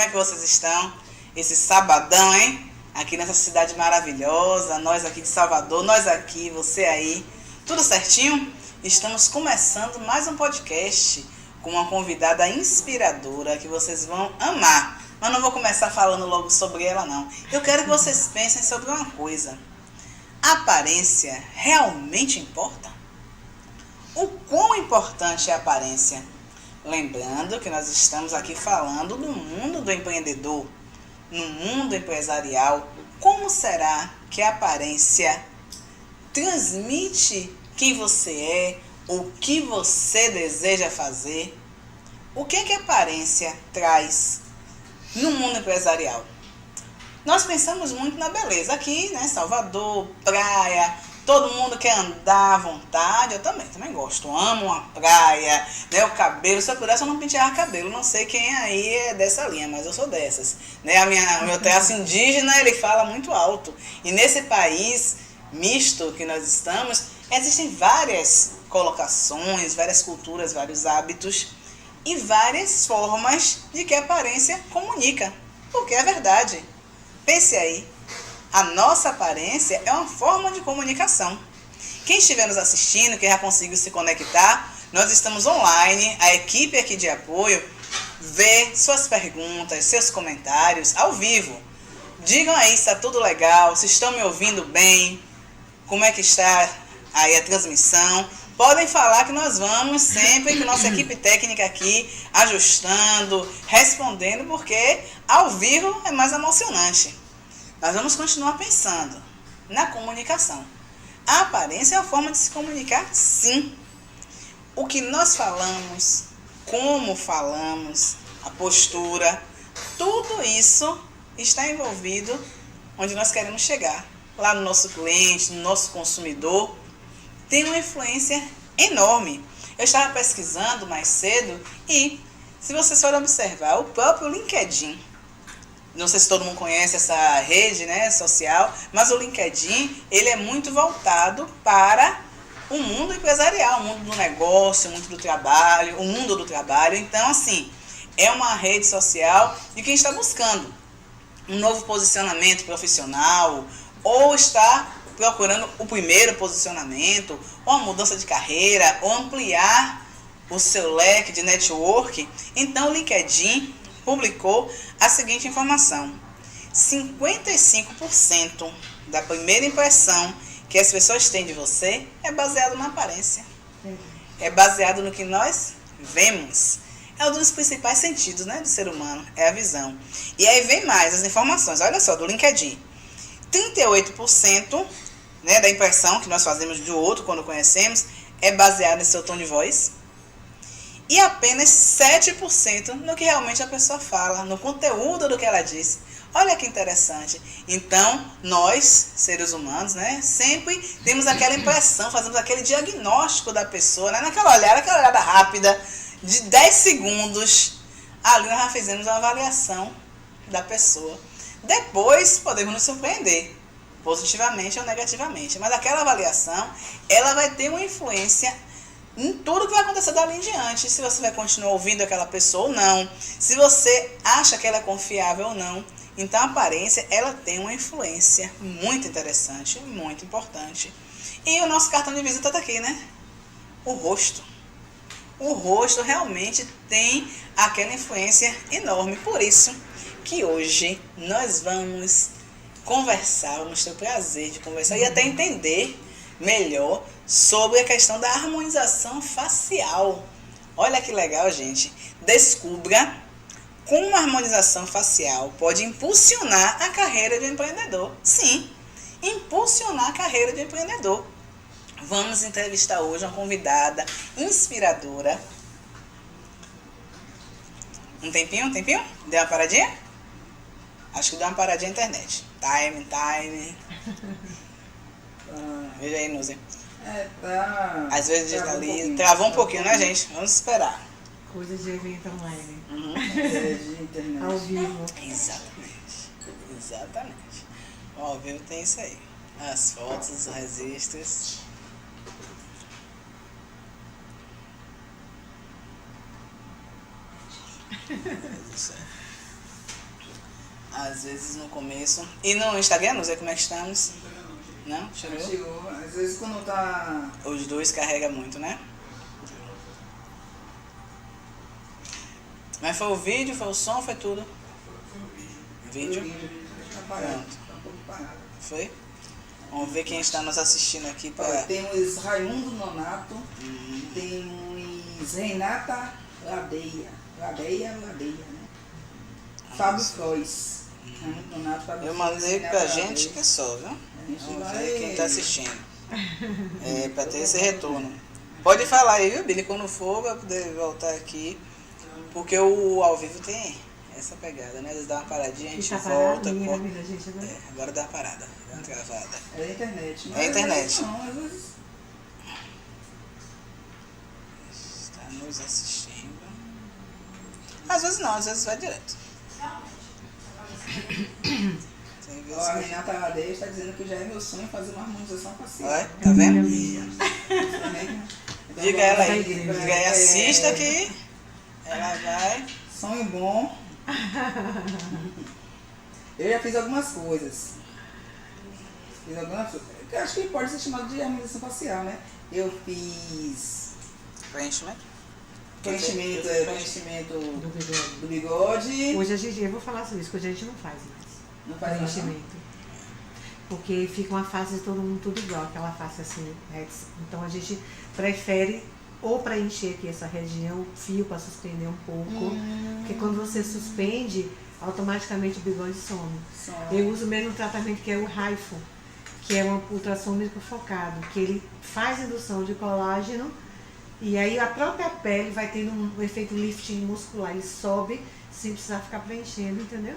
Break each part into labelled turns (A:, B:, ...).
A: que vocês estão? Esse sabadão, hein? Aqui nessa cidade maravilhosa, nós aqui de Salvador, nós aqui, você aí. Tudo certinho? Estamos começando mais um podcast com uma convidada inspiradora que vocês vão amar. Mas não vou começar falando logo sobre ela, não. Eu quero que vocês pensem sobre uma coisa. A aparência realmente importa? O quão importante é a aparência? Lembrando que nós estamos aqui falando do mundo do empreendedor, no mundo empresarial. Como será que a aparência transmite quem você é, o que você deseja fazer? O que é que a aparência traz no mundo empresarial? Nós pensamos muito na beleza. Aqui, né, Salvador, praia, todo mundo quer andar à vontade. Eu também gosto, amo a praia, né, o cabelo. Se eu pudesse, eu não penteava cabelo. Não sei quem aí é dessa linha, mas eu sou dessas. Né, o meu traço indígena, ele fala muito alto. E nesse país misto que nós estamos, existem várias colocações, várias culturas, vários hábitos e várias formas de que a aparência comunica. Porque é verdade. Pense aí. A nossa aparência é uma forma de comunicação. Quem estiver nos assistindo, quem já conseguiu se conectar, nós estamos online, a equipe aqui de apoio vê suas perguntas, seus comentários ao vivo. Digam aí se está tudo legal, se estão me ouvindo bem, como é que está aí a transmissão. Podem falar que nós vamos sempre com nossa equipe técnica aqui ajustando, respondendo, porque ao vivo é mais emocionante. Nós vamos continuar pensando na comunicação. A aparência é uma forma de se comunicar, sim. O que nós falamos, como falamos, a postura, tudo isso está envolvido onde nós queremos chegar. Lá no nosso cliente, no nosso consumidor, tem uma influência enorme. Eu estava pesquisando mais cedo e, se vocês forem observar, o próprio LinkedIn, não sei se todo mundo conhece essa rede, né, social, mas o LinkedIn, ele é muito voltado para o mundo empresarial, o mundo do negócio, o mundo do trabalho, o mundo do trabalho. Então, assim, é uma rede social de quem está buscando um novo posicionamento profissional ou está procurando o primeiro posicionamento, ou a mudança de carreira, ou ampliar o seu leque de network. Então, o LinkedIn publicou a seguinte informação: 55% da primeira impressão que as pessoas têm de você é baseado na aparência. É baseado no que nós vemos. É um dos principais sentidos, né, do ser humano, é a visão. E aí vem mais as informações, olha só, do LinkedIn. 38%, né, da impressão que nós fazemos do outro quando conhecemos é baseado em seu tom de voz. E apenas 7% no que realmente a pessoa fala, no conteúdo do que ela disse. Olha que interessante. Então, nós, seres humanos, né, sempre temos aquela impressão, fazemos aquele diagnóstico da pessoa, né, aquela olhada rápida de 10 segundos. Ali nós já fizemos uma avaliação da pessoa. Depois, podemos nos surpreender, positivamente ou negativamente. Mas aquela avaliação, ela vai ter uma influência em tudo que vai acontecer dali em diante. Se você vai continuar ouvindo aquela pessoa ou não. Se você acha que ela é confiável ou não. Então, a aparência, ela tem uma influência muito interessante, muito importante. E o nosso cartão de visita está aqui, né? O rosto. O rosto realmente tem aquela influência enorme. Por isso que hoje nós vamos conversar, vamos ter o prazer de conversar e até entender melhor sobre a questão da harmonização facial. Olha que legal, gente. Descubra como a harmonização facial pode impulsionar a carreira de um empreendedor. Sim, impulsionar a carreira de um empreendedor. Vamos entrevistar hoje uma convidada inspiradora. Um tempinho? Deu uma paradinha? Acho que deu uma paradinha na internet. Time. Veja aí, Nuzia.
B: Tá.
A: Às vezes digita ali, travou um pouquinho, né, gente? Vamos esperar.
C: Coisa de evento online.
B: De internet.
C: Ao vivo.
A: Exatamente. Ao vivo tem isso aí. As fotos, os registros. Às vezes no começo. E no Instagram, não sei como é que estamos. Não? Chegou?
B: Chegou. Às vezes quando tá...
A: Os dois carregam muito, né? Mas foi o vídeo, foi o som, foi tudo? Vídeo?
B: Tá parado. Tá um pouco parado.
A: Foi? Vamos ver quem está nos assistindo aqui
B: Olha,
A: para...
B: temos Raimundo Nonato, temos Renata Ladeia, né? Fábio Frois. Raimundo Nonato, Fábio
A: Eu
B: Frois,
A: mandei
B: Renata
A: pra gente
B: Ladeia.
A: que é só, viu?
B: A gente
A: Vamos
B: vai-
A: ver quem está assistindo. Para ter esse retorno. Pode falar aí, viu, Billy? Quando for, vai poder voltar aqui. Porque o ao vivo tem essa pegada, né? Às vezes dá uma paradinha, a gente
C: Tá
A: volta.
C: parado,
A: corta.
C: vida, gente, agora.
A: Agora dá uma parada, dá uma travada.
B: É a internet.
A: É a internet.
B: Às vezes não, às vezes...
A: Está nos assistindo. Às vezes não, às vezes vai direto. Tem vezes
B: Ó, a
A: que...
B: Renata Ladeia está dizendo que já é meu sonho fazer uma harmonização facial.
A: Olha, tá vendo?
B: Então,
A: Diga ela aí,
C: Vai,
A: diga aí, assista que ela vai.
B: Sonho bom. Eu já fiz algumas coisas. Eu acho que pode ser chamado de harmonização facial, né? Eu fiz
A: Preenchimento?
B: preenchimento
C: Do bigode.
B: do bigode.
C: Hoje a gente, eu vou falar sobre isso, que hoje a gente não faz mais.
B: Não faz mais, não?
C: preenchimento. Porque fica uma face de todo mundo tudo igual, aquela face assim, rex. Então a gente prefere ou preencher aqui essa região, fio para suspender um pouco. Porque quando você suspende, automaticamente o bigode some. Eu uso o mesmo tratamento que é o Raifo, que é um ultrassom microfocado, que ele faz indução de colágeno e aí a própria pele vai tendo um efeito lifting muscular, ele sobe sem precisar ficar preenchendo, entendeu?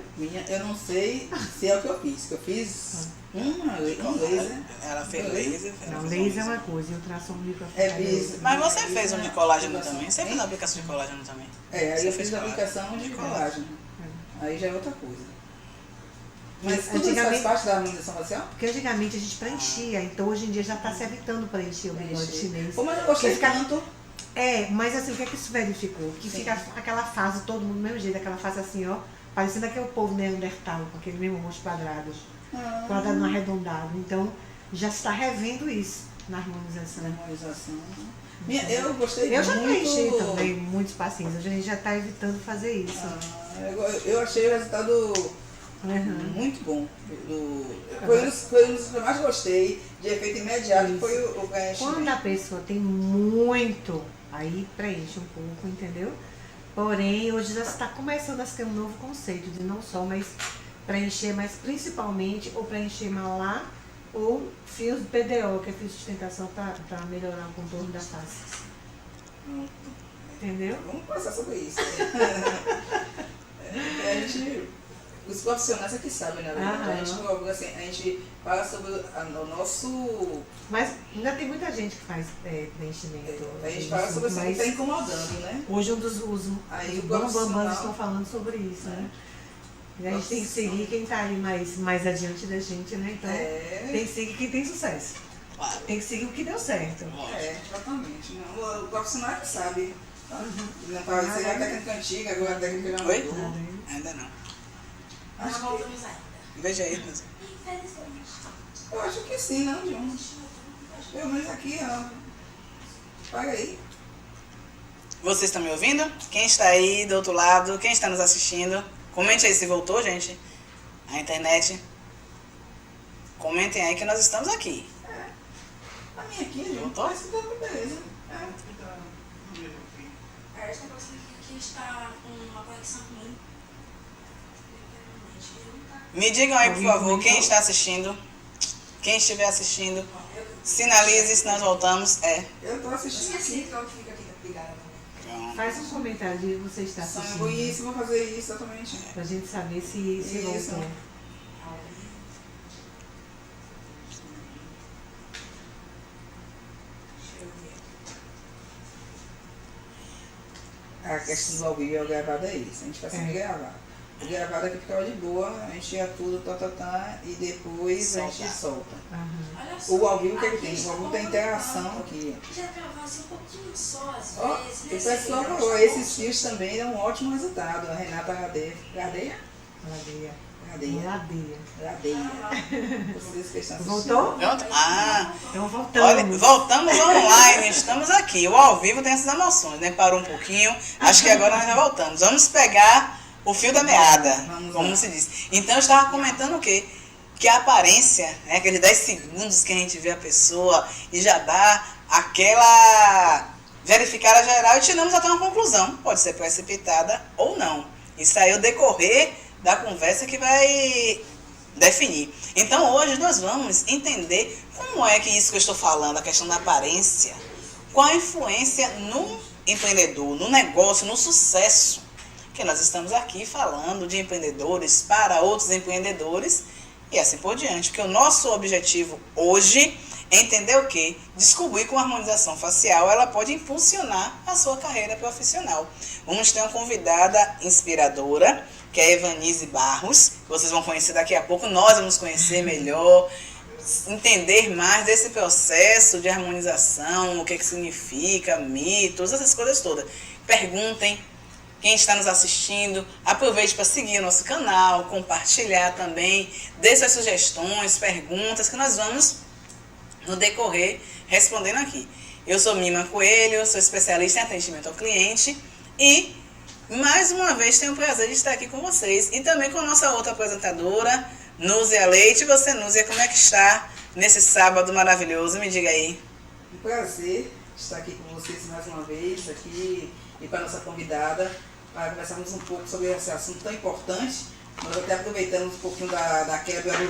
B: Eu não sei se é o que eu fiz. Que eu fiz um laser.
A: Ela fez laser. ela
C: Não,
A: fez um
C: laser é uma coisa e ultrassom microfocado
B: É,
C: é
B: fiz.
C: outra.
A: Mas você fez um de colágeno também? Você fez a aplicação de colágeno também?
B: É, aí
A: Você
B: eu
A: fez
B: fiz a
A: colágeno.
B: aplicação de colágeno. Aí já é outra coisa. Mas tudo isso faz
C: Antigamente-
B: parte da harmonização facial?
C: Porque antigamente a gente preenchia, então hoje em dia já está se evitando preencher o bigode chinês.
B: Como eu gostei
C: Porque fica-
B: tanto.
C: É, mas assim, o que é que isso verificou? Que
B: Sim.
C: fica aquela fase, todo mundo do mesmo jeito, aquela fase assim, ó, parecendo aquele povo neandertal, com aquele mesmo rosto quadrado, quadrado no arredondado. Então, já se está revendo isso na harmonização.
B: Harmonização. Eu gostei
C: Eu já
B: muito.
C: preenchi também muitos pacientes, a gente já está evitando fazer isso.
B: Eu achei o resultado
C: Uhum.
B: muito bom. Foi um dos que eu mais gostei, de efeito imediato,
C: Isso.
B: foi o preenchimento.
C: Quando a pessoa tem muito, aí preenche um pouco, entendeu? Porém, hoje já está começando a ter um novo conceito de não só mais preencher, mas principalmente ou preencher malar ou fios PDO, que é fio de sustentação para melhorar o contorno da face. Entendeu?
B: Vamos conversar sobre isso. Os profissionais é que sabem, né?
C: Aham.
B: A gente fala sobre o nosso.
C: Mas ainda tem muita gente que faz preenchimento.
B: A gente fala sobre isso que
C: mas
B: está incomodando, né?
C: hoje os
B: Aí o
C: bambambãs
B: profissional-
C: estão falando sobre isso, né? E a gente tem que seguir quem está aí mais adiante da gente, né? Então, tem que seguir quem tem sucesso.
A: Claro.
C: Tem que seguir o que deu certo.
B: Exatamente. Não, o profissional é que sabe. Não pode ser a técnica antiga, agora a técnica já
A: Oi?
B: mudou.
A: Ainda não.
B: Acho que,
D: voltamos ainda.
A: Veja aí, mas...
D: Infelizmente.
B: eu acho que sim, não, John? Pelo menos aqui, ó. Paga aí.
A: Vocês estão me ouvindo? Quem está aí do outro lado? Quem está nos assistindo? Comente aí se voltou, gente. A internet. Comentem aí que nós estamos aqui.
B: A minha aqui, John.
A: Voltou?
B: Parece que tá tudo beleza.
D: Esta pessoa aqui está com uma conexão ruim.
A: Me digam aí, por favor, quem está assistindo. Quem estiver assistindo, sinalize se nós voltamos.
B: Eu tô assistindo aqui.
D: que fica aqui ligada também.
A: Então,
C: Faz um comentário de você está
B: Sonho
C: assistindo.
B: bonito, vou fazer isso exatamente.
C: Pra gente saber se
B: Isso.
C: voltou.
D: Deixa eu ver.
B: A questão do ao vivo e o gravado é isso. A gente vai sempre gravar. O gravado aqui ficava de boa, a gente ia tudo, e depois a gente solta.
C: Aham.
D: Olha só.
B: O ao vivo que ele
D: aqui
B: tem? O ao vivo
D: está
B: tem interação aqui.
D: Já gravasse um pouquinho só, às
B: Ó,
D: vezes.
B: o
D: nesse
B: pessoal
D: vídeo,
B: falou,
D: aos
B: esses
D: poucos.
B: fios também dão um ótimo resultado. A Renata Gadeia.
C: Ladeia. Ladeia.
B: Vocês que estão assistindo.
C: Voltou?
A: Pronto? Ah,
C: Então voltamos.
A: olha, voltamos online, estamos aqui. O ao vivo tem essas emoções, né? Parou um pouquinho, acho que agora nós já voltamos. Vamos pegar o fio da meada, como se diz. Então eu estava comentando o quê? Que a aparência, né, aqueles 10 segundos que a gente vê a pessoa e já dá aquela verificada geral e tiramos até uma conclusão. Pode ser precipitada ou não. Isso aí é o decorrer da conversa que vai definir. Então hoje nós vamos entender como é que isso que eu estou falando, a questão da aparência, qual a influência no empreendedor, no negócio, no sucesso. Que nós estamos aqui falando de empreendedores para outros empreendedores e assim por diante. Porque o nosso objetivo hoje é entender o quê? Descobrir que uma harmonização facial ela pode impulsionar a sua carreira profissional. Vamos ter uma convidada inspiradora, que é a Evanise Barros. Vocês vão conhecer daqui a pouco, nós vamos conhecer melhor, entender mais desse processo de harmonização, o que significa, mitos, essas coisas todas. Perguntem. Quem está nos assistindo, aproveite para seguir o nosso canal, compartilhar também, dê suas sugestões, perguntas, que nós vamos, no decorrer, respondendo aqui. Eu sou Mima Coelho, sou especialista em atendimento ao cliente e, mais uma vez, tenho o prazer de estar aqui com vocês. E também com a nossa outra apresentadora, Núzia Leite. E você, Núzia, como é que está nesse sábado maravilhoso? Me diga aí.
B: Um prazer estar aqui com vocês mais uma vez, aqui e com a nossa convidada, para conversarmos um pouco sobre esse assunto tão importante. Nós até aproveitamos um pouquinho da quebra da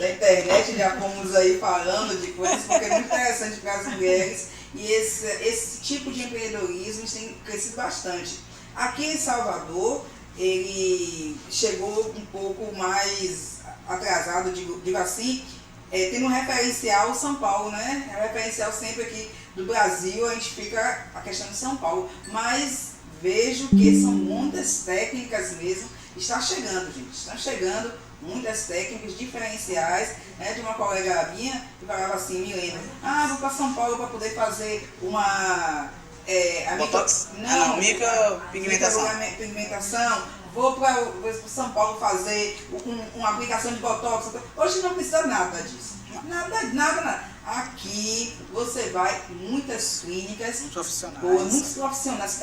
B: internet, já fomos aí falando de coisas, porque é muito interessante para as mulheres. E esse tipo de empreendedorismo tem crescido bastante. Aqui em Salvador, ele chegou um pouco mais atrasado, digo assim, tendo um referencial São Paulo, né? É um referencial sempre aqui do Brasil, a gente fica a questão de São Paulo. Mas vejo que são muitas técnicas mesmo. Está chegando, gente. Estão chegando muitas técnicas diferenciais, né? De uma colega minha que falava assim, Milena, vou para São Paulo para poder fazer uma...
A: Botox?
B: Micropigmentação. Vou para São Paulo fazer uma aplicação de Botox. Hoje não precisa nada disso. Nada. Aqui você vai muitas clínicas, muitos profissionais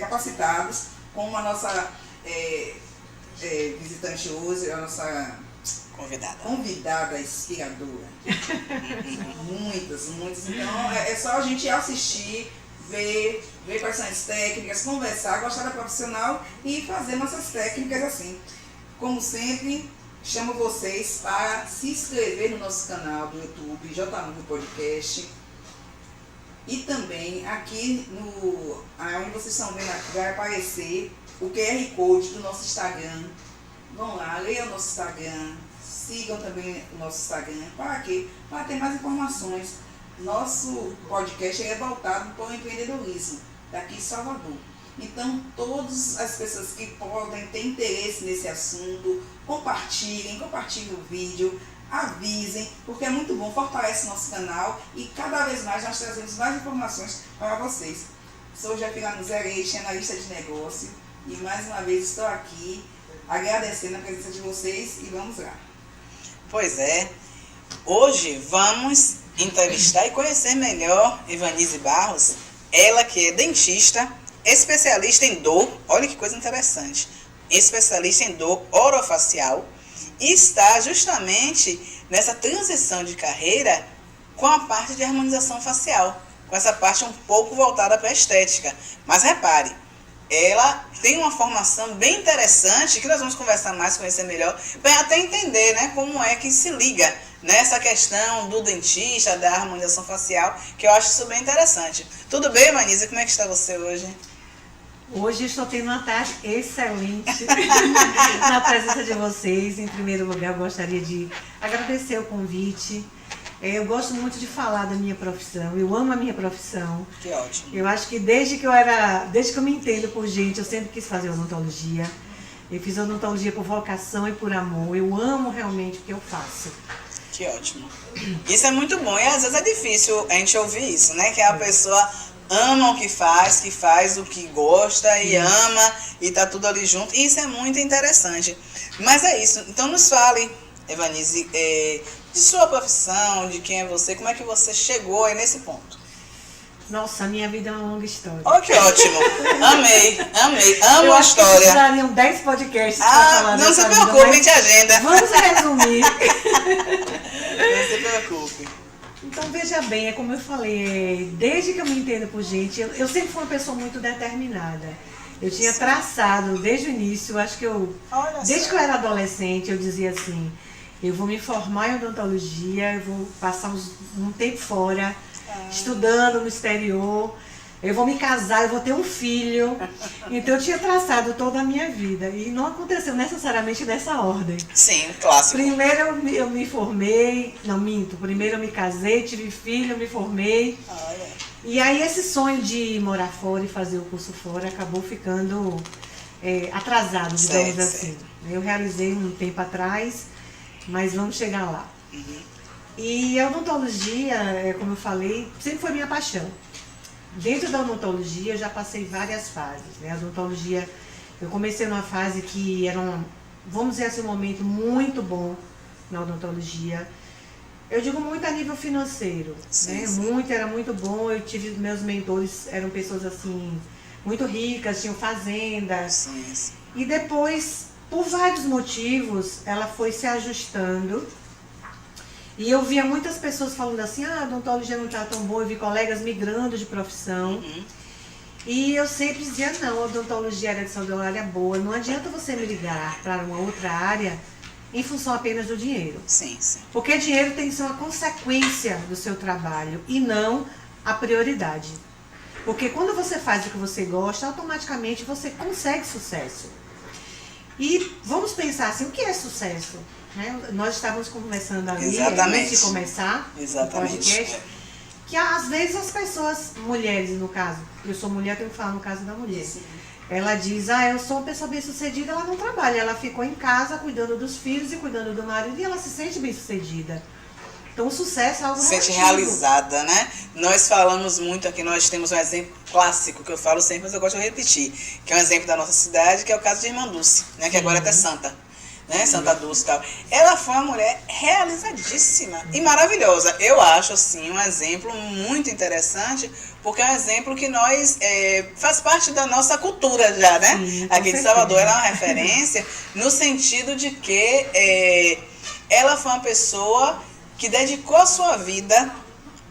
B: capacitados, como a nossa visitante hoje, a nossa convidada inspiradora. muitas. Então é só a gente assistir, ver quais são as técnicas, conversar, gostar da profissional e fazer nossas técnicas assim. Como sempre, chamo vocês para se inscrever no nosso canal do YouTube, JMove Podcast. E também aqui onde vocês estão vendo aqui, vai aparecer o QR Code do nosso Instagram. Vão lá, leiam o nosso Instagram, sigam também o nosso Instagram. Para quê? Para ter mais informações. Nosso podcast é voltado para o empreendedorismo daqui de Salvador. Então, todas as pessoas que podem ter interesse nesse assunto, compartilhem o vídeo, avisem, porque é muito bom, fortalece nosso canal e cada vez mais nós trazemos mais informações para vocês. Sou Jefina Nuzereche, analista de negócio, e mais uma vez estou aqui agradecendo a presença de vocês e vamos lá.
A: Pois é, hoje vamos entrevistar e conhecer melhor Evanise Barros, ela que é dentista, especialista em dor, olha que coisa interessante, especialista em dor orofacial e está justamente nessa transição de carreira com a parte de harmonização facial, com essa parte um pouco voltada para a estética. Mas repare, ela tem uma formação bem interessante, que nós vamos conversar mais, conhecer melhor, para até entender, né, como é que se liga nessa questão do dentista, da harmonização facial, que eu acho isso bem interessante. Tudo bem, Manisa? Como é que está você hoje?
C: Hoje estou tendo uma tarde excelente na presença de vocês. Em primeiro lugar, eu gostaria de agradecer o convite. Eu gosto muito de falar da minha profissão, eu amo a minha profissão.
A: Que ótimo.
C: Eu acho que desde que eu me entendo por gente, eu sempre quis fazer odontologia. Eu fiz odontologia por vocação e por amor. Eu amo realmente o que eu faço.
A: Que ótimo. Isso é muito bom e às vezes é difícil a gente ouvir isso, né? Que a pessoa ama o que faz o que gosta e ama e tá tudo ali junto. E isso é muito interessante. Mas é isso. Então nos fale, Evanise, de sua profissão, de quem é você, como é que você chegou aí nesse ponto?
C: Nossa, a minha vida é uma longa história.
A: Oh, que ótimo. Amei. Amo a história.
C: Precisariam 10 podcasts para falar
A: não se
C: dessa
A: preocupe, a
C: vida,
A: gente agenda.
C: vamos resumir.
A: Não se preocupe.
C: Então, veja bem, é como eu falei, desde que eu me entendo por gente, eu sempre fui uma pessoa muito determinada. Eu tinha traçado desde o início, acho que desde que eu era adolescente, eu dizia assim, eu vou me formar em odontologia, eu vou passar um tempo fora, estudando no exterior, eu vou me casar, eu vou ter um filho. Então eu tinha traçado toda a minha vida e não aconteceu necessariamente dessa ordem.
A: Sim, clássico.
C: Primeiro eu me formei, não minto, primeiro eu me casei, tive filho, eu me formei.
A: Olha.
C: E aí esse sonho de morar fora e fazer o curso fora acabou ficando atrasado, digamos assim. Eu realizei um tempo atrás, mas vamos chegar lá. E a odontologia, como eu falei, sempre foi minha paixão. Dentro da odontologia eu já passei várias fases, né? A odontologia, eu comecei numa fase que era vamos dizer assim, um momento muito bom na odontologia. Eu digo muito a nível financeiro,
A: sim,
C: né?
A: Sim.
C: Era muito bom, eu tive, meus mentores eram pessoas assim, muito ricas, tinham fazendas.
A: Sim.
C: E depois, por vários motivos, ela foi se ajustando. E eu via muitas pessoas falando assim, a odontologia não está tão boa, eu vi colegas migrando de profissão. E eu sempre dizia, não, a odontologia era de saúde, é uma área boa, não adianta você migrar para uma outra área em função apenas do dinheiro.
A: Sim.
C: Porque dinheiro tem que ser uma consequência do seu trabalho e não a prioridade. Porque quando você faz o que você gosta, automaticamente você consegue sucesso. E vamos pensar assim, o que é sucesso? Né? Nós estávamos conversando ali, antes de começar o podcast, que às vezes as pessoas, mulheres no caso, eu sou mulher, tenho que falar no caso da mulher. Sim. Ela diz, eu sou uma pessoa bem-sucedida, ela não trabalha, ela ficou em casa cuidando dos filhos e cuidando do marido e ela se sente bem-sucedida. Então o sucesso é algo relativo.
A: Se sente realizada, né? Nós falamos muito aqui, nós temos um exemplo clássico, que eu falo sempre, mas eu gosto de repetir, que é um exemplo da nossa cidade, que é o caso de Irmã Dulce, né? Que agora é até santa. Né, Santa Dulce e tal. Ela foi uma mulher realizadíssima e maravilhosa. Eu acho, assim, um exemplo muito interessante, porque é um exemplo que nós, faz parte da nossa cultura já, né?
C: Sim,
A: aqui de Salvador, ela é uma referência no sentido de que ela foi uma pessoa que dedicou a sua vida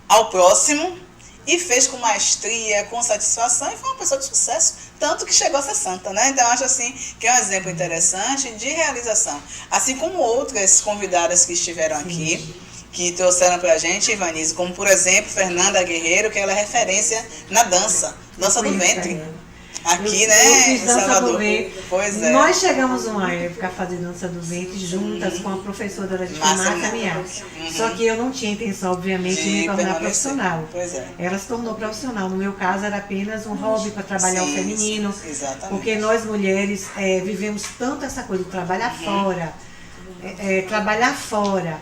A: ao próximo e fez com maestria, com satisfação, e foi uma pessoa de sucesso, tanto que chegou a ser santa, né? Então, acho assim que é um exemplo interessante de realização. Assim como outras convidadas que estiveram aqui, que trouxeram pra gente, Evanise, como, por exemplo, Fernanda Guerreiro, que ela é referência na dança do ventre. Aqui, né, em Salvador. Pois é.
C: Nós chegamos uma época a fazer dança do ventre juntas com a professora de Márcia Miac. Só que eu não tinha intenção, obviamente, de me tornar profissional.
A: Pois é.
C: Ela se tornou profissional. No meu caso, era apenas um hobby para trabalhar o feminino.
A: Exatamente.
C: Porque nós mulheres vivemos tanto essa coisa de trabalhar fora. Trabalhar fora.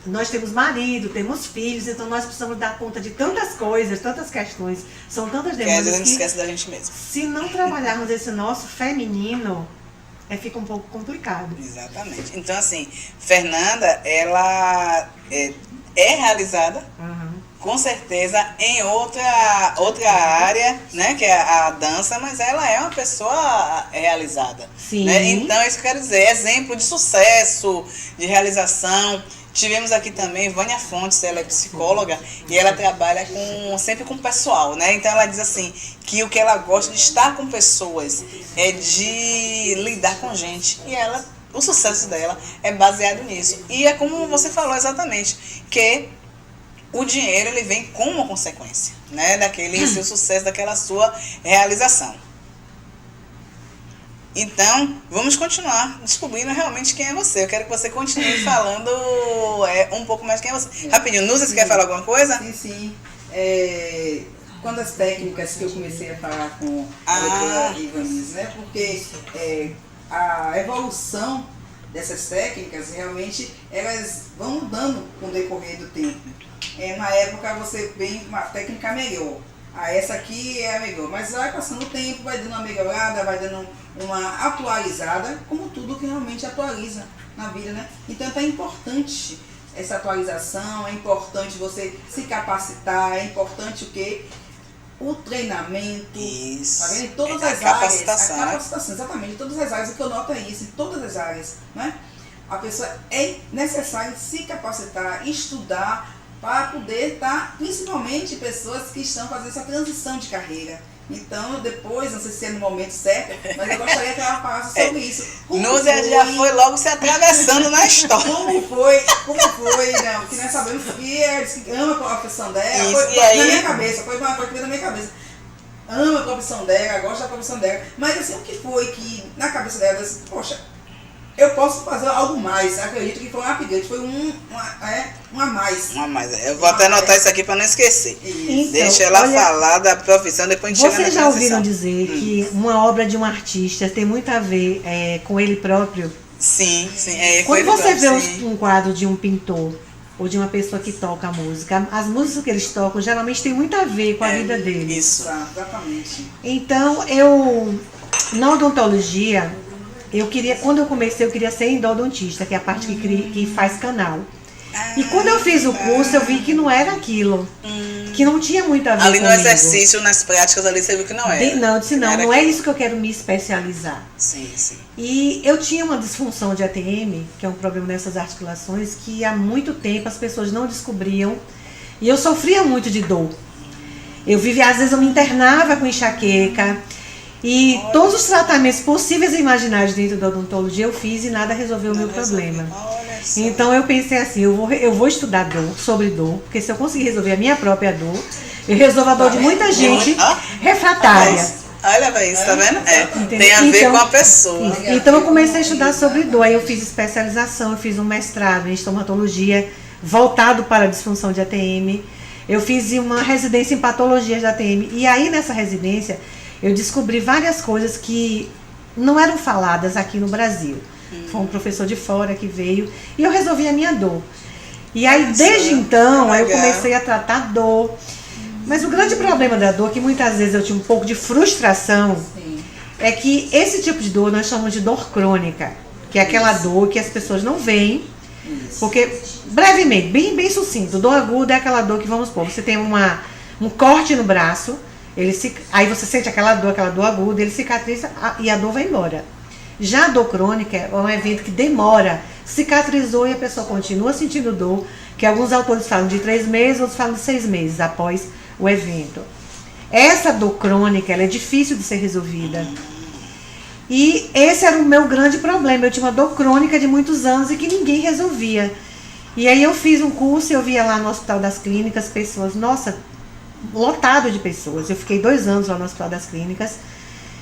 C: Nós temos marido, temos filhos, então nós precisamos dar conta de tantas coisas, tantas questões, são tantas demandas
A: às vezes a gente esquece da gente mesmo.
C: Se não trabalharmos esse nosso feminino, fica um pouco complicado.
A: Exatamente. Então, assim, Fernanda, ela é realizada, com certeza, em outra área, né, que é a dança, mas ela é uma pessoa realizada.
C: Sim.
A: Né? Então, isso que eu quero dizer, exemplo de sucesso, de realização. Tivemos aqui também Vânia Fontes, ela é psicóloga e ela trabalha sempre com o pessoal, né? Então ela diz assim, que o que ela gosta de estar com pessoas é de lidar com gente. E o sucesso dela é baseado nisso. E é como você falou exatamente, que o dinheiro ele vem como uma consequência, né? Daquele seu sucesso, daquela sua realização. Então, vamos continuar descobrindo realmente quem é você. Eu quero que você continue falando um pouco mais quem é você. Rapidinho, Núzia, você quer falar alguma coisa?
B: Sim. Quando as técnicas que eu comecei a falar com a doutora Evanise, né? Porque a evolução dessas técnicas, realmente, elas vão mudando com o decorrer do tempo. Na época, você vem com uma técnica melhor. Essa aqui é a melhor, mas vai passando o tempo, vai dando uma melhorada, vai dando uma atualizada, como tudo que realmente atualiza na vida, né? Então é importante essa atualização, é importante você se capacitar, é importante o quê? O treinamento.
A: Isso.
B: Tá vendo? Em todas
A: A
B: as
A: capacitação,
B: áreas. A capacitação, exatamente, em todas as áreas. O que eu noto é isso, em todas as áreas, né? A pessoa é necessário se capacitar, estudar, para poder estar, principalmente pessoas que estão fazendo essa transição de carreira. Então, depois, não sei se é no momento certo, mas eu gostaria que ela falasse sobre isso.
A: Núzia já foi logo se atravessando na história.
B: Como foi, não, que nós sabemos que ela disse que ama a profissão dela,
A: Isso,
B: foi
A: aí?
B: na minha cabeça, foi uma coisa que veio na minha cabeça. Ama a profissão dela, gosta da profissão dela, mas assim, o que foi que na cabeça dela, ela disse, poxa, eu posso fazer algo mais. Acredito que foi um upgrade, foi um a mais.
A: Um a mais. Eu vou até anotar isso aqui para não esquecer.
C: Então,
A: deixa ela falar da profissão, depois a gente chega na
C: Vocês já ouviram
A: transição.
C: dizer que uma obra de um artista tem muito a ver com ele próprio?
A: Sim.
C: Quando você vê um quadro de um pintor ou de uma pessoa que toca música, as músicas que eles tocam geralmente tem muito a ver com a vida deles.
A: Isso.
B: Exatamente.
C: Então, na odontologia, quando eu comecei, eu queria ser endodontista, que é a parte que faz canal. E quando eu fiz o curso, eu vi que não era aquilo. Que não tinha muito a ver
A: ali no
C: comigo.
A: exercício, nas práticas ali, você viu que não era.
C: Não é isso que eu quero me especializar.
A: Sim.
C: E eu tinha uma disfunção de ATM, que é um problema nessas articulações, que há muito tempo as pessoas não descobriam. E eu sofria muito de dor. Às vezes eu me internava com enxaqueca. E todos os tratamentos possíveis e imaginários dentro da odontologia eu fiz e nada resolveu o meu problema. Então eu pensei assim, eu vou estudar sobre dor, porque se eu conseguir resolver a minha própria dor, eu resolvo a dor de muita gente refratária.
A: Olha pra isso, tá vendo?
C: Entendeu?
A: Tem a ver com a pessoa.
C: Isso. Então eu comecei a estudar sobre dor, aí eu fiz especialização, eu fiz um mestrado em estomatologia voltado para a disfunção de ATM, eu fiz uma residência em patologias de ATM, e aí nessa residência eu descobri várias coisas que não eram faladas aqui no Brasil. Foi um professor de fora que veio e eu resolvi a minha dor. E aí, desde então, eu comecei a tratar dor. Mas o grande problema da dor, que muitas vezes eu tinha um pouco de frustração, é que esse tipo de dor nós chamamos de dor crônica, que é aquela dor que as pessoas não veem. Porque, brevemente, bem sucinto, dor aguda é aquela dor que, vamos supor, você tem um corte no braço, aí você sente aquela dor aguda, ele cicatriza e a dor vai embora. Já a dor crônica é um evento que demora, cicatrizou e a pessoa continua sentindo dor, que alguns autores falam de 3 meses, outros falam de 6 meses após o evento. Essa dor crônica, ela é difícil de ser resolvida. E esse era o meu grande problema, eu tinha uma dor crônica de muitos anos e que ninguém resolvia. E aí eu fiz um curso, eu via lá no Hospital das Clínicas, pessoas, nossa, lotado de pessoas. Eu fiquei 2 anos lá no Hospital das Clínicas.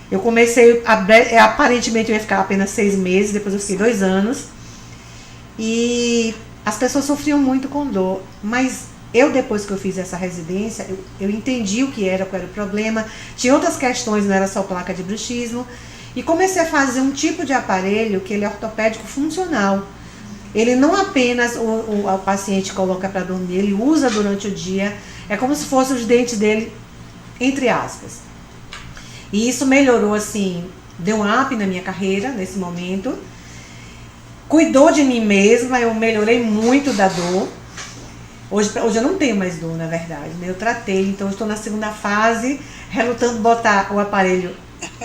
C: Eu comecei, aparentemente eu ia ficar apenas 6 meses, depois eu fiquei 2 anos. E as pessoas sofriam muito com dor. Mas depois que eu fiz essa residência, eu entendi qual era o problema. Tinha outras questões, não era só placa de bruxismo. E comecei a fazer um tipo de aparelho que ele é ortopédico funcional. Ele não apenas o paciente coloca para dormir, ele usa durante o dia. É como se fossem os dentes dele, entre aspas. E isso melhorou, assim, deu um up na minha carreira nesse momento. Cuidou de mim mesma, eu melhorei muito da dor. Hoje eu não tenho mais dor, na verdade, né? Eu tratei, então eu estou na segunda fase, relutando botar o aparelho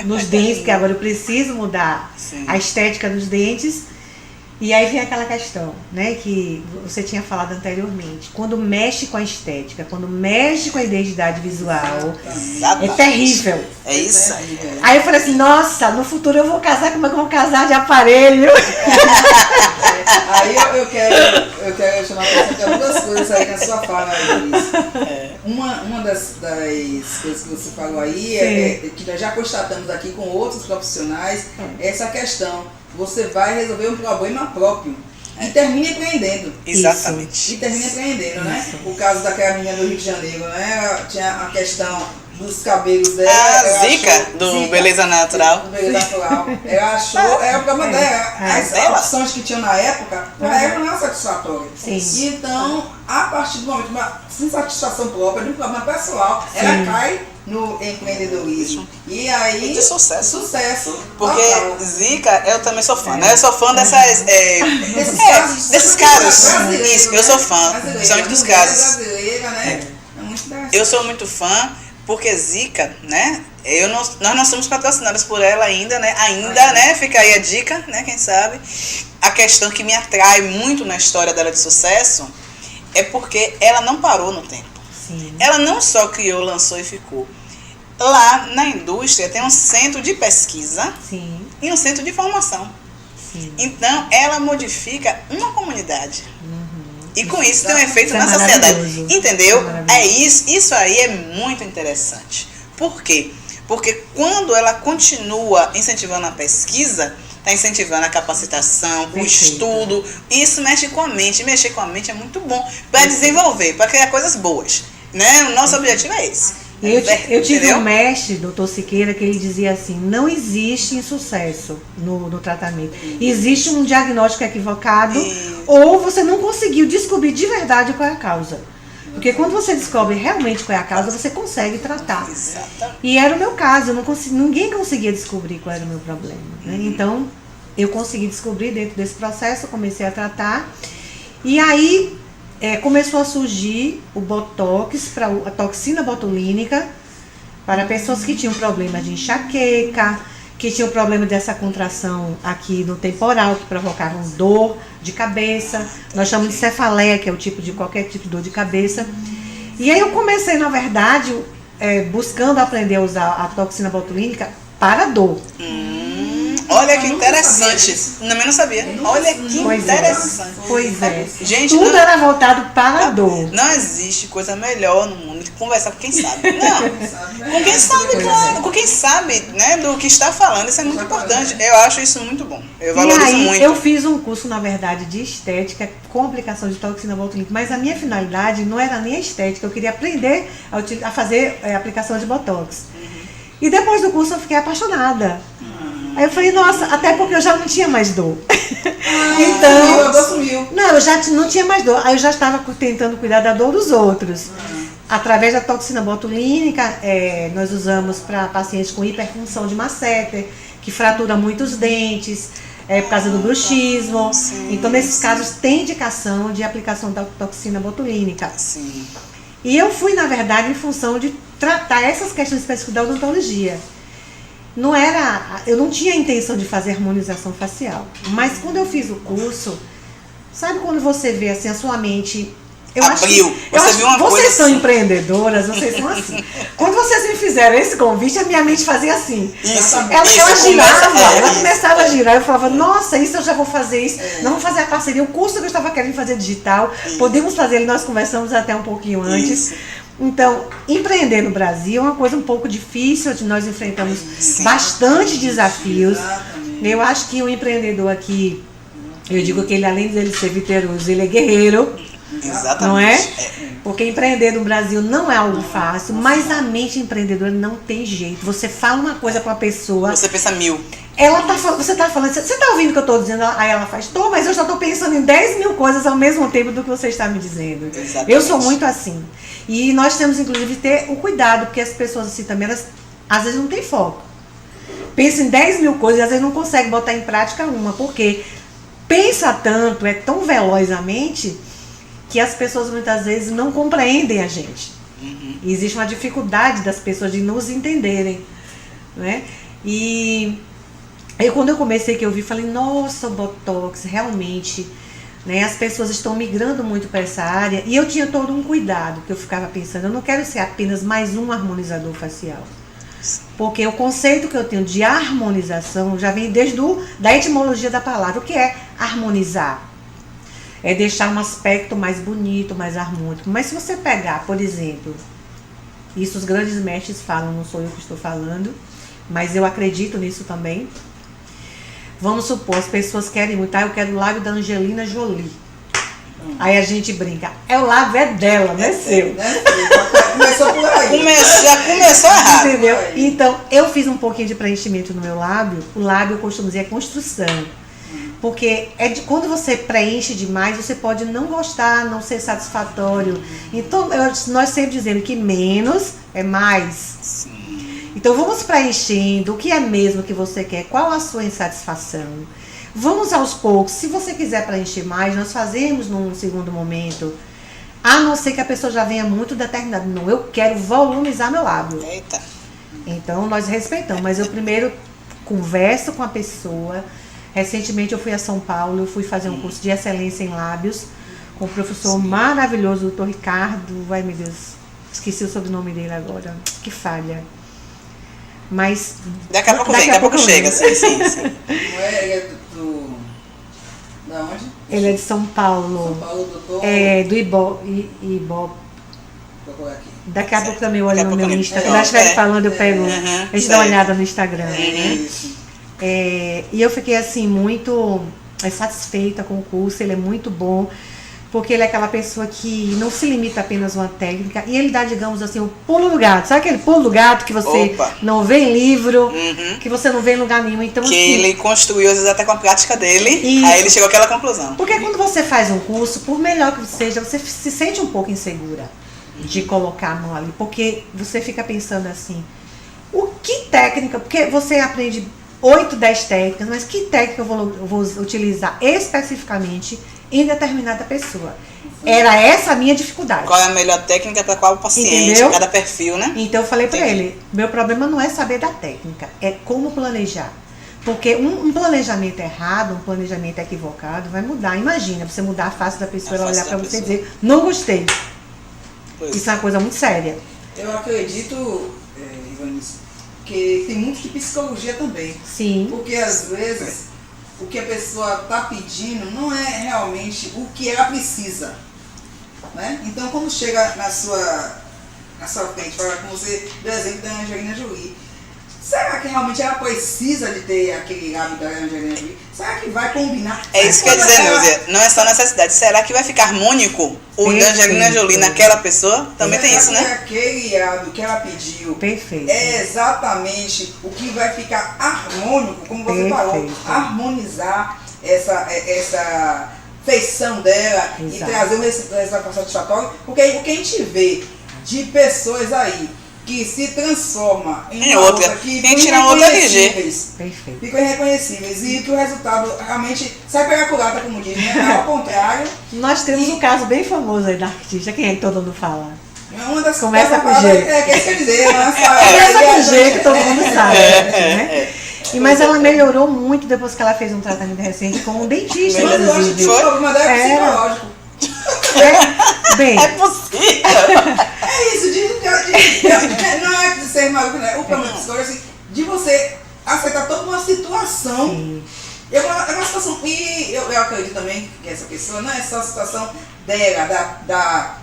C: nos dentes, porque agora eu preciso mudar a estética dos dentes. E aí vem aquela questão, né, que você tinha falado anteriormente. Quando mexe com a estética, quando mexe com a identidade visual, é terrível.
A: É isso aí.
C: Aí eu falei assim, nossa, no futuro eu vou casar, como é que eu vou casar de aparelho?
B: Aí eu quero chamar a atenção de algumas coisas aí na sua fala, Luiz. Uma das coisas que você falou aí, que nós já constatamos aqui com outros profissionais, é essa questão. Você vai resolver um problema próprio e termina empreendendo.
A: Exatamente.
B: E termina empreendendo, né? O caso daquela menina do Rio de Janeiro, né? Tinha a questão dos cabelos dela.
A: A Zica, do Beleza Natural.
B: Do Beleza Natural. Ela achou, era o problema dela. As opções que tinham na época, para ela não era satisfatória. Então, a partir do momento de uma insatisfação própria, de um problema pessoal, ela cai no empreendedorismo. E aí...
A: De sucesso.
B: Sucesso.
A: Porque
B: total.
A: Zika, eu também sou fã, né? Eu sou fã dessas... desses casos. Isso, eu sou fã. Principalmente dos casos.
B: Brasileira, né? É muito interessante.
A: Eu sou muito fã, porque Zika, né? Nós não somos patrocinados por ela ainda, né? Né? Fica aí a dica, né? Quem sabe. A questão que me atrai muito na história dela de sucesso é porque ela não parou no tempo.
C: Sim.
A: Ela não só criou, lançou e ficou. Lá na indústria tem um centro de pesquisa
C: Sim.
A: e um centro de formação.
C: Sim.
A: Então, ela modifica uma comunidade. E com isso tem um efeito
C: Isso é
A: na sociedade.
C: maravilhoso.
A: Entendeu?
C: Isso é maravilhoso.
A: Isso aí é muito interessante. Por quê? Porque quando ela continua incentivando a pesquisa, está incentivando a capacitação, o
C: Perfeito.
A: estudo. Isso mexe com a mente. Mexer com a mente é muito bom para desenvolver, para criar coisas boas. Né? O nosso objetivo é esse.
C: Eu tive
A: Entendeu?
C: um mestre, doutor Siqueira, que ele dizia assim, não existe insucesso no tratamento. Existe um diagnóstico equivocado ou você não conseguiu descobrir de verdade qual é a causa. Porque quando você descobre realmente qual é a causa, você consegue tratar.
A: Exatamente.
C: E era o meu caso, ninguém conseguia descobrir qual era o meu problema. Né? Então, eu consegui descobrir dentro desse processo, comecei a tratar. E aí, começou a surgir o Botox, a toxina botulínica, para pessoas que tinham problema de enxaqueca, que tinham problema dessa contração aqui no temporal, que provocavam dor de cabeça. Nós chamamos de cefaleia, que é o tipo de qualquer tipo de dor de cabeça. E aí eu comecei, na verdade, buscando aprender a usar a toxina botulínica para dor.
A: Olha que interessante. Também não sabia. Olha que interessante.
C: Pois é.
A: Gente,
C: tudo era voltado para a dor.
A: Não existe coisa melhor no mundo que conversar com quem sabe. Não. Com quem sabe, claro. Com quem sabe, né, do que está falando. Isso é muito importante. Eu acho isso muito bom. Eu valorizo
C: e aí,
A: muito.
C: Eu fiz um curso, na verdade, de estética com aplicação de toxina botulínica. Mas a minha finalidade não era nem a estética. Eu queria aprender a fazer aplicação de Botox. E depois do curso eu fiquei apaixonada. Aí eu falei, nossa, até porque eu já não tinha mais dor. Não, eu já não tinha mais dor. Aí eu já estava tentando cuidar da dor dos outros. Através da toxina botulínica, nós usamos para pacientes com hiperfunção de masseter, que fratura muitos dentes, por causa do bruxismo. Então, nesses casos, tem indicação de aplicação da toxina botulínica.
A: Sim.
C: E eu fui, na verdade, em função de tratar essas questões específicas da odontologia. Eu não tinha a intenção de fazer harmonização facial. Mas quando eu fiz o curso, sabe quando você vê assim a sua mente... Vocês são empreendedoras, vocês são assim. Quando vocês me fizeram esse convite, a minha mente fazia assim. Ela girava, ela começava a girar. Eu falava, nossa, isso eu já vou fazer isso. Não vou fazer a parceria. O curso que eu estava querendo fazer digital, podemos fazer ele, nós conversamos até um pouquinho antes. Então, empreender no Brasil é uma coisa um pouco difícil, nós enfrentamos bastante desafios. Eu acho que o empreendedor aqui, eu digo que ele, além de ele ser vitorioso, ele é guerreiro.
A: Exatamente.
C: Não é? Porque empreender no Brasil não é algo fácil, mas a mente empreendedora não tem jeito. Você fala uma coisa para a pessoa...
A: Você pensa 1000.
C: Você está falando, você está ouvindo o que eu estou dizendo? Aí ela faz, mas eu já estou pensando em 10.000 coisas ao mesmo tempo do que você está me dizendo.
A: Exatamente.
C: Eu sou muito assim. E nós temos, inclusive, ter o cuidado, porque as pessoas assim também, elas às vezes não têm foco. Pensa em 10.000 coisas e às vezes não consegue botar em prática uma, porque pensa tanto, é tão velozmente, que as pessoas muitas vezes não compreendem a gente. E existe uma dificuldade das pessoas de nos entenderem. Né? E aí quando eu comecei, que eu vi, falei, nossa, o Botox, realmente... Né, as pessoas estão migrando muito para essa área e eu tinha todo um cuidado, que eu ficava pensando, eu não quero ser apenas mais um harmonizador facial. Porque o conceito que eu tenho de harmonização já vem desde da etimologia da palavra. O que é harmonizar? É deixar um aspecto mais bonito, mais harmônico. Mas se você pegar, por exemplo, isso os grandes mestres falam, não sou eu que estou falando, mas eu acredito nisso também. Vamos supor, as pessoas querem muito, eu quero o lábio da Angelina Jolie. Aí a gente brinca, o lábio é dela, não é seu.
B: Começou por aí.
A: Já começou errado.
C: Entendeu? Então, eu fiz um pouquinho de preenchimento no meu lábio. O lábio, eu costumo dizer, é construção. Porque quando você preenche demais, você pode não gostar, não ser satisfatório. Então, nós sempre dizemos que menos é mais.
A: Sim.
C: Então, vamos preenchendo o que é mesmo que você quer, qual a sua insatisfação. Vamos aos poucos. Se você quiser preencher mais, nós fazemos num segundo momento. A não ser que a pessoa já venha muito determinada. Não, eu quero volumizar meu lábio.
A: Eita.
C: Então, nós respeitamos. Mas eu primeiro converso com a pessoa. Recentemente eu fui a São Paulo, eu fui fazer um curso de excelência em lábios com o professor maravilhoso, o doutor Ricardo. Ai, meu Deus, esqueci o sobrenome dele agora. Que falha. Mas
A: Daqui a pouco chega. Sim.
B: Não é? Ele é da onde?
C: Ele é de São Paulo.
B: São Paulo, doutor.
C: É, do Ibo.
B: Vou aqui.
C: Daqui a pouco também eu olho no meu Instagram.
A: É,
C: Quando nós estiverem falando, eu pego.
A: Uhum,
C: A gente dá uma olhada no Instagram. Né?
B: Isso.
C: E eu fiquei assim muito satisfeita com o curso. Ele é muito bom, porque ele é aquela pessoa que não se limita apenas a uma técnica, e ele dá, digamos assim, o pulo do gato. Sabe aquele pulo do gato que você não vê em livro, que você não vê em lugar nenhum? Então,
A: que
C: assim,
A: ele construiu, às vezes, até com a prática dele.
C: Isso.
A: Aí ele chegou àquela conclusão.
C: porque quando você faz um curso, por melhor que seja, você se sente um pouco insegura de colocar a mão ali, porque você fica pensando assim, o que técnica, porque você aprende 8, 10 técnicas, mas que técnica eu vou utilizar especificamente em determinada pessoa? Era essa a minha dificuldade.
A: Qual é a melhor técnica para qual paciente,
C: Entendeu?
A: cada perfil, né?
C: Então eu falei pra
A: Entendi.
C: ele, meu problema não é saber da técnica, é como planejar. Porque um planejamento errado, um planejamento equivocado vai mudar. Imagina, você mudar a face da pessoa,
A: A
C: ela
A: face
C: olhar pra
A: da
C: você e
A: pessoa.
C: dizer, não gostei.
A: Pois.
C: Isso é uma coisa muito séria.
B: Eu acredito, Ivanice, que tem muito de psicologia também.
C: Sim.
B: Porque às vezes o que a pessoa está pedindo não é realmente o que ela precisa. Né? Então quando chega na sua frente, fala com você do exemplo da Angelina Jolie. Será que realmente ela precisa de ter aquele lábio da Angelina Jolie? Será que vai combinar?
A: É isso que eu ia dizer, Núzia. Não é só necessidade. Será que vai ficar harmônico o da Angelina Jolie naquela pessoa? Também tem isso, né?
B: Aquele lábio que ela pediu
C: Perfeito.
B: é exatamente o que vai ficar harmônico, como você falou,
C: Perfeito.
B: harmonizar essa feição dela.
C: Exato.
B: E trazer um resultado satisfatório, porque o que a gente vê de pessoas aí que se transforma em
A: outra,
B: que
A: quem tira outra LG.
C: Perfeito.
B: Ficam irreconhecíveis e que o resultado realmente sai pela culata, como diz, né? Ao contrário,
C: Nós temos um caso bem famoso aí da artista. Quem é que todo mundo fala?
B: uma das
C: Começa com
B: palavras
C: G.
B: que é isso que eu ia dizer,
C: Começa com G, que todo mundo sabe. Né?
A: É.
C: Mas ela melhorou muito depois que ela fez um tratamento recente com um dentista,
B: Mas eu acho que o
C: inclusive.
B: problema dela é
C: Era.
B: psicológico.
C: Bem,
A: É possível.
B: É isso, não é de ser maluco, né? O problema psicológico é assim, de você aceitar toda uma situação.
C: sim,
B: É uma situação. E eu acredito também que essa pessoa não é só a situação dela, da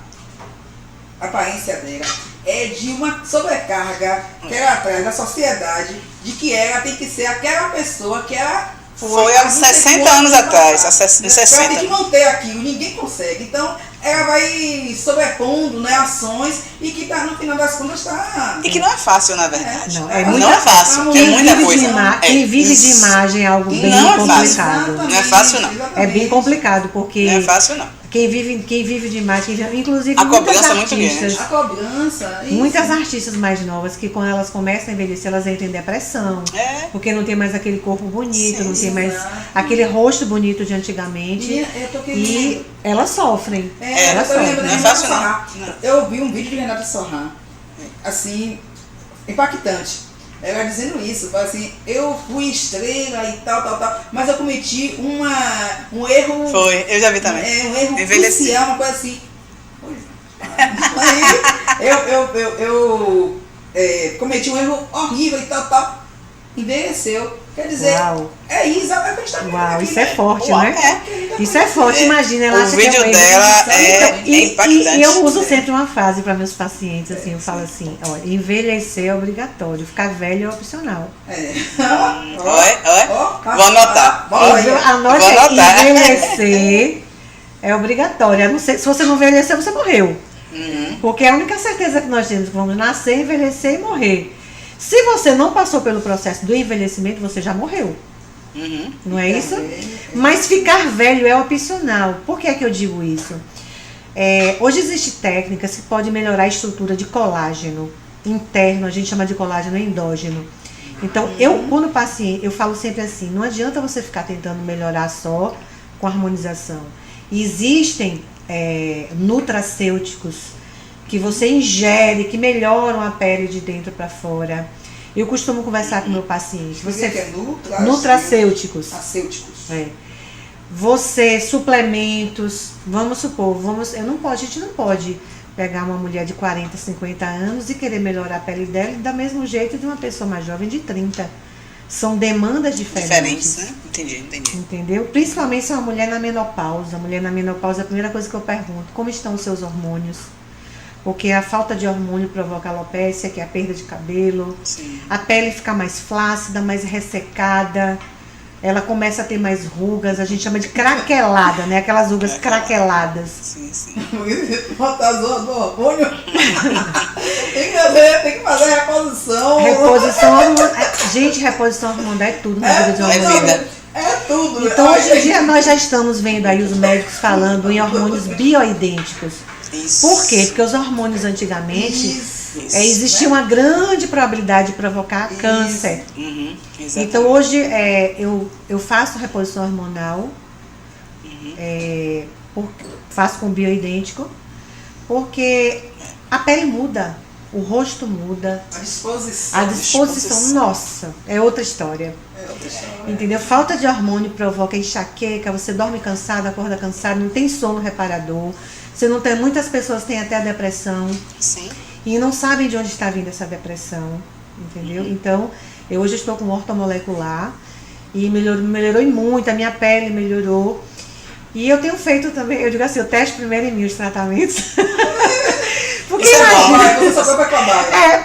B: aparência dela. É de uma sobrecarga que ela traz da sociedade, de que ela tem que ser aquela pessoa que ela
A: Foi há 60 anos atrás, há 60.
B: Ela tem que manter aquilo, ninguém consegue. Então, ela vai sobrepondo, né, ações e que tá, no final das contas está...
A: E que não é fácil, na verdade.
C: Não,
A: Não é fácil, é muita coisa.
C: quem vive de imagem é algo bem
A: Não é fácil.
C: complicado.
A: Não é fácil, não.
C: É bem complicado, porque
A: Não é fácil, não.
C: quem vive de imagem, inclusive
A: A
C: muitas
A: cobrança é muito
C: artistas,
B: A cobrança... isso.
C: muitas artistas mais novas que quando elas começam a envelhecer, elas entram em depressão.
A: É.
C: Porque não tem mais aquele corpo bonito,
A: Sim,
C: não tem mais
B: exato.
C: aquele rosto bonito de antigamente.
B: E eu tô querendo...
C: E elas sofrem.
B: eu tô lembrando
A: não é
B: de
A: fácil,
B: Renata
A: não.
B: Sorrah.
A: Não.
B: Eu vi um vídeo de Renata Sorrah, assim, impactante. Ela dizendo isso, fala assim, eu fui estrela e tal, mas eu cometi um erro...
A: Foi, eu já vi também.
B: Um erro
A: Envelheci.
B: crucial, uma coisa assim. Aí eu cometi um erro horrível e tal. Envelheceu. Quer dizer,
C: Uau.
B: é exatamente o que a gente tá vendo
C: Uau,
B: aqui,
C: isso é
B: né?
C: forte,
A: Uau,
C: né?
A: é.
C: Isso é forte, imagina, ela
A: O
C: acha que
A: vídeo
C: é um erro.
A: dela é impactante.
C: E eu uso sempre uma frase para meus pacientes, assim, eu falo assim, olha, envelhecer é obrigatório, ficar velho é opcional.
A: Oi. Vou anotar.
C: Anote
A: Vou
C: aí,
A: anotar.
C: envelhecer é obrigatório. A não ser, se você não envelhecer, você morreu. Porque a única certeza que nós temos é que vamos nascer, envelhecer e morrer. Se você não passou pelo processo do envelhecimento, você já morreu. Não é isso? Mas ficar velho é opcional. Por que é que eu digo isso? Hoje existem técnicas que podem melhorar a estrutura de colágeno interno, a gente chama de colágeno endógeno. Então, quando paciente, eu falo sempre assim, não adianta você ficar tentando melhorar só com harmonização. Existem nutracêuticos que você ingere, que melhoram a pele de dentro para fora. Eu costumo conversar com o meu paciente.
B: Você quer
C: nutracêuticos.
B: Nutracêuticos.
C: Você, suplementos, vamos supor, a gente não pode pegar uma mulher de 40, 50 anos e querer melhorar a pele dela do mesmo jeito de uma pessoa mais jovem de 30. São demandas diferentes.
A: Né? Entendi.
C: Entendeu? Principalmente se é uma mulher na menopausa. A mulher na menopausa, a primeira coisa que eu pergunto, como estão os seus hormônios? Porque a falta de hormônio provoca alopécia, que é a perda de cabelo.
A: Sim.
C: A pele fica mais flácida, mais ressecada. Ela começa a ter mais rugas, a gente chama de craquelada, né? Aquelas rugas craqueladas.
A: Sim.
B: Botar as do hormônio. Tem que fazer reposição.
C: Reposição hormonal. Gente, reposição hormonal é tudo na vida de uma mulher.
B: É tudo.
C: Então, hoje em dia, nós já estamos vendo aí os médicos falando em hormônios bioidênticos.
A: Isso.
C: Por quê? Porque os hormônios antigamente existia uma grande probabilidade de provocar câncer. Então hoje eu faço reposição hormonal, faço com bioidêntico, porque a pele muda, o rosto muda. A disposição, nossa, é outra história. Entendeu? Falta de hormônio provoca enxaqueca, você dorme cansado, acorda cansado, não tem sono reparador. Você não tem, muitas pessoas têm até a depressão.
A: Sim.
C: E não sabem de onde está vindo essa depressão, entendeu? Então, eu hoje estou com ortomolecular e melhorou muito, a minha pele melhorou. E eu tenho feito também, eu digo assim, eu testo primeiro em mim os tratamentos. Porque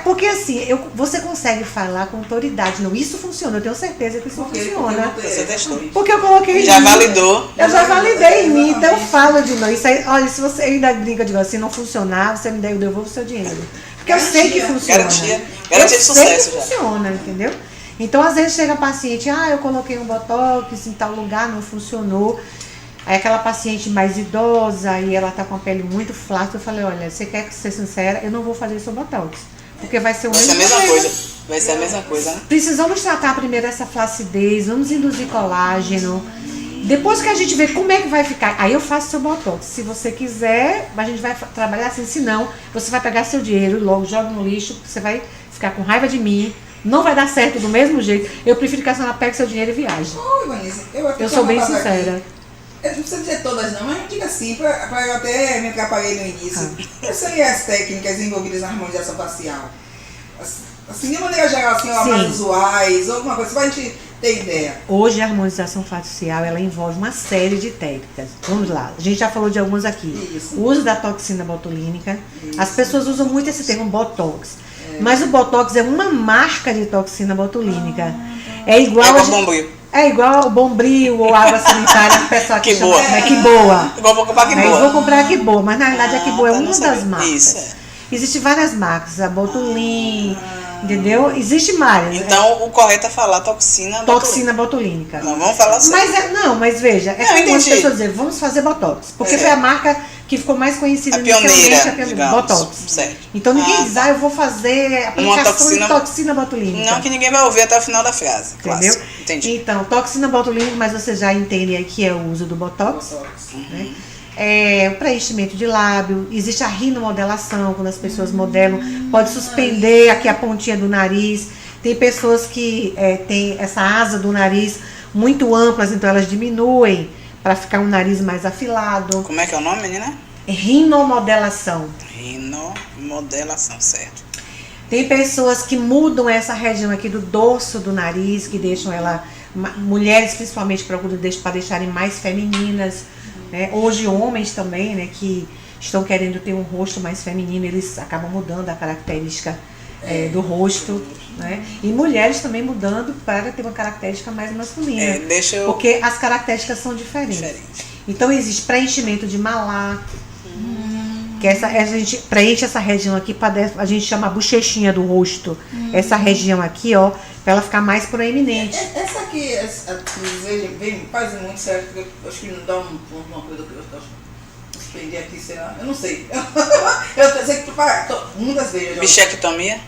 C: porque assim, você consegue falar com autoridade. Não, isso funciona, eu tenho certeza que isso funciona.
A: Você testou.
C: Porque eu coloquei
A: Já validou.
C: Eu já validei em mim, então eu falo de novo. Isso aí, olha, se você ainda brinca de se não funcionar, você me der, eu devolvo o seu dinheiro. Porque eu sei que funciona.
A: Garantia de sucesso.
C: Eu sei que funciona, entendeu? Então, às vezes chega a paciente, eu coloquei um botox em tal lugar, não funcionou. Aí aquela paciente mais idosa e ela tá com a pele muito flácida, eu falei, olha, você quer ser sincera, eu não vou fazer seu botox. Porque vai ser o mesmo
A: coisa. Vai ser a mesma coisa, né?
C: Precisamos tratar primeiro essa flacidez, vamos induzir colágeno. Depois que a gente vê como é que vai ficar, aí eu faço seu botox. Se você quiser, a gente vai trabalhar assim, se não, você vai pegar seu dinheiro, logo joga no lixo, você vai ficar com raiva de mim. Não vai dar certo do mesmo jeito. Eu prefiro que a senhora pegue seu dinheiro e viaje.
B: Vanessa,
C: eu sou bem sincera.
B: Eu não precisa dizer todas não, mas diga assim, para eu até me atrapalhei no início. Quais seriam as técnicas envolvidas na harmonização facial? Assim, de maneira geral, assim, mais usuais, ou alguma coisa, só pra gente ter ideia.
C: Hoje a harmonização facial, ela envolve uma série de técnicas. Vamos lá, a gente já falou de algumas aqui.
B: Isso.
C: O uso da toxina botulínica. Isso. As pessoas usam muito esse termo botox. Mas o botox é uma marca de toxina botulínica. É igual o Bombril ou água sanitária que o pessoal aqui chama. Que boa.
A: Igual vou comprar que boa.
C: Eu vou comprar que boa, mas na verdade a que boa é uma das marcas.
A: Isso.
C: Existem várias marcas, a Botulin, entendeu? Existe mais.
A: Então o correto é falar toxina
C: botulínica.
A: Não, vamos falar assim.
C: Mas veja, como as pessoas dizem, vamos fazer botox. Porque foi a marca que ficou mais conhecida
A: inicialmente,
C: a botox.
A: Certo.
C: Então ninguém diz, eu vou fazer aplicação de toxina botulínica.
A: Não, que ninguém vai ouvir até o final da frase.
C: Entendeu?
A: Entendi.
C: Então, toxina botulínica, mas você já entende aí que é o uso do botox. Né? O preenchimento de lábio, existe a rinomodelação, quando as pessoas modelam, pode suspender aqui a pontinha do nariz. Tem pessoas que têm essa asa do nariz muito amplas, então elas diminuem para ficar um nariz mais afilado.
A: Como é que é o nome, menina?
C: Rinomodelação.
A: Rinomodelação, certo.
C: Tem pessoas que mudam essa região aqui do dorso do nariz, que deixam ela, mulheres principalmente procuram para deixarem mais femininas. Né? Hoje homens também, né, que estão querendo ter um rosto mais feminino, eles acabam mudando a característica do rosto. Né? E mulheres também mudando para ter uma característica mais masculina. Porque as características são diferentes. Então existe preenchimento de malar. Que a gente preenche essa região aqui, a gente chama a bochechinha do rosto. Essa região aqui, ó, pra ela ficar mais proeminente.
B: Essa aqui, faz muito certo, porque eu acho que não dá uma coisa que eu suspendi aqui, sei lá, eu não sei. Eu pensei que muitas vezes.
A: Bichectomia?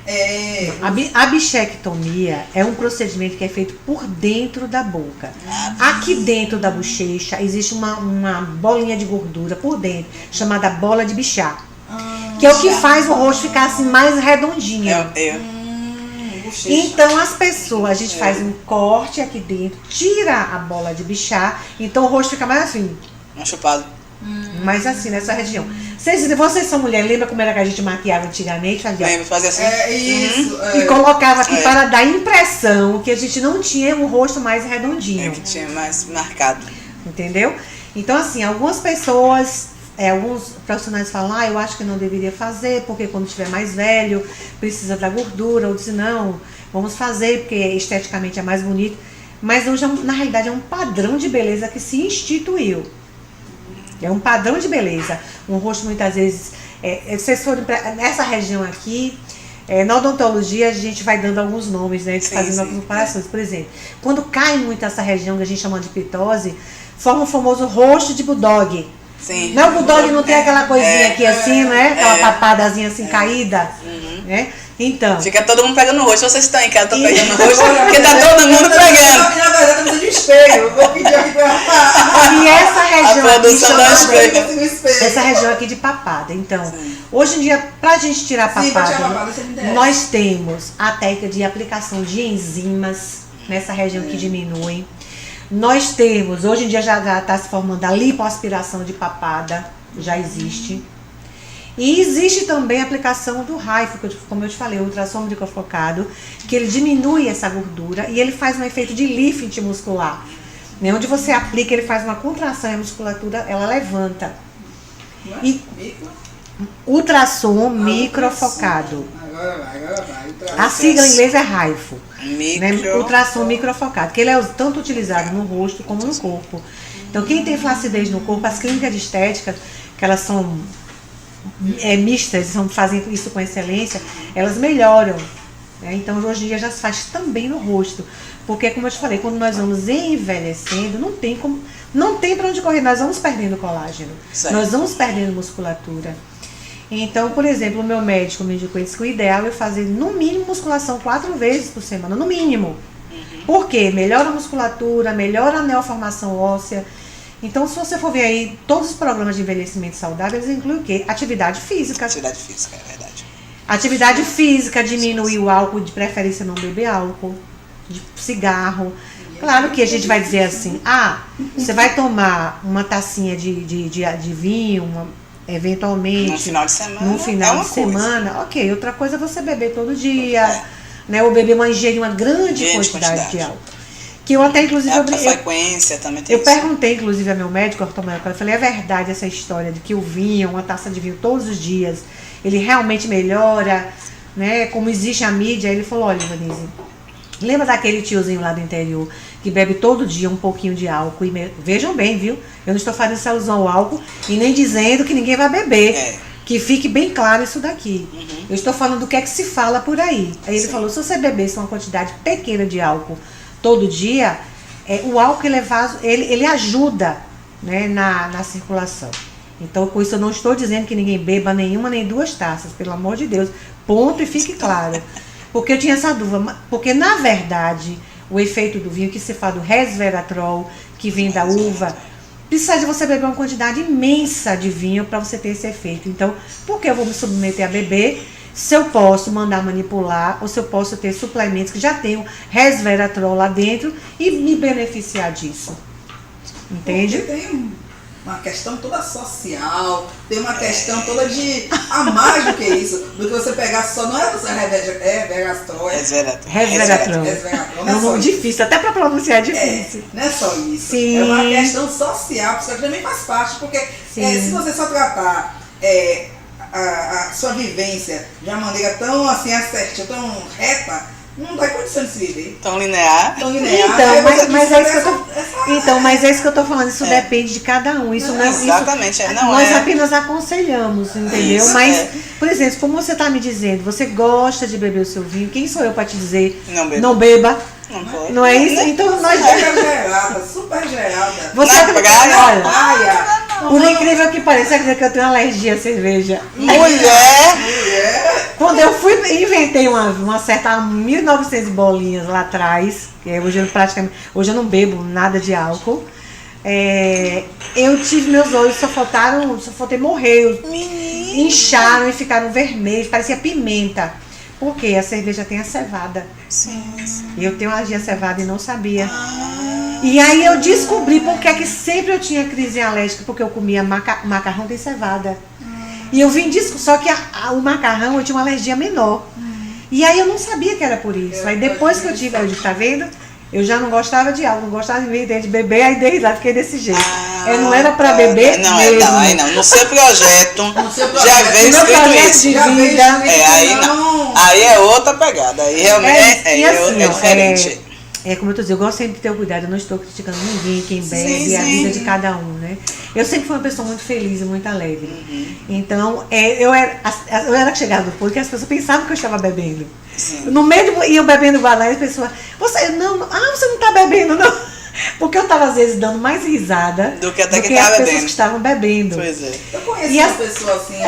C: A bichectomia é um procedimento que é feito por dentro da boca. Aqui dentro da bochecha existe uma bolinha de gordura por dentro, chamada bola de bichá. Que é o que faz o rosto ficar assim mais redondinho. Então as pessoas, a gente faz um corte aqui dentro, tira a bola de bichá, então o rosto fica mais assim.
A: Um chupado.
C: Mais assim, nessa região. Vocês são mulheres, lembra como era que a gente maquiava antigamente?
A: Fazia assim.
B: Isso.
C: E colocava aqui para dar a impressão que a gente não tinha um rosto mais redondinho.
A: Que tinha mais marcado.
C: Entendeu? Então, assim, algumas pessoas, alguns profissionais falam, eu acho que não deveria fazer, porque quando estiver mais velho, precisa da gordura, ou dizem, não, vamos fazer, porque esteticamente é mais bonito. Mas hoje, na realidade, é um padrão de beleza que se instituiu. É um padrão de beleza. Um rosto, muitas vezes, vocês forem nessa região aqui, na odontologia, a gente vai dando alguns nomes, né? Fazendo algumas comparações. Por exemplo, quando cai muito essa região que a gente chama de pitose, forma o famoso rosto de bulldog.
A: Sim.
C: Não, o bulldog não tem aquela coisinha aqui assim, né? Aquela papadazinha assim caída. Né? Então.
A: Fica todo mundo pegando no rosto. Vocês estão em casa, estão pegando no rosto, porque tá todo mundo pegando.
B: Na verdade, eu preciso de espelho. Vou pedir aqui pra.
C: E essa região
A: aqui,
C: essa região aqui de papada. Então, hoje em dia, pra gente tirar a papada, nós temos a técnica de aplicação de enzimas nessa região que diminui. Nós temos, hoje em dia já está se formando a lipoaspiração de papada, já existe. E existe também a aplicação do HIFU, como eu te falei, o ultrassom microfocado, que ele diminui essa gordura e ele faz um efeito de lift muscular. Né? Onde você aplica, ele faz uma contração e a musculatura, ela levanta. E ultrassom microfocado.
B: Agora vai.
C: A sigla em inglês é HIFU. Né? Ultrassom microfocado, que ele é tanto utilizado no rosto como no corpo. Então, quem tem flacidez no corpo, as clínicas de estética, que elas são mistas, fazem isso com excelência, elas melhoram. Né? Então, hoje em dia já se faz também no rosto. Porque, como eu te falei, quando nós vamos envelhecendo, não tem para onde correr, nós vamos perdendo colágeno, nós vamos perdendo musculatura. Então, por exemplo, o meu médico me indicou que o ideal é fazer no mínimo musculação 4 vezes por semana, no mínimo. Por quê? Melhora a musculatura, melhora a neoformação óssea. Então, se você for ver aí, todos os programas de envelhecimento saudável, eles incluem o quê? Atividade física.
A: Atividade física, é verdade.
C: Atividade física, diminuir o álcool, de preferência não beber álcool, de cigarro. Claro que a gente vai dizer assim, você vai tomar uma tacinha de vinho, eventualmente,
A: no final de
C: semana, ok. Outra coisa é você beber todo dia, né? Ou beber uma grande quantidade de álcool. Que eu até, inclusive,
A: a frequência também tem
C: eu perguntei, inclusive, ao meu médico ortomolecular, eu falei, é verdade essa história de que o vinho, uma taça de vinho todos os dias, ele realmente melhora, né? Como existe a mídia, ele falou, olha, Vanise, lembra daquele tiozinho lá do interior que bebe todo dia um pouquinho de álcool? Vejam bem, viu? Eu não estou fazendo essa alusão ao álcool e nem dizendo que ninguém vai beber. Que fique bem claro isso daqui. Eu estou falando do que é que se fala por aí. Aí ele falou, se você bebesse uma quantidade pequena de álcool todo dia, o álcool ele ajuda, né, na circulação. Então, com isso eu não estou dizendo que ninguém beba nenhuma nem 2 taças, pelo amor de Deus. Ponto e fique claro. Porque eu tinha essa dúvida. Porque, na verdade, o efeito do vinho, que se fala do resveratrol, que vem da uva, precisa de você beber uma quantidade imensa de vinho para você ter esse efeito. Então, por que eu vou me submeter a beber se eu posso mandar manipular ou se eu posso ter suplementos que já tenham resveratrol lá dentro e me beneficiar disso? Entende?
B: Porque tem uma questão toda social, tem uma questão toda de a mais do que isso, do que você pegar só, não é resveratrol,
C: resveratrol. É um nome difícil, até para pronunciar é difícil.
B: Não é só isso.
C: Sim.
B: É uma questão social, porque isso também faz parte, porque se você só tratar a sua vivência de uma maneira tão assim assertiva, tão reta, não dá condição de se viver.
A: Tão linear.
B: Tão linear.
C: Então, mas é isso que eu tô,
B: essa-
C: então, mas é isso que eu tô falando, isso depende de cada um. Isso não,
A: Exatamente,
C: isso,
A: não
C: nós
A: é.
C: apenas aconselhamos, entendeu?
A: Isso,
C: Mas,
A: é.
C: por exemplo, como você está me dizendo, você gosta de beber o seu vinho, quem sou eu para te dizer
A: Não beba.
C: não beba?
A: Não pode.
C: Não é isso? Então nós.
B: Super gerada.
C: Você
A: Na
C: acredita-
A: praia?
C: olha,
B: Praia.
C: por incrível que pareça, acredita que eu tenho alergia à cerveja.
A: Mulher!
C: Quando eu fui, inventei uma certa 1.900 bolinhas lá atrás, que hoje eu não bebo nada de álcool. Eu tive meus olhos, só faltei morrer. Incharam e ficaram vermelhos, parecia pimenta. Porque a cerveja tem a cevada.
A: Sim.
C: Eu tenho alergia à cevada e não sabia. E aí eu descobri porque é que sempre eu tinha crise alérgica, porque eu comia macarrão tem cevada. E eu vim disso, só que o macarrão eu tinha uma alergia menor. E aí eu não sabia que era por isso. Aí depois que eu tive, eu disse, tá vendo? Eu já não gostava de álcool, não gostava de beber, aí desde lá fiquei desse jeito. Não era pra beber
A: Não,
C: mesmo.
A: aí não. No seu projeto,
B: seu projeto.
A: já veio
C: No meu
A: escrito
C: projeto
A: isso.
C: de
B: Já veio
C: vida.
B: escrito
A: Aí não. Aí é outra pegada. Aí realmente
C: E assim,
A: é
C: ó,
A: diferente.
C: como eu tô dizendo, eu gosto sempre de ter o cuidado, eu não estou criticando ninguém, quem bebe,
A: Sim,
C: a
A: sim.
C: vida de cada um, né? Eu sempre fui uma pessoa muito feliz e muito alegre. Então, eu era chegada do ponto que as pessoas pensavam que eu estava bebendo.
A: Sim.
C: No meio e eu bebendo guaraná, as pessoas, você não tá bebendo, não. Porque eu estava às vezes dando mais risada
A: Do que até
C: do
A: que
C: que
A: tava
C: as pessoas
A: bebendo.
C: que estavam bebendo.
A: Pois é.
B: Eu conheço
C: E
B: uma
C: as-
B: pessoa assim,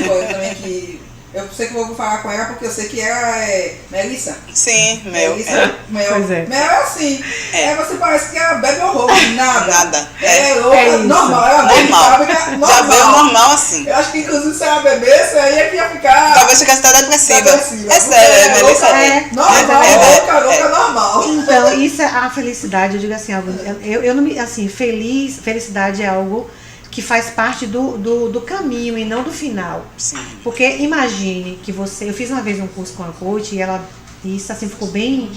B: agora também que. Eu sei que eu vou falar com ela porque eu sei que ela é Melissa.
A: Sim, meu.
B: Melissa, Mel.
C: Pois é.
B: Mel é assim.
A: É.
B: Você parece que ela bebe horror. Nada.
A: Nada.
B: É louca,
C: É isso.
B: normal. Ela bebe
A: Normal.
B: fábrica,
A: Já
B: normal.
A: veio normal assim.
B: Eu acho que inclusive se ela bebesse, aí é que ia ficar.
A: Talvez ficasse até depressiva.
B: depressiva.
A: É sério,
B: Porque
A: Melissa.
B: louca,
C: É.
B: Normal,
A: É.
B: louca, normal.
C: Então, isso é a felicidade, eu digo assim, eu não me, assim, felicidade é algo que faz parte do caminho e não do final.
A: Sim.
C: Porque imagine que eu fiz uma vez um curso com a coach e isso assim ficou bem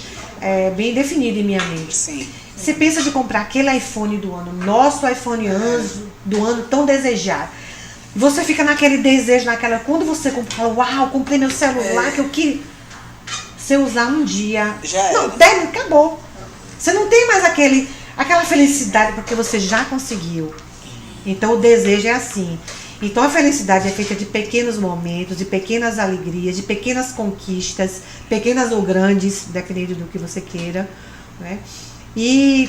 C: definido em minha mente.
A: Sim.
C: Você pensa de comprar aquele iPhone do ano, nosso iPhone do ano tão desejado. Você fica naquele desejo, quando você compra, fala, uau, comprei meu celular que eu queria. Você usar um dia,
A: Já
C: não,
A: era.
C: acabou. Você não tem mais aquela felicidade porque você já conseguiu. Então o desejo é assim. Então a felicidade é feita de pequenos momentos, de pequenas alegrias, de pequenas conquistas, pequenas ou grandes, dependendo do que você queira, né? E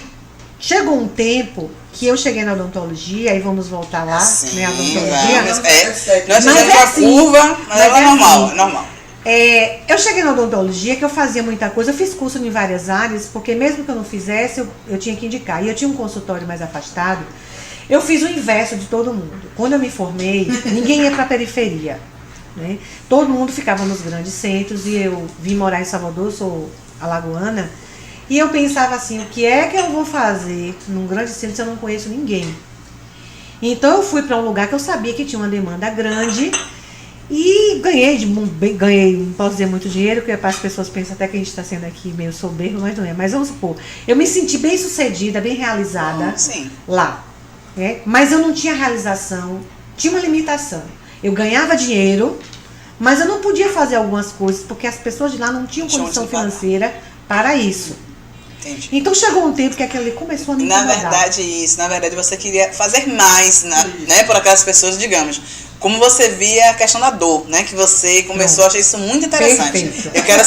C: chegou um tempo que eu cheguei na odontologia, aí vamos voltar lá,
A: Sim,
C: né? A odontologia.
A: vamos.
C: Mas
A: Nós fizemos
C: é
A: a
C: assim.
A: curva, mas ela é normal,
C: assim.
A: é normal.
C: Eu cheguei na odontologia, que eu fazia muita coisa, eu fiz curso em várias áreas, porque mesmo que eu não fizesse, eu tinha que indicar. E eu tinha um consultório mais afastado, eu fiz o inverso de todo mundo. Quando eu me formei, ninguém ia para a periferia, né? Todo mundo ficava nos grandes centros e eu vim morar em Salvador, sou alagoana, e eu pensava assim, o que é que eu vou fazer num grande centro se eu não conheço ninguém? Então eu fui para um lugar que eu sabia que tinha uma demanda grande e ganhei, não posso dizer muito dinheiro, porque as pessoas pensam até que a gente está sendo aqui meio soberbo, mas não é. Mas vamos supor, eu me senti bem sucedida, bem realizada
A: Sim.
C: lá, né? Mas eu não tinha realização, tinha uma limitação. Eu ganhava dinheiro, mas eu não podia fazer algumas coisas, porque as pessoas de lá não tinham
A: Tinham
C: condição
A: onde pagar.
C: financeira para isso.
A: Entendi.
C: Então chegou um tempo que aquilo ali começou a me
A: Na
C: incomodar.
A: verdade você queria fazer mais, né, por aquelas pessoas, digamos. Como você via a questão da dor, né? Que você começou a achar isso muito interessante.
C: Perfeito.
A: Eu quero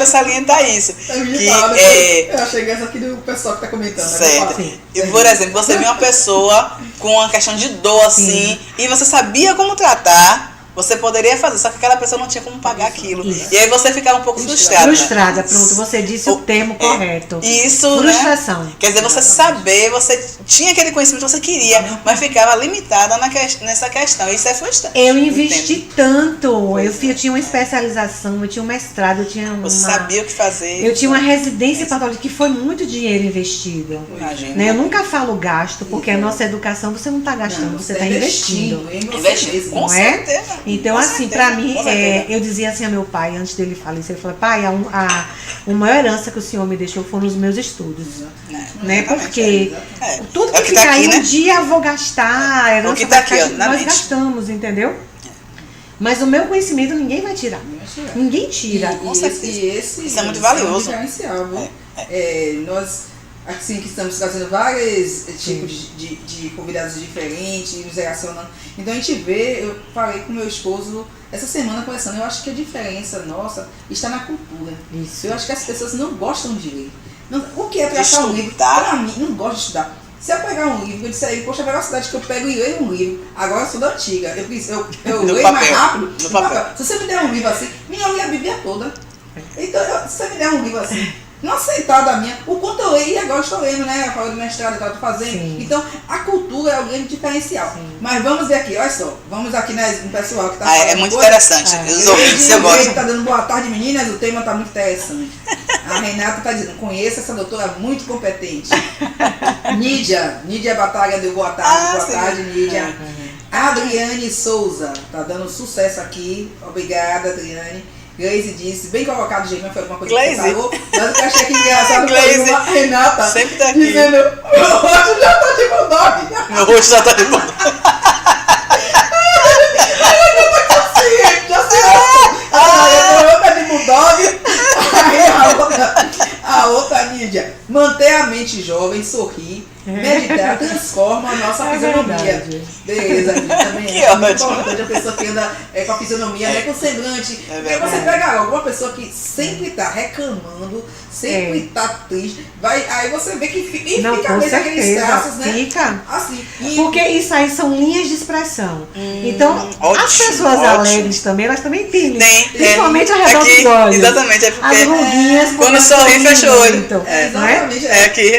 A: salientar isso. Que
B: Eu achei essa aqui do pessoal que tá comentando.
A: certo.
C: Sim.
A: E, por exemplo, você viu uma pessoa com uma questão de dor assim, e você sabia como tratar, você poderia fazer, só que aquela pessoa não tinha como pagar aquilo.
C: Isso.
A: E aí você ficava um pouco frustrada.
C: Frustrada, pronto, você disse o termo correto.
A: Isso,
C: Frustração.
A: né? Quer dizer, você saber, você tinha aquele conhecimento que você queria, mas ficava limitada nessa questão. Isso é frustrante.
C: Eu investi
A: Entende?
C: tanto, eu tinha uma especialização, eu tinha um mestrado, eu tinha
A: Você sabia o que fazer.
C: eu tinha uma residência patológica, que foi muito dinheiro investido.
A: Imagina.
C: Né? Eu nunca falo gasto, porque a nossa educação você não está gastando, você está investindo.
B: em você
A: Investir,
B: mesmo.
A: com
C: Não é?
A: certeza.
C: Então,
A: Com
C: assim,
A: certeza,
C: pra mim,
A: com certeza.
C: eu dizia assim a meu pai, antes dele falecer, ele falou, pai, a maior herança que o senhor me deixou foram os meus estudos. Né?
A: Exatamente,
C: Porque
A: é.
C: tudo
A: É o
C: que
A: que tá
C: ficar aí
A: aqui,
C: um
A: né?
C: dia eu vou gastar, a herança
A: O que tá
C: vai
A: aqui, ó, na
C: nós
A: mente.
C: gastamos, entendeu? Mas o meu conhecimento ninguém vai tirar. Ninguém tira.
A: Isso é muito valioso.
B: É um diferencial, viu? Nós, assim, que estamos trazendo vários tipos de convidados diferentes, nos relacionando. Então a gente vê, eu falei com meu esposo essa semana conversando, eu acho que a diferença nossa está na cultura.
C: Isso.
B: Eu acho que as pessoas não gostam de ler. O que é tratar um livro? Para mim, não gosto de estudar. Se eu pegar um livro, eu disse aí, poxa, a velocidade que eu pego e leio um livro, agora eu sou da antiga, eu leio mais rápido no papel. Se você me der um livro assim, eu li a Bíblia toda. Então, se você me der um livro assim, não sentada minha, o quanto eu leio, e agora eu estou lendo, né? Falando do mestrado que eu estou fazendo. Sim. Então, a cultura é o grande diferencial. Sim. Mas vamos ver aqui, olha só, vamos aqui no pessoal que está falando.
A: É muito interessante. Os ouvintes, eu gosto.
B: Está dando boa tarde, meninas, o tema está muito interessante. A Renata está dizendo, conheço essa doutora muito competente. Nídia Batalha deu boa tarde, Nídia. Adriane Souza, tá dando sucesso aqui. Obrigada, Adriane. Gleise disse, bem colocado, gente, mas foi alguma coisa que você falou. Mas o que eu achei aqui engraçado foi a Renata
A: sempre tá aqui.
B: Dizendo, meu rosto já tá de bulldog.
A: Meu rosto já tá de bulldog.
B: A outra Nídia, manter a mente jovem, sorrir, meditar, transforma a nossa fisionomia. Beleza, também é muito importante a pessoa que anda com a fisionomia, né, com o semblante. Porque você pega alguma pessoa que sempre está reclamando, sempre está triste, aí você vê que fica mesmo aqueles traços, né?
C: Fica.
B: Assim.
C: Porque isso aí são linhas de expressão. Então, as pessoas alegres também, elas também têm. Principalmente ao redor dos olhos.
A: Exatamente, é porque
C: as ruguinhas,
A: quando sorri, fecha o olho.
B: Exatamente.
A: É aqui.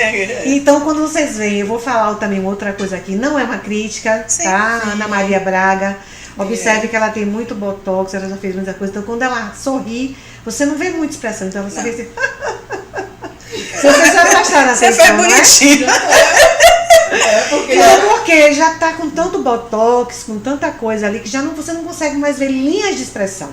C: Então, quando vocês veem, eu vou falar também outra coisa aqui, não é uma crítica, tá? Sim. Ana Maria Braga, observe que ela tem muito botox, ela já fez muita coisa, então quando ela sorri, você não vê muita expressão, então você vê assim... Se vocês já prestaram atenção,
A: você foi bonitinho.
C: Porque já tá com tanto botox, com tanta coisa ali, que você não consegue mais ver linhas de expressão.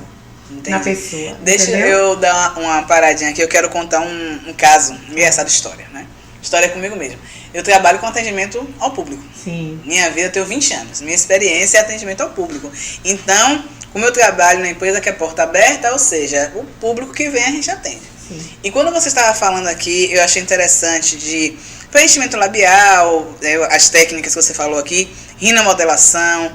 C: Entendi. Na pessoa.
A: Deixa eu dar uma paradinha aqui, eu quero contar um caso, engraçada história, né? História comigo mesmo. Eu trabalho com atendimento ao público.
C: Sim.
A: Minha vida, eu tenho 20 anos. Minha experiência é atendimento ao público. Então, como eu trabalho na empresa que é porta aberta, ou seja, o público que vem a gente atende. Sim. E quando você estava falando aqui, eu achei interessante de preenchimento labial, as técnicas que você falou aqui, rinomodelação,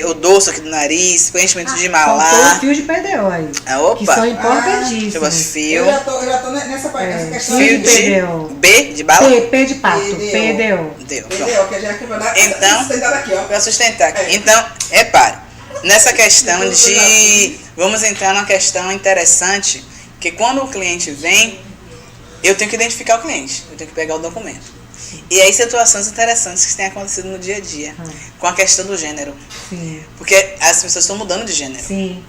A: o dorso aqui do nariz, preenchimento de malar.
C: Faltou o fio de PDO aí.
A: Opa.
C: Que são importantíssimos.
A: Fio.
B: Eu já tô nessa questão.
A: Fio de PDO. B de bala?
C: P de pato. PDO.
B: PDO, que já é que vai dar.
A: Então,
B: sustentar aqui, ó.
A: Para sustentar aqui. Então, repare, nessa questão de... Vamos entrar numa questão interessante, que quando o cliente vem, eu tenho que identificar o cliente, eu tenho que pegar o documento. E aí situações interessantes que têm acontecido no dia a dia, com a questão do gênero.
C: Sim.
A: Porque as pessoas estão mudando de gênero.
C: Sim.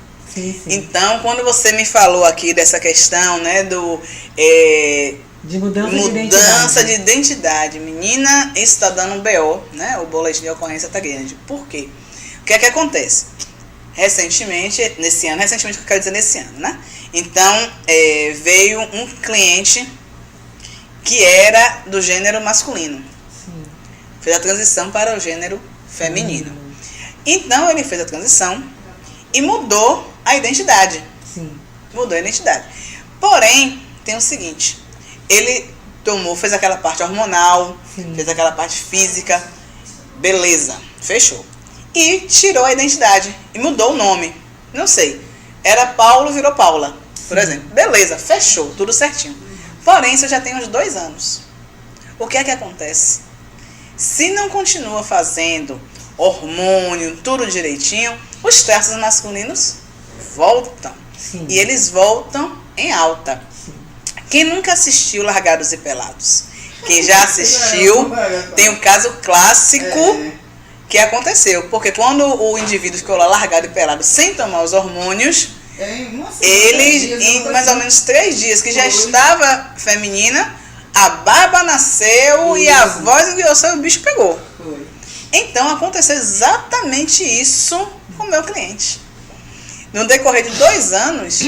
A: Então, quando você me falou aqui dessa questão, né,
C: de mudança
A: de identidade. Menina, isso está dando um BO, né? O boletim de ocorrência está grande. Por quê? O que é que acontece? Recentemente que eu quero dizer nesse ano, né? Então, veio um cliente que era do gênero masculino. Sim. Fez a transição para o gênero feminino. Então, ele fez a transição e mudou a identidade.
C: Sim.
A: Mudou a identidade. Porém, tem o seguinte, ele fez aquela parte hormonal, sim, fez aquela parte física, beleza, fechou. E tirou a identidade e mudou o nome. Não sei, era Paulo, virou Paula, por exemplo. Beleza, fechou, tudo certinho. Porém, isso já tem uns 2 anos. O que é que acontece? Se não continua fazendo hormônio, tudo direitinho, os traços masculinos voltam. Sim. E eles voltam em alta. Sim. Quem nunca assistiu Largados e Pelados? Quem já assistiu, tem um caso clássico que aconteceu. Porque quando o indivíduo ficou lá largado e pelado sem tomar os hormônios, ele, em mais ou menos 3 dias, que já estava feminina, a barba nasceu e a voz engrossou e o bicho pegou. Então, aconteceu exatamente isso com o meu cliente. No decorrer de 2 anos,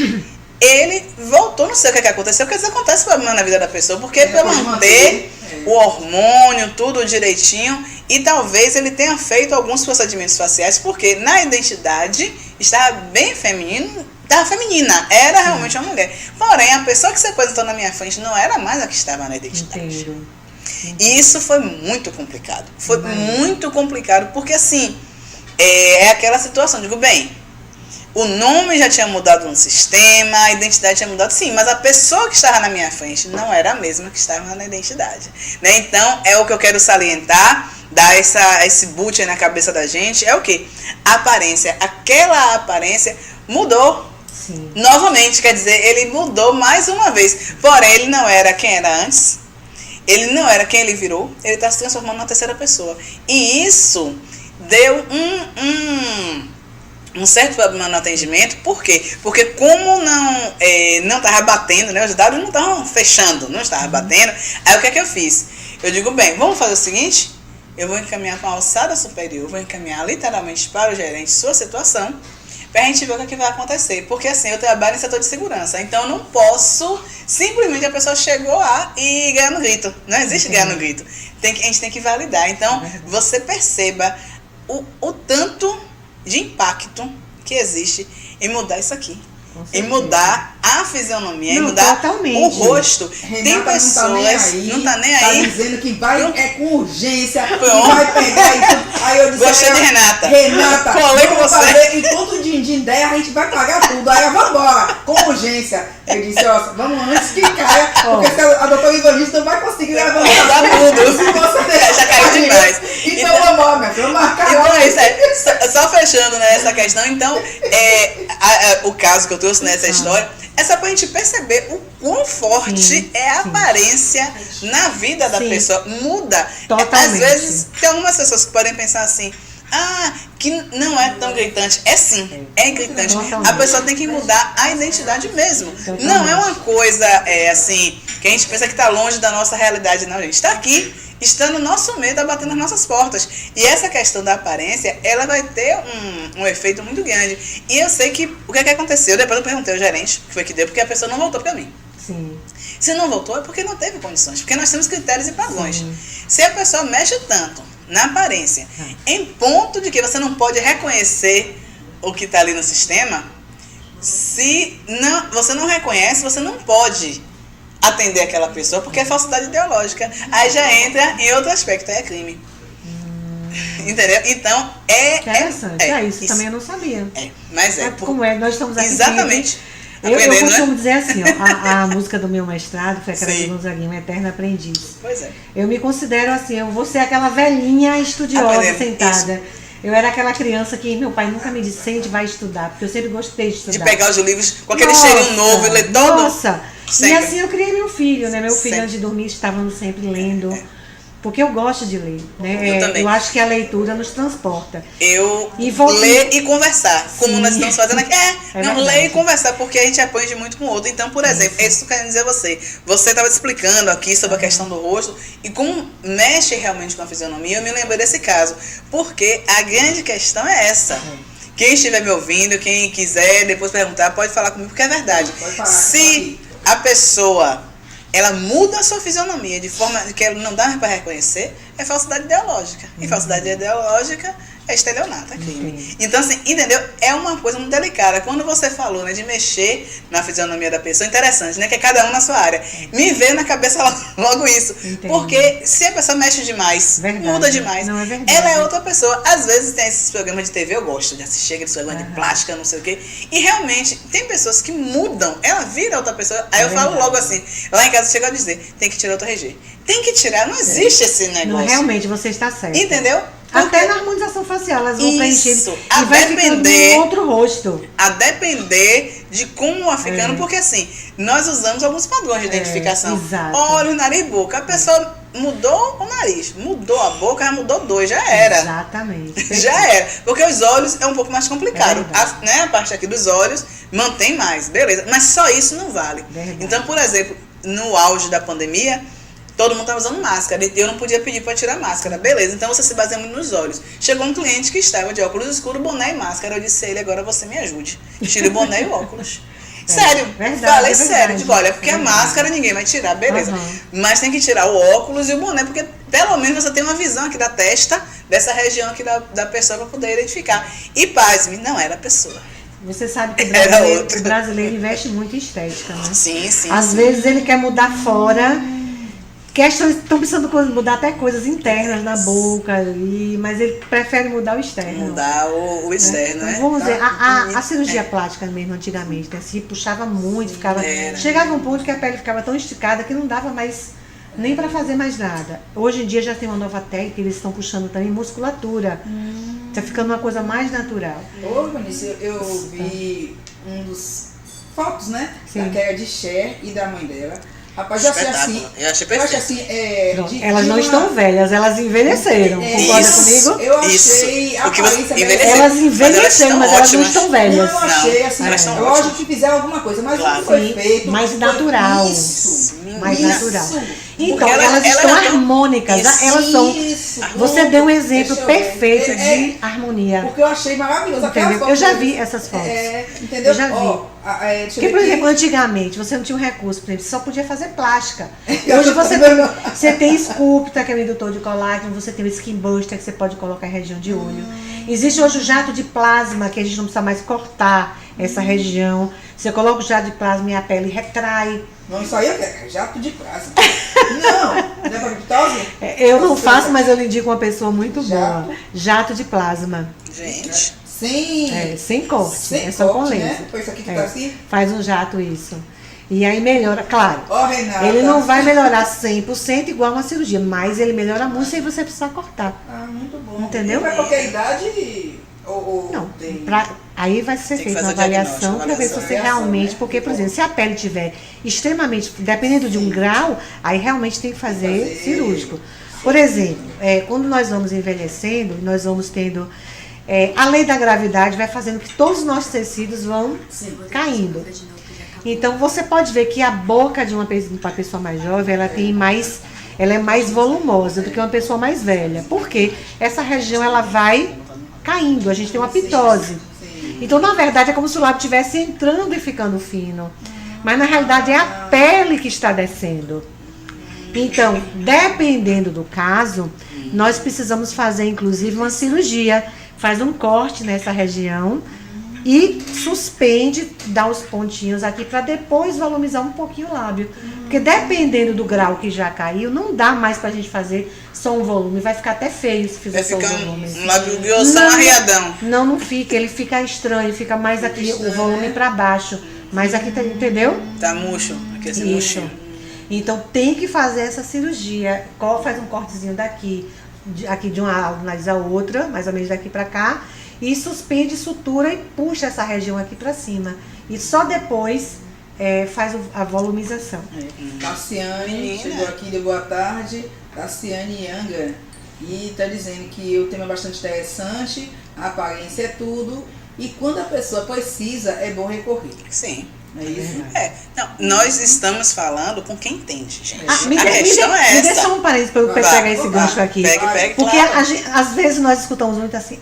A: ele voltou, não sei o que aconteceu, porque isso acontece na vida da pessoa, porque para manter o hormônio, tudo direitinho, E talvez ele tenha feito alguns procedimentos faciais, porque na identidade estava bem feminino, estava feminina, era realmente uma mulher. Porém, a pessoa que se apresentou na minha frente não era mais a que estava na identidade.
C: Entendo.
A: E isso foi muito complicado. Foi muito complicado, porque assim, é aquela situação, digo, bem, o nome já tinha mudado no sistema, a identidade tinha mudado, sim, mas a pessoa que estava na minha frente não era a mesma que estava na identidade. Né? Então, é o que eu quero salientar, dar esse boot aí na cabeça da gente, é o quê? A aparência. Aquela aparência mudou.
C: Sim.
A: Novamente, quer dizer, ele mudou mais uma vez. Porém, ele não era quem era antes, ele não era quem ele virou, ele está se transformando numa terceira pessoa. E isso deu um certo problema no atendimento. Por quê? Porque como não estava batendo, né, os dados não estavam fechando, não estava batendo, aí o que é que eu fiz? Eu digo, bem, vamos fazer o seguinte, eu vou encaminhar para uma alçada superior, vou encaminhar literalmente para o gerente sua situação, para a gente ver o que vai acontecer. Porque assim, eu trabalho em setor de segurança, então eu não posso, simplesmente a pessoa chegou lá e ganhar no grito. Não existe ganhar no grito. A gente tem que validar. Então, você perceba o tanto de impacto que existe em mudar isso aqui. Em mudar a fisionomia, em mudar
C: totalmente.
A: O rosto.
B: Renata
A: tem pessoas, não tá nem aí.
B: Tá dizendo que vai com urgência, que
A: Pronto.
B: vai pegar e tudo. Aí eu disse,
A: Gostei de Renata.
B: Renata,
A: Falei com
B: vamos
A: você.
B: fazer, e todo din-din dela a gente vai pagar tudo. Aí eu vou embora, com urgência. Eu disse, ó, vamos antes que caia, porque se a doutora Ivanista não vai conseguir levantar
A: tudo.
B: Se você deixar,
A: Já caiu demais.
B: Então vamos embora, minha filha, vamos marcar
A: Então
B: logo.
A: é isso aí. Só fechando, né, essa questão, então, o caso que eu trouxe nessa história é só pra gente perceber o quão forte é a aparência na vida da pessoa. Muda.
C: Totalmente.
A: Às vezes, tem algumas pessoas que podem pensar assim, que não é tão gritante. É sim, é gritante.
C: Totalmente.
A: A pessoa tem que mudar a identidade mesmo.
C: Totalmente.
A: Não é uma coisa, assim, que a gente pensa que tá longe da nossa realidade. Não, gente. Está aqui. Está no nosso meio, está batendo nas nossas portas. E essa questão da aparência, ela vai ter um efeito muito grande. E eu sei que o que aconteceu, depois eu perguntei ao gerente, que foi que deu, porque a pessoa não voltou para mim.
C: Sim.
A: Se não voltou é porque não teve condições, porque nós temos critérios e padrões.
C: Sim.
A: Se a pessoa mexe tanto na aparência, em ponto de que você não pode reconhecer o que está ali no sistema, se você não reconhece, você não pode atender aquela pessoa, porque é falsidade ideológica. Aí já entra em outro aspecto, é crime. Entendeu? Então,
C: interessante. Isso também eu não sabia.
A: Mas
C: como nós estamos aqui.
A: Exatamente.
C: Eu costumo dizer assim, ó, a música do meu mestrado foi aquela de Gonzaguinha, Eterna Aprendiz.
A: Pois é.
C: Eu me considero assim, eu vou ser aquela velhinha estudiosa sentada. Isso. Eu era aquela criança que meu pai nunca me disse, sente, vai estudar, porque eu sempre gostei de estudar.
A: De pegar os livros com aquele cheirinho novo e ler todo.
C: Nossa! Sempre. E assim eu criei meu filho, né? Meu filho antes de dormir estava sempre lendo. Porque eu gosto de ler, né?
A: Eu também.
C: Eu acho que a leitura nos transporta.
A: Ler e conversar, como
C: Sim.
A: nós estamos fazendo aqui. Ler e conversar, porque a gente aprende muito com o outro. Então, por exemplo, isso que eu quero dizer a você. Você estava explicando aqui sobre a questão do rosto e como mexe realmente com a fisionomia. Eu me lembrei desse caso, porque a grande questão é essa. Quem estiver me ouvindo, quem quiser depois perguntar, pode falar comigo, porque é verdade. Se a pessoa ela muda a sua fisionomia de forma que ela não dá para reconhecer, é falsidade ideológica. E falsidade ideológica é estelionato, é crime. Então, assim, entendeu? É uma coisa muito delicada. Quando você falou, né, de mexer na fisionomia da pessoa, interessante, né? Que é cada um na sua área. Me veio na cabeça logo isso. Entendi. Porque se a pessoa mexe demais, muda demais,
C: não é verdade.
A: Ela é outra pessoa. Às vezes tem esses programas de TV, eu gosto de assistir aqueles programas de plástica, não sei o quê. E realmente, tem pessoas que mudam, ela vira outra pessoa. Aí eu falo logo assim, lá em casa chega a dizer, tem que tirar outro RG. Tem que tirar, não existe esse negócio.
C: Não, realmente, você está certo.
A: Entendeu?
C: Até na harmonização facial, elas vão preenchendo
A: e vai ficando
C: um outro rosto.
A: A depender de como vai ficando, porque assim, nós usamos alguns padrões de identificação.
C: Exato.
A: Olho, nariz, boca. A pessoa mudou o nariz, mudou a boca, já mudou 2, já era.
C: Exatamente.
A: Já era. Porque os olhos é um pouco mais complicado. A parte aqui dos olhos mantém mais, beleza. Mas só isso não vale.
C: Verdade.
A: Então, por exemplo, no auge da pandemia, todo mundo estava usando máscara. Eu não podia pedir para tirar máscara. Beleza, então você se baseia muito nos olhos. Chegou um cliente que estava de óculos escuros, boné e máscara. Eu disse a ele, agora você me ajude. Tire o boné e o óculos. Sério, falei sério. Digo, olha, porque a máscara ninguém vai tirar, beleza. Mas tem que tirar o óculos e o boné, porque pelo menos você tem uma visão aqui da testa, dessa região aqui da pessoa, para poder identificar. E pasme, não era a pessoa.
C: Você sabe que o brasileiro investe muito em estética, né?
A: Sim, sim.
C: Às vezes ele quer mudar fora, estão precisando mudar até coisas internas na boca, mas ele prefere mudar o externo.
A: Mudar o externo, né?
C: Então, vamos dizer, a cirurgia plástica mesmo, antigamente, né, se puxava muito, chegava um ponto que a pele ficava tão esticada que não dava mais nem para fazer mais nada. Hoje em dia já tem uma nova técnica, eles estão puxando também musculatura. Tá ficando uma coisa mais natural.
B: Ô, Vinícius, eu vi um dos fotos, né? Da Kéria de Cher e da mãe dela. Rapaz, eu achei assim.
A: Eu achei perfeito.
C: Elas não estão velhas, elas envelheceram. Concorda comigo?
B: Eu achei a aparência
C: elas envelheceram, mas elas não estão velhas.
B: Não, eu achei assim. Lógico que fizeram alguma coisa, mas não foi feito.
C: Mais natural. Mais natural. Então,
A: porque
C: elas estão harmônicas. Elas são. Você deu um exemplo perfeito de harmonia.
B: Porque eu achei maravilhoso.
C: Eu já vi essas fotos.
B: Entendeu?
C: Eu já vi. Porque, por exemplo, antigamente você não tinha um recurso, por exemplo, você só podia fazer plástica. Hoje você tem Sculpta, que é o indutor de colágeno, você tem o Skin Buster, que você pode colocar em região de olho. Existe hoje o jato de plasma, que a gente não precisa mais cortar essa região. Você coloca o jato de plasma e a pele retrai.
B: Não, isso aí é jato de plasma. Não é pra glicose?
C: Eu não faço, mas eu lhe indico uma pessoa muito boa. Jato de plasma.
A: Gente.
C: Sem corte, é só com laser.
B: Né? Foi isso aqui que tá assim?
C: Faz um jato, isso. E aí melhora, claro.
B: Renata.
C: Ele não vai melhorar 100% igual uma cirurgia, mas ele melhora muito sem você precisar cortar.
B: Muito bom.
C: Entendeu?
B: E pra qualquer idade?
C: Não, aí vai ser feita uma avaliação para ver se você realmente, porque, por exemplo, se a pele tiver extremamente, dependendo de um grau, aí realmente tem que fazer cirúrgico. Por exemplo, quando nós vamos envelhecendo, nós vamos tendo, a lei da gravidade vai fazendo que todos os nossos tecidos vão caindo. Então você pode ver que a boca de uma pessoa mais jovem, ela é mais volumosa do que uma pessoa mais velha. Porque essa região ela vai caindo, a gente tem uma pitose. Então, na verdade, é como se o lábio estivesse entrando e ficando fino. Mas, na realidade, é a pele que está descendo. Então, dependendo do caso, nós precisamos fazer, inclusive, uma cirurgia. Faz um corte nessa região e suspende, dá os pontinhos aqui para depois volumizar um pouquinho o lábio. Porque dependendo do grau que já caiu, não dá mais pra gente fazer só um volume. Vai ficar até feio se fizer só um volume.
A: Um lábio grossão arreadão.
C: Não fica, ele fica estranho, fica mais aqui o volume para baixo. Mas aqui, entendeu?
A: Tá murcho, aqui é murcho.
C: Então tem que fazer essa cirurgia. Faz um cortezinho daqui, aqui de uma nariz a outra, mais ou menos daqui para cá. E suspende, sutura e puxa essa região aqui para cima. E só depois faz a volumização.
B: Cassiane chegou aqui de boa tarde. Cassiane Yanga. E está dizendo que o tema é bastante interessante, a aparência é tudo. E quando a pessoa precisa, é bom recorrer.
A: Sim.
B: É isso?
A: Não, nós estamos falando com quem entende, gente.
C: A questão é essa. Me deixa um parênteses para eu pegar esse gancho aqui.
A: Pegue,
C: porque
A: claro.
C: Às vezes nós escutamos muito assim,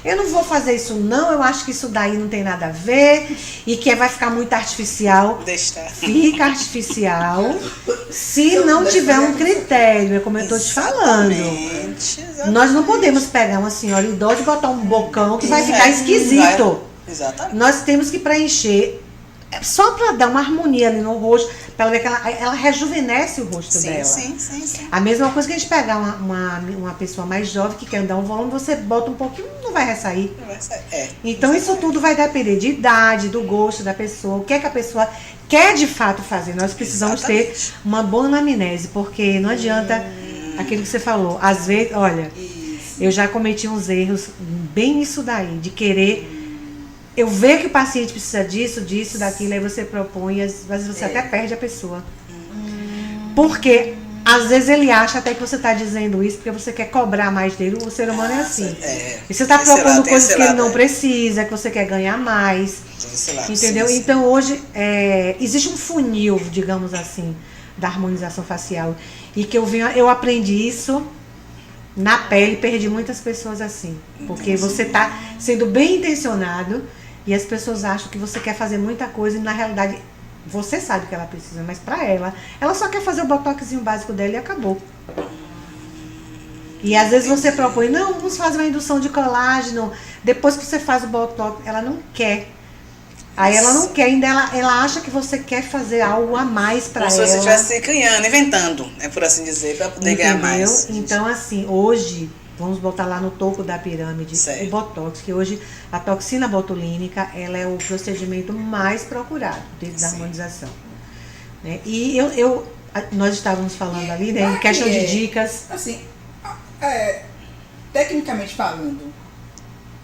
C: eu não vou fazer isso não, eu acho que isso daí não tem nada a ver e que vai ficar muito artificial. Fica artificial se não tiver um critério, é como eu estou te falando. Exatamente. Nós não podemos pegar uma senhora idosa e botar um bocão que vai ficar esquisito.
A: Exatamente.
C: Nós temos que preencher só para dar uma harmonia ali no rosto, para ela ver que ela rejuvenesce o rosto dela.
A: Sim.
C: A mesma coisa que a gente pegar uma pessoa mais jovem que quer dar um volume, você bota um pouquinho, não vai ressair. Então isso tudo vai depender de idade, do gosto da pessoa, o que é que a pessoa quer de fato fazer. Nós precisamos ter uma boa anamnese, porque não adianta aquilo que você falou. Às vezes, olha, eu já cometi uns erros bem nisso daí, de querer... Eu vejo que o paciente precisa disso, daquilo, aí você propõe, às vezes você até perde a pessoa. Porque, às vezes, ele acha até que você está dizendo isso porque você quer cobrar mais dele. O ser humano é assim. E você está propondo coisas que ele não precisa, que você quer ganhar mais. Entendeu? Sim. Então, hoje, existe um funil, digamos assim, da harmonização facial. E que eu aprendi isso na pele, perdi muitas pessoas assim. Porque você está sendo bem intencionado e as pessoas acham que você quer fazer muita coisa e na realidade você sabe que ela precisa, mas pra ela só quer fazer o botoxinho básico dela e acabou. E às vezes você propõe, não, vamos fazer uma indução de colágeno, depois que você faz o botox, ela não quer. Aí ela não quer, ainda ela acha que você quer fazer algo a mais para ela.
A: Como se você estivesse criando, inventando, por assim dizer, para poder ganhar mais.
C: Então, assim, hoje, vamos botar lá no topo da pirâmide,
A: certo.
C: O botox, que hoje a toxina botulínica, ela é o procedimento mais procurado dentro da harmonização. Né? E nós estávamos falando ali, né, em questão de dicas.
B: Assim, tecnicamente falando,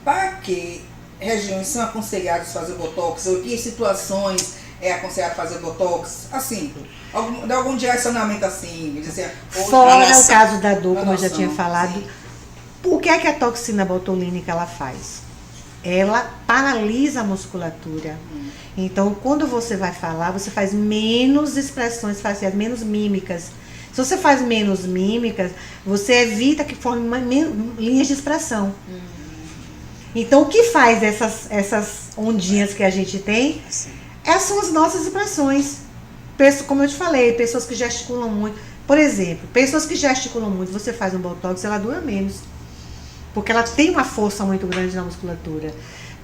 B: para que regiões são aconselhadas fazer botox, ou que situações é aconselhado fazer botox, assim, algum direcionamento assim, dizer,
C: fora o caso da dor, como eu já tinha falado,
B: sim.
C: O que é que a toxina botulínica ela faz? Ela paralisa a musculatura. Então, quando você vai falar, você faz menos expressões faciais, menos mímicas. Se você faz menos mímicas, você evita que forme linhas de expressão. Então, o que faz essas ondinhas que a gente tem são as nossas expressões. Como eu te falei, pessoas que gesticulam muito. Por exemplo, pessoas que gesticulam muito, você faz um botox, ela dura menos. Porque ela tem uma força muito grande na musculatura.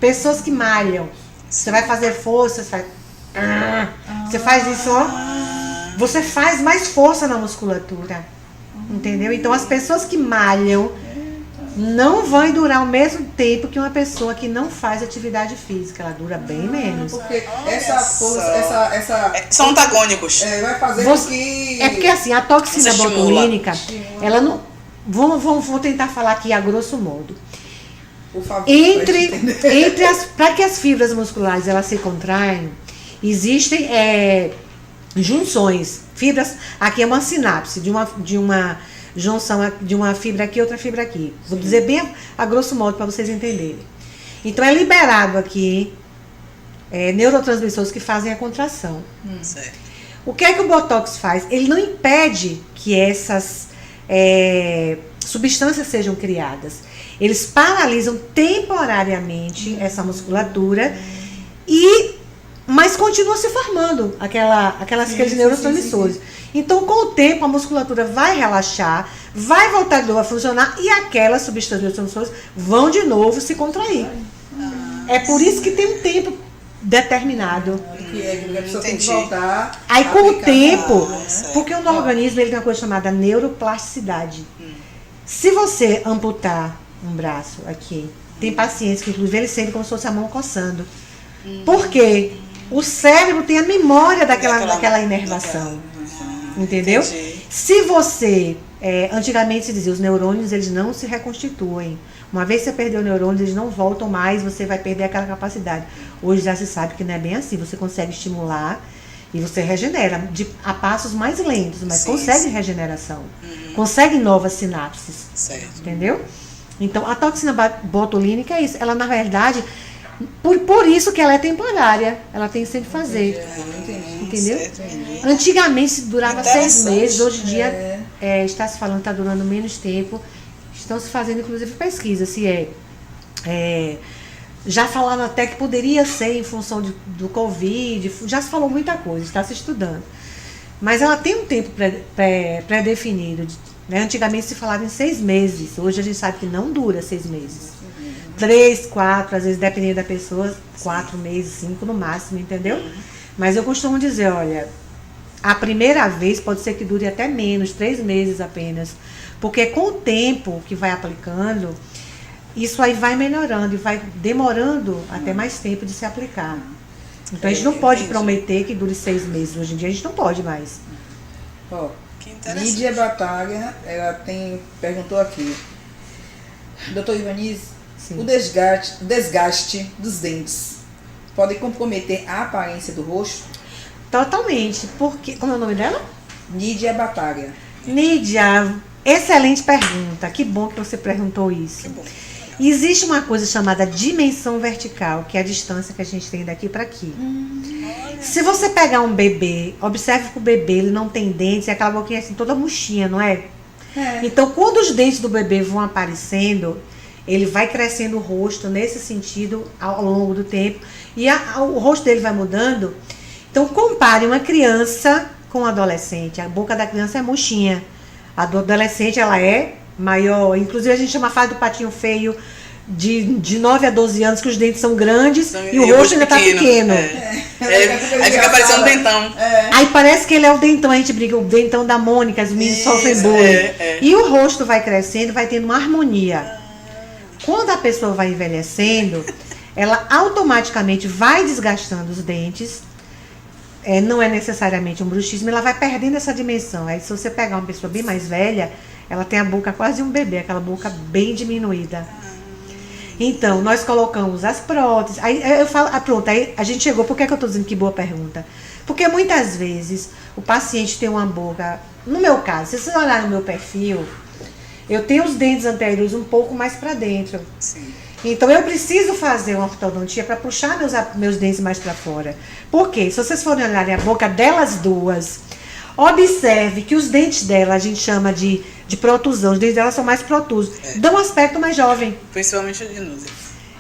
C: Pessoas que malham, você vai fazer força, você faz isso, ó, você faz mais força na musculatura. Entendeu? Então, as pessoas que malham não vai durar o mesmo tempo que uma pessoa que não faz atividade física. Ela dura bem menos.
B: Porque essa força,
A: são antagônicos.
B: Vai fazer com que...
C: É porque assim, a toxina botulínica, ela não... Vou tentar falar aqui a grosso modo.
B: Por favor,
C: para que as fibras musculares elas se contraem, existem junções. Fibras, aqui é uma sinapse de uma junção de uma fibra aqui e outra fibra aqui. Vou dizer bem a grosso modo para vocês entenderem. Então é liberado aqui neurotransmissores que fazem a contração.
A: Certo.
C: O que é que o botox faz? Ele não impede que essas substâncias sejam criadas. Eles paralisam temporariamente essa musculatura mas continua se formando aqueles neurotransmissores. Então, com o tempo, a musculatura vai relaxar, vai voltar de novo a funcionar e aquelas substâncias neurotransmissoras vão de novo se contrair. É por isso que tem um tempo determinado.
B: Que a pessoa tem que voltar.
C: Aí com o tempo, porque o organismo ele tem uma coisa chamada neuroplasticidade. Se você amputar um braço aqui, tem pacientes que inclusive eles sentem como se fosse a mão coçando. Porque o cérebro tem a memória daquela inervação. Entendeu?
A: Entendi.
C: Se você, antigamente se dizia, os neurônios eles não se reconstituem. Uma vez que você perdeu neurônios, eles não voltam mais, você vai perder aquela capacidade. Hoje já se sabe que não é bem assim, você consegue estimular e você regenera a passos mais lentos, mas consegue regeneração. Consegue novas sinapses.
A: Certo.
C: Entendeu? Então, a toxina botulínica é isso. Ela, na verdade, por isso que ela é temporária. Ela tem que sempre fazer. Entendeu? Antigamente durava 6 meses, hoje em dia está se falando que está durando menos tempo. Estão se fazendo, inclusive, pesquisa se já falaram até que poderia ser em função do Covid, já se falou muita coisa, está se estudando. Mas ela tem um tempo pré-definido. Né? Antigamente se falava em 6 meses, hoje a gente sabe que não dura 6 meses. 3, 4, às vezes dependendo da pessoa, 4 meses, 5 no máximo, entendeu? Mas eu costumo dizer, olha, a primeira vez pode ser que dure até menos, 3 meses apenas. Porque com o tempo que vai aplicando, isso aí vai melhorando e vai demorando até mais tempo de se aplicar. Então a gente não pode prometer que dure 6 meses. Hoje em dia a gente não pode mais.
B: Ó, Lídia Batalha, ela perguntou aqui. Doutor Ivanize, o desgaste dos dentes pode comprometer a aparência do rosto?
C: Totalmente. Porque, como é o nome dela?
B: Lídia Batalha.
C: Lídia, excelente pergunta. Que bom que você perguntou isso.
A: Que bom.
C: Existe uma coisa chamada dimensão vertical, que é a distância que a gente tem daqui para aqui. Se você pegar um bebê, observe que o bebê ele não tem dentes, é aquela boquinha assim toda murchinha, não é? Então, quando os dentes do bebê vão aparecendo, ele vai crescendo o rosto nesse sentido ao longo do tempo e o rosto dele vai mudando. Então, compare uma criança com um adolescente. A boca da criança é murchinha. A do adolescente, ela é maior. Inclusive a gente chama a fase do patinho feio de 9 a 12 anos, que os dentes são grandes e o rosto ainda tá pequeno.
A: Aí fica parecendo um dentão.
C: Aí parece que ele é o dentão, a gente briga, o dentão da Mônica, os meninos sofrem bullying. E o rosto vai crescendo, vai tendo uma harmonia. Quando a pessoa vai envelhecendo, ela automaticamente vai desgastando os dentes. Não é necessariamente um bruxismo, ela vai perdendo essa dimensão. Aí se você pegar uma pessoa bem mais velha, ela tem a boca quase de um bebê, aquela boca bem diminuída. Então, nós colocamos as próteses. Aí eu falo, pronto, aí a gente chegou. Por que eu estou dizendo que boa pergunta? Porque muitas vezes o paciente tem uma boca. No meu caso, se vocês olharem no meu perfil, eu tenho os dentes anteriores um pouco mais para dentro.
A: Sim.
C: Então eu preciso fazer uma ortodontia para puxar meus dentes mais para fora. Por quê? Se vocês forem olharem a boca delas duas, observe que os dentes dela a gente chama de protusão. Os dentes dela são mais protusos. Dão um aspecto mais jovem.
A: Principalmente o de Núzia.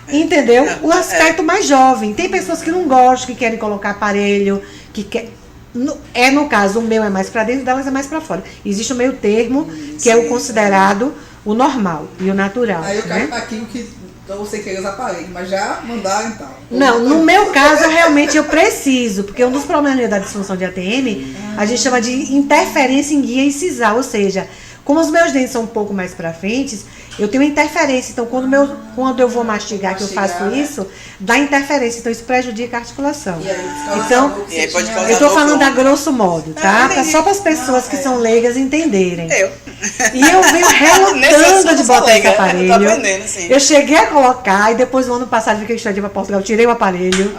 C: Entendeu? O aspecto mais jovem. Tem pessoas que não gostam, que querem colocar aparelho, que quer... No caso, o meu é mais para dentro, delas é mais para fora. Existe o meio termo, que é o considerado o normal e o natural.
B: Aí eu caio para aquilo que você queria os aparelhos, mas já mandaram então.
C: Não, no meu caso, realmente eu preciso, porque um dos problemas da disfunção de ATM, a gente chama de interferência em guia incisal, ou seja, como os meus dentes são um pouco mais para frente, eu tenho interferência. Então, quando eu vou mastigar, que eu faço isso, dá interferência. Então, isso prejudica a articulação. Então, eu estou falando a grosso modo, tá? Só para as pessoas que são leigas entenderem. E eu venho relutando de botar esse aparelho. Eu cheguei a colocar, e depois, no ano passado, fiquei estudando para Portugal, tirei o aparelho.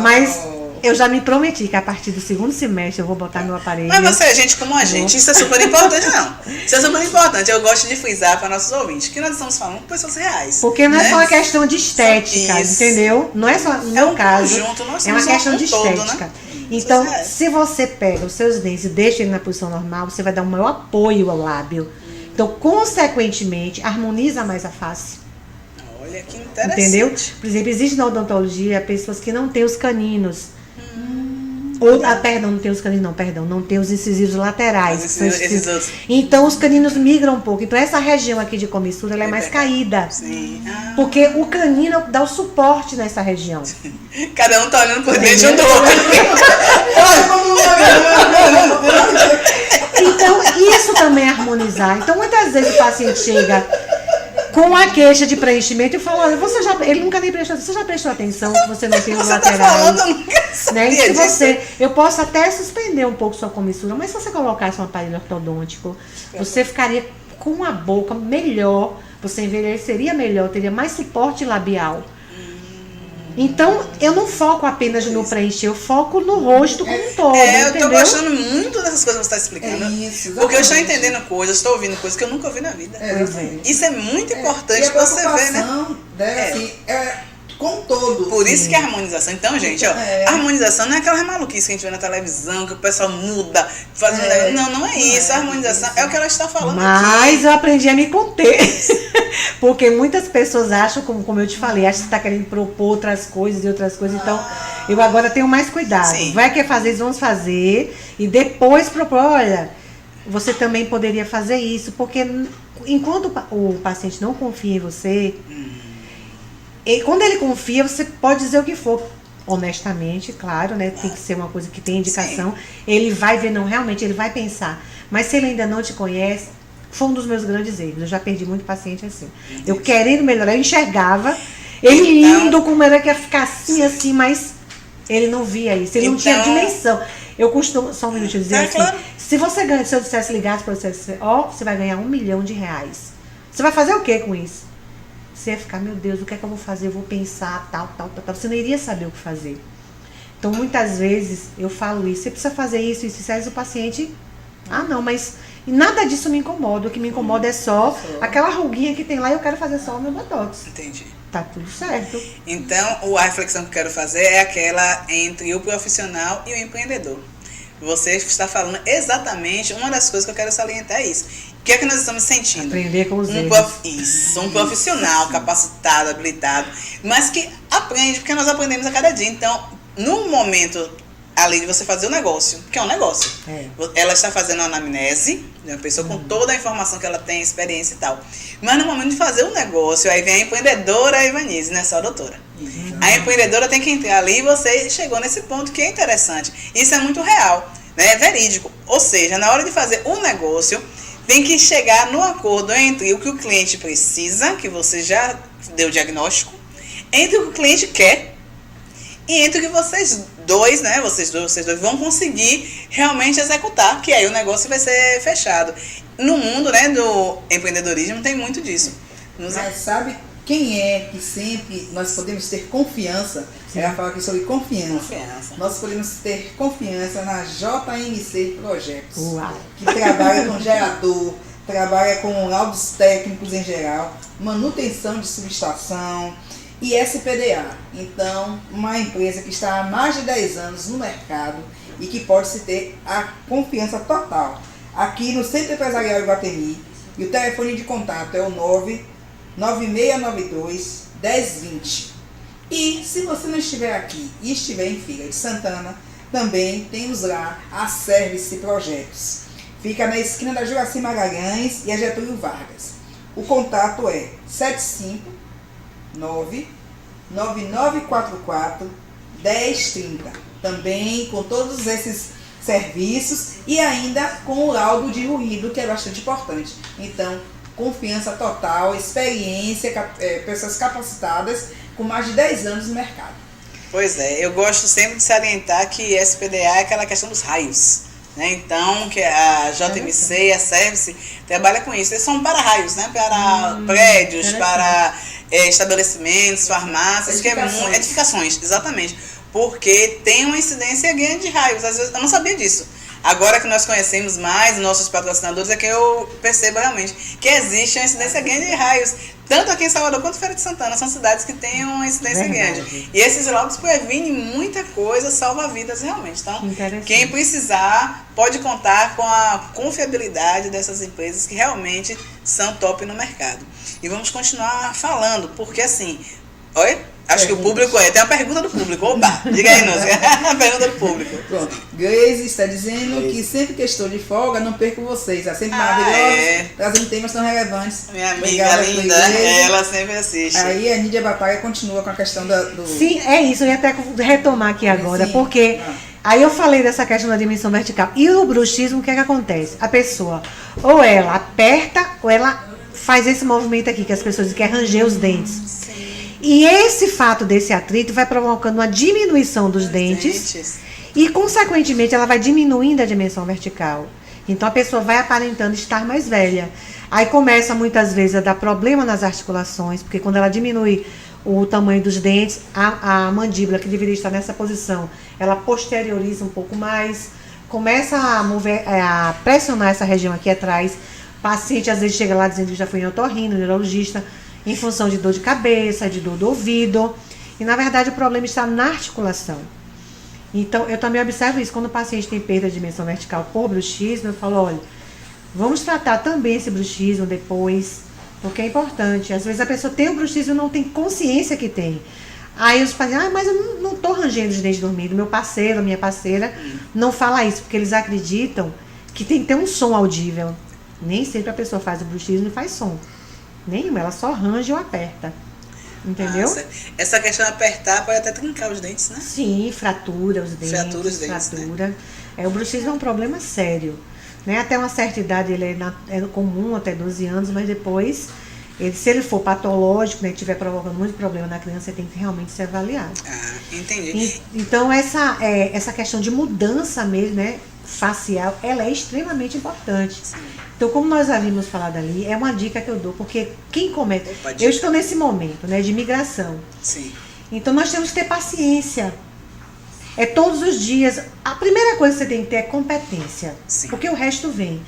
C: Mas... eu já me prometi que a partir do segundo semestre eu vou botar meu aparelho.
A: Mas você é gente como a gente, isso é super importante, não. Isso é super importante. Eu gosto de frisar para nossos ouvintes que nós estamos falando com pessoas reais.
C: Porque não é só uma questão de estética, entendeu? Não é só, no meu caso, é uma questão de estética. Né? Então, se você pega os seus dentes e deixa ele na posição normal, você vai dar um maior apoio ao lábio. Então, consequentemente, harmoniza mais a face.
A: Olha que interessante.
C: Entendeu? Por exemplo, existe na odontologia pessoas que não têm os caninos. Não tem os caninos, não tem os incisivos laterais. Então os caninos migram um pouco. Então essa região aqui de comissura ela é mais caída.
A: Sim.
C: Porque o canino dá o suporte nessa região.
A: Cada um tá olhando por dentro do outro.
C: Então isso também é harmonizar. Então muitas vezes o paciente chega com a queixa de preenchimento e fala, olha, ele nunca nem prestou, você já prestou atenção que você não tem os laterais.
A: Tá falando, eu nunca sabia
C: disso. Eu posso até suspender um pouco sua comissura, mas se você colocasse um aparelho ortodôntico, você ficaria com a boca melhor, você envelheceria melhor, teria mais suporte labial. Então, eu não foco apenas no preencher, eu foco no rosto como um todo,
A: eu
C: entendeu?
A: tô gostando muito dessas coisas que você está explicando. Porque eu estou entendendo coisas, estou ouvindo coisas que eu nunca ouvi na vida. Isso é muito importante para você ver, né?
B: Assim, com todo.
A: Por isso que a harmonização. Então, gente, ó, a harmonização não é aquela maluquice que a gente vê na televisão, que o pessoal muda, faz um negócio. Não é isso. A harmonização é o que ela está falando.
C: Mas eu aprendi a me conter. Porque muitas pessoas acham, como eu te falei, acham que você está querendo propor outras coisas e outras coisas. Então, eu agora tenho mais cuidado. Sim. Vai querer fazer, eles vão fazer. E depois propor, olha, você também poderia fazer isso. Porque enquanto o paciente não confia em você, e quando ele confia, você pode dizer o que for. Honestamente, claro, né? Tem que ser uma coisa que tem indicação. Sim. Ele vai ver, não, realmente, ele vai pensar. Mas se ele ainda não te conhece, foi um dos meus grandes erros. Eu já perdi muito paciente assim. Eu querendo melhorar, eu enxergava ele lindo, como era que ia ficar assim, mas ele não via isso. Ele não tinha dimensão. Eu costumo, só um minutinho, dizer assim, claro. Se eu dissesse, ligasse para você, você vai ganhar R$1 milhão. Você vai fazer o que com isso? Você ia ficar, meu Deus, o que é que eu vou fazer? Eu vou pensar, tal. Você não iria saber o que fazer. Então, muitas vezes, eu falo isso. Você precisa fazer isso. Às o paciente... não, mas... E nada disso me incomoda. O que me incomoda é só aquela ruguinha que tem lá e eu quero fazer só o meu botox.
A: Entendi.
C: Tá tudo certo.
A: Então, a reflexão que eu quero fazer é aquela entre o profissional e o empreendedor. Você está falando exatamente uma das coisas que eu quero salientar é isso. O que é que nós estamos sentindo?
C: Aprender com os erros.
A: Um profissional capacitado, habilitado, mas que aprende, porque nós aprendemos a cada dia. Então, no momento além de você fazer o negócio, que é um negócio.
C: É.
A: Ela está fazendo uma anamnese, de uma pessoa com toda a informação que ela tem, experiência e tal. Mas no momento de fazer o negócio, aí vem a empreendedora Ivanise, né? Só a doutora. A empreendedora tem que entrar ali e você chegou nesse ponto que é interessante. Isso é muito real, né? É verídico. Ou seja, na hora de fazer um negócio, tem que chegar no acordo entre o que o cliente precisa, que você já deu o diagnóstico, entre o que o cliente quer e entre o que vocês dois, né? Vocês dois vão conseguir realmente executar, que aí o negócio vai ser fechado. No mundo, né, do empreendedorismo tem muito disso.
B: Mas sabe quem é que sempre nós podemos ter confiança? Ela fala aqui sobre confiança. Nós podemos ter confiança na JMC Projetos.
C: Uau.
B: Que trabalha com gerador, trabalha com laudos técnicos em geral, manutenção de subestação e SPDA. Então, uma empresa que está há mais de 10 anos no mercado e que pode-se ter a confiança total. Aqui no Centro Empresarial Iguatemi, e o telefone de contato é o 99692-1020. E se você não estiver aqui e estiver em Feira de Santana, também temos lá a Service Projetos. Fica na esquina da Juraci Magalhães e a Getúlio Vargas. O contato é 759-9944-1030. Também com todos esses serviços e ainda com o laudo de ruído, que é bastante importante. Então, confiança total, experiência, pessoas capacitadas com mais de 10 anos no mercado.
A: Pois é, eu gosto sempre de salientar que SPDA é aquela questão dos raios, né? Então, que a JMC e a Service trabalha com isso. Eles são para raios, né? Para prédios, para estabelecimentos, farmácias, edificações, exatamente. Porque tem uma incidência grande de raios. Às vezes eu não sabia disso. Agora que nós conhecemos mais nossos patrocinadores, é que eu percebo realmente que existe uma incidência grande de raios. Tanto aqui em Salvador quanto em Feira de Santana. São cidades que têm uma incidência grande. E esses laudos previnem muita coisa, salva vidas realmente. Então, quem precisar pode contar com a confiabilidade dessas empresas que realmente são top no mercado. E vamos continuar falando, porque assim... Oi? Acho que o público tem uma pergunta do público. Opa, diga aí, Núcia. A pergunta do público.
B: Pronto. Grace está dizendo que sempre que estou de folga, não perco vocês. É sempre maravilhosa, trazendo temas tão relevantes.
A: Minha amiga linda, ela sempre assiste.
B: Aí a Nídia Batalha continua com a questão do...
C: Sim, é isso. Eu ia até retomar aqui agora, porque aí eu falei dessa questão da dimensão vertical. E o bruxismo, o que é que acontece? A pessoa, ou ela aperta, ou ela faz esse movimento aqui, que as pessoas dizem que é ranger os dentes. E esse fato desse atrito vai provocando uma diminuição dos dentes e, consequentemente, ela vai diminuindo a dimensão vertical. Então, a pessoa vai aparentando estar mais velha. Aí começa, muitas vezes, a dar problema nas articulações, porque quando ela diminui o tamanho dos dentes, a mandíbula, que deveria estar nessa posição, ela posterioriza um pouco mais, começa a pressionar essa região aqui atrás. O paciente, às vezes, chega lá dizendo que já foi em otorrino, neurologista, em função de dor de cabeça, de dor do ouvido. E, na verdade, o problema está na articulação. Então, eu também observo isso. Quando o paciente tem perda de dimensão vertical por bruxismo, eu falo, olha, vamos tratar também esse bruxismo depois, porque é importante. Às vezes a pessoa tem o bruxismo e não tem consciência que tem. Aí os pacientes, mas eu não estou rangendo os dentes dormindo. Meu parceiro, minha parceira, não fala isso, porque eles acreditam que tem que ter um som audível. Nem sempre a pessoa faz o bruxismo e faz som. Nenhuma, ela só range ou aperta. Entendeu?
A: Essa questão de apertar pode até trincar os dentes, né?
C: Sim, fratura os dentes. Fratura. Né? O bruxismo é um problema sério. Né? Até uma certa idade ele é comum, até 12 anos, mas depois, se ele for patológico, né, estiver provocando muito problema na criança, ele tem que realmente ser avaliado.
A: Entendi.
C: Então, essa questão de mudança mesmo, né, facial, ela é extremamente importante. Sim. Então, como nós havíamos falado ali, é uma dica que eu dou, porque quem comete... Eu estou nesse momento, né, de migração.
A: Sim.
C: Então, nós temos que ter paciência. É todos os dias. A primeira coisa que você tem que ter é competência. Sim. Porque o resto vem.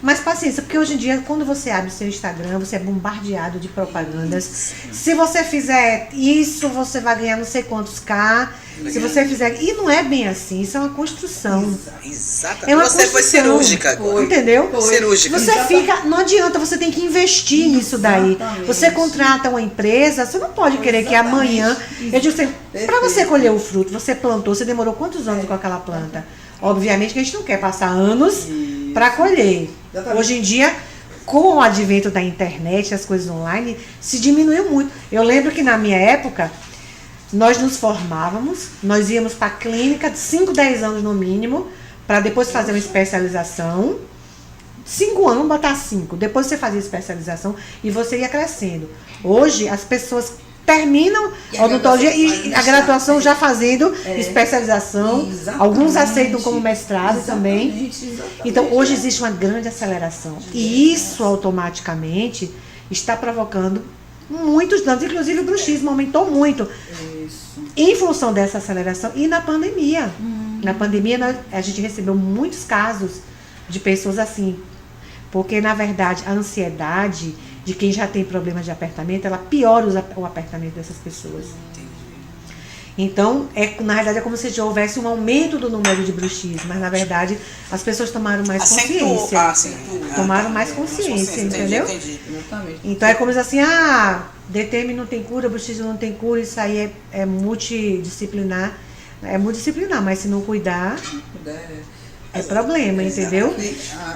C: Mas paciência, porque hoje em dia, quando você abre o seu Instagram, você é bombardeado de propagandas. Se você fizer isso, você vai ganhar não sei quantos K. Se você fizer... E não é bem assim, isso é uma construção.
A: Exatamente.
C: É uma
A: Você foi
C: construção.
A: cirúrgica agora.
C: Entendeu?
A: Cirúrgica.
C: Você fica... Não adianta, você tem que investir nisso daí.
B: Exatamente.
C: Você contrata uma empresa, você não pode querer que amanhã... Eu digo assim, para você colher o fruto, você plantou, você demorou quantos anos com aquela planta? Obviamente que a gente não quer passar anos para colher.
B: Exatamente.
C: Hoje em dia, com o advento da internet, as coisas online, se diminuiu muito. Eu lembro que na minha época, nós nos formávamos, nós íamos para a clínica de 5, 10 anos no mínimo, para depois fazer uma especialização. 5 anos, botar 5. Depois você fazia especialização e você ia crescendo. Hoje, as pessoas terminam a odontologia e a graduação já fazendo especialização.
B: Exatamente.
C: Alguns aceitam como mestrado também.
B: Exatamente.
C: Então, hoje existe uma grande aceleração. E isso automaticamente está provocando muitos danos. Inclusive, o bruxismo aumentou muito
B: Isso.
C: em função dessa aceleração. E na pandemia. Na pandemia, a gente recebeu muitos casos de pessoas assim. Porque, na verdade, a ansiedade de quem já tem problema de apertamento, ela piora o apertamento dessas pessoas. Então, na realidade, é como se já houvesse um aumento do número de bruxismo, mas, na verdade, as pessoas tomaram mais consciência. Tomaram mais consciência, entendeu?
A: Entendi.
B: Exatamente.
C: Então, é como se assim, DTM não tem cura, bruxismo não tem cura, isso aí é multidisciplinar. É multidisciplinar, mas se não cuidar, é problema, entendeu?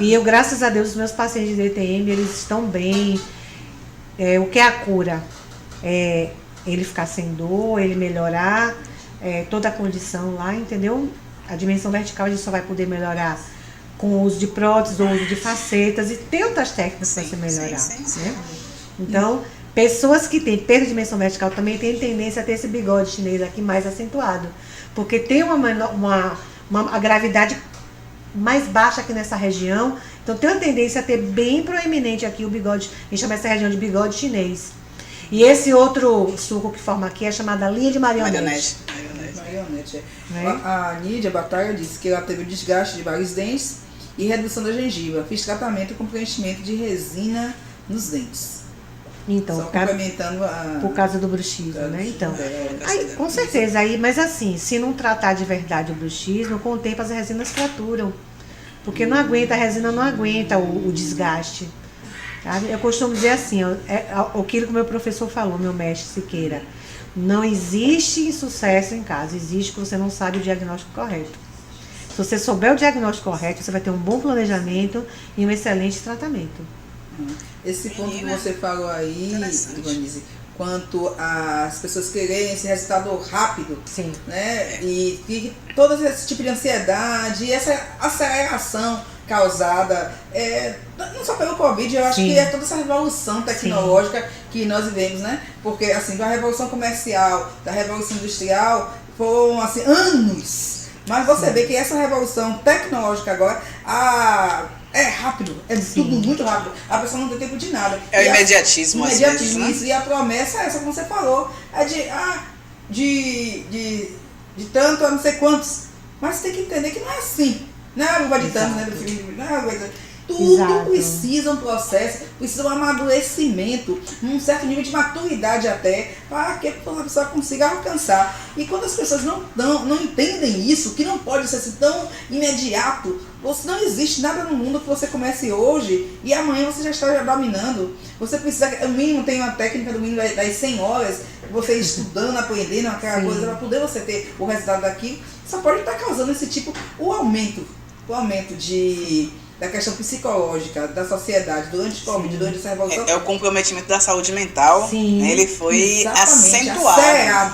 C: E eu, graças a Deus, os meus pacientes de DTM, eles estão bem. O que é a cura? É ele ficar sem dor, ele melhorar toda a condição lá, entendeu? A dimensão vertical a gente só vai poder melhorar com o uso de próteses, o uso de facetas e tem outras técnicas para se melhorar. Né? Então, pessoas que têm perda de dimensão vertical também têm tendência a ter esse bigode chinês aqui mais acentuado, porque tem a gravidade mais baixa aqui nessa região, então tem uma tendência a ter bem proeminente aqui o bigode, a gente chama essa região de bigode chinês. E esse outro sulco que forma aqui é chamada linha de marionete.
B: Marionete. A Nídia Batalha disse que ela teve desgaste de vários dentes e redução da gengiva. Fiz tratamento com preenchimento de resina nos dentes.
C: Então,
B: só complementando
C: por causa do bruxismo, né? Então, aí, com certeza, mas assim, se não tratar de verdade o bruxismo, com o tempo as resinas fraturam. Porque não aguenta, a resina não aguenta o desgaste. Sabe? Eu costumo dizer assim, aquilo que o meu professor falou, meu mestre Siqueira, não existe insucesso em casa, existe que você não sabe o diagnóstico correto. Se você souber o diagnóstico correto, você vai ter um bom planejamento e um excelente tratamento.
B: Esse ponto que você falou aí, Ivanise, quanto às pessoas quererem esse resultado rápido,
C: sim,
B: né? E todo esse tipo de ansiedade, essa aceleração causada, não só pelo Covid, eu acho que é toda essa revolução tecnológica que nós vivemos, né? Porque assim, da revolução comercial, da revolução industrial, foram assim, anos. Mas você vê que essa revolução tecnológica agora, é rápido, tudo muito rápido. A pessoa não tem tempo de nada.
A: É o imediatismo, às vezes, né?
B: E a promessa é essa, como você falou, é de tanto a não sei quantos. Mas você tem que entender que não é assim. Não é a luva de tanto, né? Não é a coisa. Tudo precisa um processo, precisa um amadurecimento, um certo nível de maturidade até, para que a pessoa consiga alcançar. E quando as pessoas não entendem isso, que não pode ser assim tão imediato, não existe nada no mundo que você comece hoje e amanhã você já está dominando. Você precisa, o mínimo tem uma técnica do mínimo das 100 horas, você estudando, aprendendo aquela coisa, para poder você ter o resultado daqui, só pode estar causando esse tipo, o aumento da questão psicológica da sociedade durante o Covid, durante essa revolução.
A: É o comprometimento da saúde mental. Né? Ele foi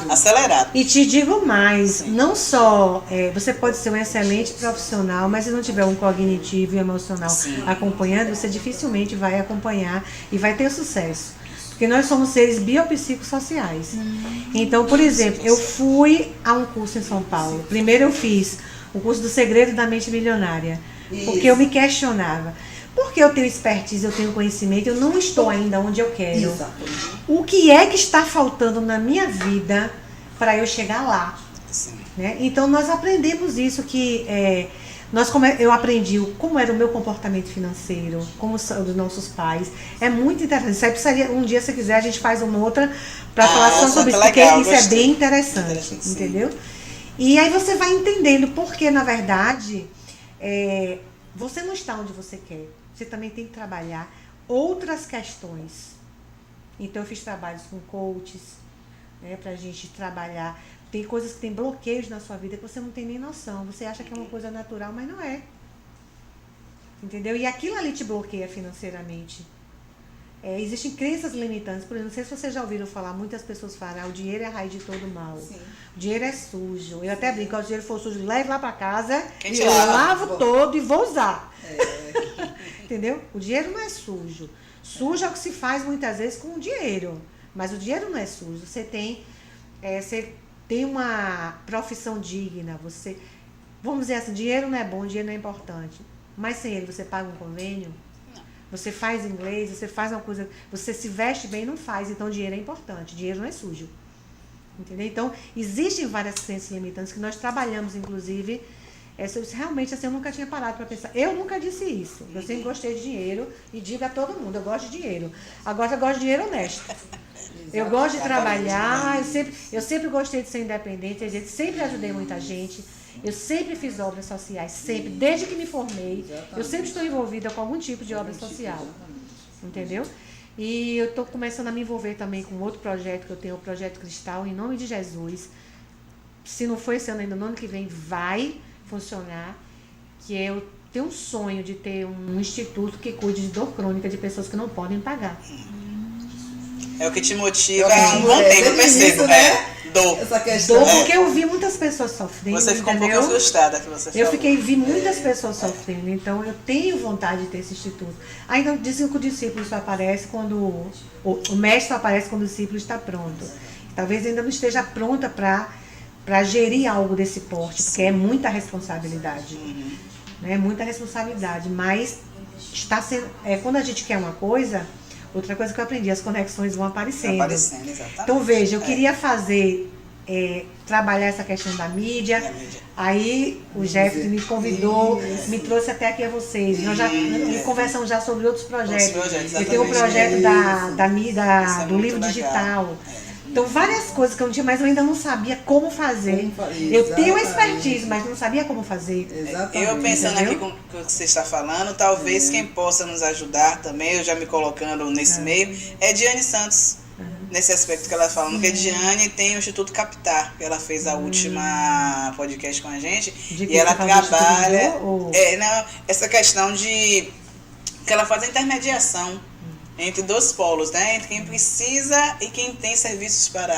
A: acelerado.
C: E te digo mais, não só você pode ser um excelente profissional, mas se não tiver um cognitivo e emocional acompanhando, você dificilmente vai acompanhar e vai ter sucesso. Porque nós somos seres biopsicossociais. Então, por exemplo, eu fui a um curso em São Paulo. Primeiro eu fiz o curso do Segredo da Mente Milionária. Porque eu me questionava. Porque eu tenho expertise, eu tenho conhecimento, eu não estou ainda onde eu quero.
B: Exatamente.
C: O que é que está faltando na minha vida para eu chegar lá? Né? Então nós aprendemos isso, que Eu aprendi como era o meu comportamento financeiro, como são dos nossos pais. É muito interessante. Isso aí precisaria, um dia, se quiser, a gente faz uma outra para falar só sobre isso, porque isso é bem interessante, entendeu? E aí você vai entendendo porque, na verdade, você não está onde você quer. Você também tem que trabalhar outras questões. Então, eu fiz trabalhos com coaches, né, para a gente trabalhar. Tem coisas que tem bloqueios na sua vida que você não tem nem noção. Você acha que é uma coisa natural, mas não é. Entendeu? E aquilo ali te bloqueia financeiramente. Existem crenças limitantes. Por exemplo, não sei se vocês já ouviram falar, muitas pessoas falam, o dinheiro é a raiz de todo mal. Sim. O dinheiro é sujo. Eu até brinco, se o dinheiro for sujo, leve lá para casa, eu lavo todo e vou usar. Entendeu? O dinheiro não é sujo. Sujo é o que se faz muitas vezes com o dinheiro. Mas o dinheiro não é sujo. Você tem uma profissão digna. Vamos dizer assim, dinheiro não é bom, dinheiro não é importante. Mas sem ele, você paga um convênio? Não. Você faz inglês, você faz uma coisa... Você se veste bem, não faz. Então, dinheiro é importante. Dinheiro não é sujo. Entendeu? Então, existem várias crenças limitantes que nós trabalhamos, inclusive... realmente, assim, eu nunca tinha parado para pensar. Eu nunca disse isso. Eu sempre gostei de dinheiro e digo a todo mundo, eu gosto de dinheiro. Agora, eu gosto de dinheiro honesto. Eu gosto de trabalhar, eu sempre gostei de ser independente, sempre ajudei muita gente. Eu sempre fiz obras sociais, sempre. Desde que me formei, eu sempre estou envolvida com algum tipo de obra social. Entendeu? E eu estou começando a me envolver também com outro projeto, que eu tenho o Projeto Cristal, em nome de Jesus. Se não for esse ano ainda, no ano que vem, vai funcionar, que eu tenho um sonho de ter um instituto que cuide de dor crônica de pessoas que não podem pagar.
A: É o que te motiva há um bom tempo, eu percebo, dor.
B: Essa questão.
C: Dor, porque eu vi muitas pessoas sofrendo.
A: Você ficou um pouco frustrada que você falou.
C: Vi muitas pessoas sofrendo, então eu tenho vontade de ter esse instituto. Ainda dizem que o discípulo só aparece quando o mestre só aparece quando o discípulo está pronto. Talvez ainda não esteja pronta para gerir algo desse porte, porque é muita responsabilidade. Né? Muita responsabilidade, mas está sendo, quando a gente quer uma coisa, outra coisa que eu aprendi, as conexões vão aparecendo.
A: Exatamente.
C: Então veja, eu queria fazer, trabalhar essa questão da mídia, aí o Jeff me convidou, me trouxe até aqui a vocês. Nós já conversamos já sobre outros projetos. Eu tenho o projeto do livro digital. Então, várias coisas que eu não tinha, mas eu ainda não sabia como fazer. Eu tenho expertise, mas não sabia como fazer.
A: Eu pensando aqui com o que você está falando, talvez quem possa nos ajudar também, eu já me colocando nesse meio, é Diane Santos. Nesse aspecto que ela está falando, porque Diane tem o Instituto Captar, que ela fez a última podcast com a gente, e ela trabalha essa questão de que ela faz a intermediação entre dois polos, né? Entre quem precisa e quem tem serviços para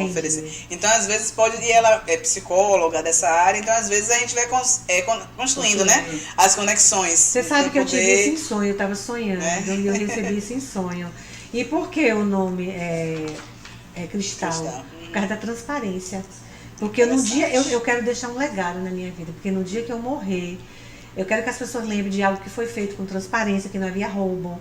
A: oferecer. Então, às vezes e ela é psicóloga dessa área, então às vezes a gente vai construindo, né? As conexões.
C: Você sabe que eu tive isso em sonho, eu estava sonhando, e eu recebi isso em sonho. E por que o nome é Cristal? Por causa da transparência. Porque no dia, eu quero deixar um legado na minha vida, porque no dia que eu morrer, eu quero que as pessoas lembrem de algo que foi feito com transparência, que não havia roubo.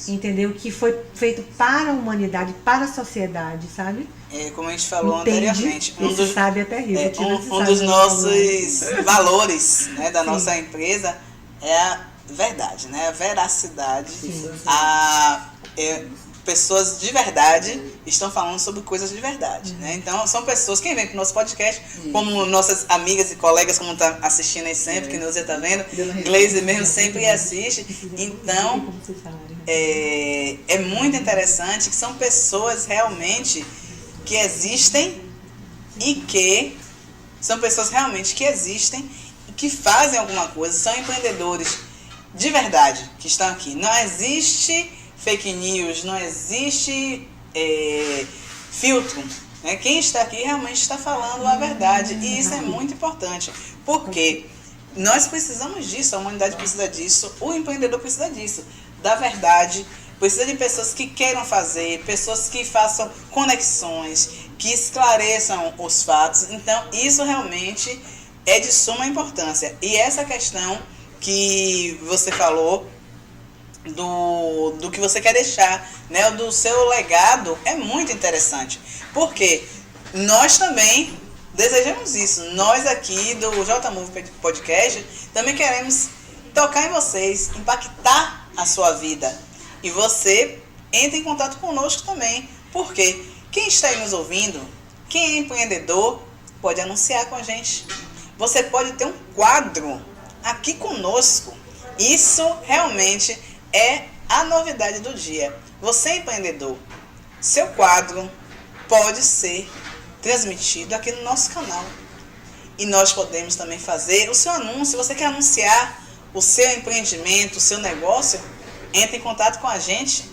C: Entendeu? Que foi feito para a humanidade, para a sociedade, sabe?
A: Como a gente falou anteriormente, um dos nossos valores, né, da nossa empresa é a verdade, né? A veracidade. Pessoas de verdade estão falando sobre coisas de verdade, né? Então, são pessoas, quem vem para o nosso podcast, como nossas amigas e colegas, como está assistindo aí sempre, que você está vendo, Gleise mesmo sempre assiste. Então, é muito interessante que são pessoas realmente que existem e que são pessoas realmente que existem e que fazem alguma coisa, são empreendedores de verdade que estão aqui. Não existe fake news, não existe filtro. Né? Quem está aqui realmente está falando a verdade. E isso é muito importante. Porque nós precisamos disso, a humanidade precisa disso, o empreendedor precisa disso. Da verdade, precisa de pessoas que queiram fazer, pessoas que façam conexões, que esclareçam os fatos. Então, isso realmente é de suma importância. E essa questão que você falou, do que você quer deixar, né, do seu legado, é muito interessante, porque nós também desejamos isso. Nós aqui do J-Move Podcast também queremos tocar em vocês, impactar a sua vida. E você entra em contato conosco também. Porque quem está aí nos ouvindo, quem é empreendedor, pode anunciar com a gente. Você pode ter um quadro aqui conosco. Isso realmente é a novidade do dia. Você é empreendedor, seu quadro pode ser transmitido aqui no nosso canal. E nós podemos também fazer o seu anúncio. Se você quer anunciar o seu empreendimento, o seu negócio, entre em contato com a gente.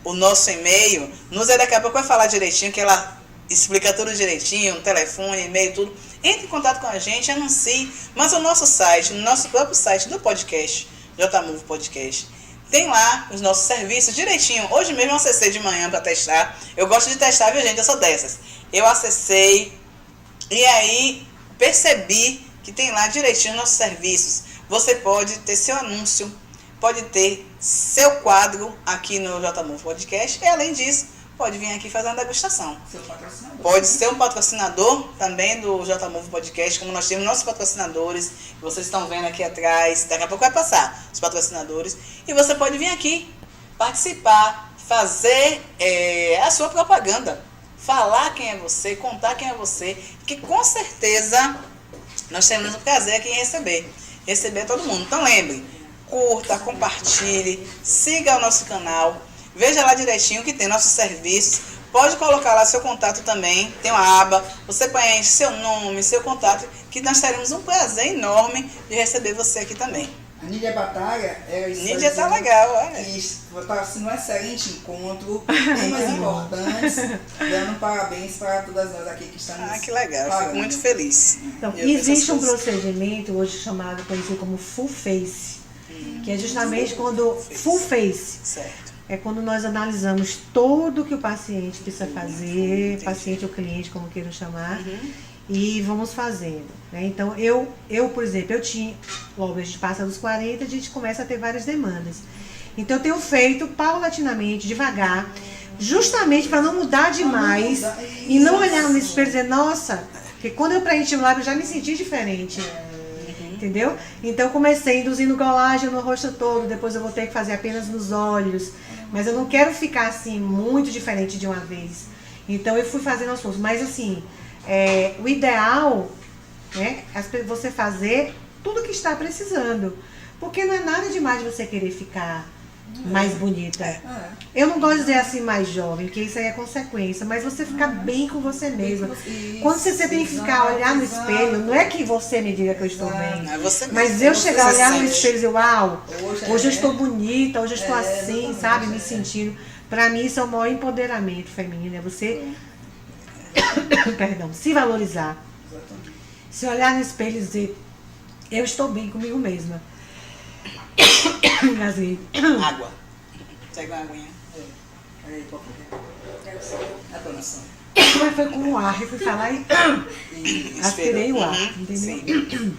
A: O nosso e-mail, Núzia daqui a pouco vai falar direitinho, que ela explica tudo direitinho, telefone, e-mail, tudo. Entre em contato com a gente, anuncie. Mas o nosso site, no nosso próprio site do podcast, J-Move Podcast, tem lá os nossos serviços direitinho. Hoje mesmo eu acessei de manhã para testar. Eu gosto de testar, viu, gente? Eu sou dessas. Eu acessei e aí percebi que tem lá direitinho nossos serviços. Você pode ter seu anúncio, pode ter seu quadro aqui no J-Move Podcast. E além disso, pode vir aqui fazer uma degustação.
B: Seu patrocinador.
A: Pode ser um patrocinador também do J-Move Podcast, como nós temos nossos patrocinadores, que vocês estão vendo aqui atrás. Daqui a pouco vai passar os patrocinadores. E você pode vir aqui participar, fazer a sua propaganda, falar quem é você, contar quem é você, que com certeza nós teremos o prazer aqui em receber todo mundo. Então lembre, curta, compartilhe, siga o nosso canal, veja lá direitinho que tem nossos serviços. Pode colocar lá seu contato também, tem uma aba, você preenche seu nome, seu contato, que nós teremos um prazer enorme de receber você aqui também.
B: A Nídia Batalha
A: Nídia tá legal, olha.
B: Está sendo um excelente encontro, temas importantes, dando parabéns para todas nós aqui que estamos.
A: Ah, que legal, fico muito feliz.
C: Então, existe um procedimento hoje conhecido como full face, que é justamente quando full face.
A: Certo.
C: É quando nós analisamos tudo o que o paciente precisa fazer, paciente ou cliente, como queiram chamar, e vamos fazendo. Né? Então, eu, por exemplo, logo a gente passa dos 40, a gente começa a ter várias demandas. Então, eu tenho feito paulatinamente, devagar, justamente para não mudar demais e não olhar no espelho e dizer, nossa, porque quando eu preenchi o lábio eu já me senti diferente. Entendeu? Então, comecei induzindo colágeno no rosto todo, depois eu vou ter que fazer apenas nos olhos. Mas eu não quero ficar assim, muito diferente de uma vez. Então, eu fui fazendo aos poucos. Mas, assim, o ideal é você fazer tudo que está precisando. Porque não é nada demais de você querer ficar mais bonita. Eu não gosto de dizer assim mais jovem, porque isso aí é consequência, mas você ficar bem com você mesma. Quando você tem que ficar olhar no espelho, não é que você me diga que eu estou bem, mas eu chegar a olhar no espelho e dizer, uau, hoje eu estou bonita, hoje eu estou assim, sabe, me sentindo. Pra mim isso é o maior empoderamento feminino, é você perdão, se valorizar. Se olhar no espelho e dizer, eu estou bem comigo mesma. Engasguei.
A: Água. Pega uma aguinha.
C: Mas foi com o ar, eu fui falar e aspirei o ar, entendeu?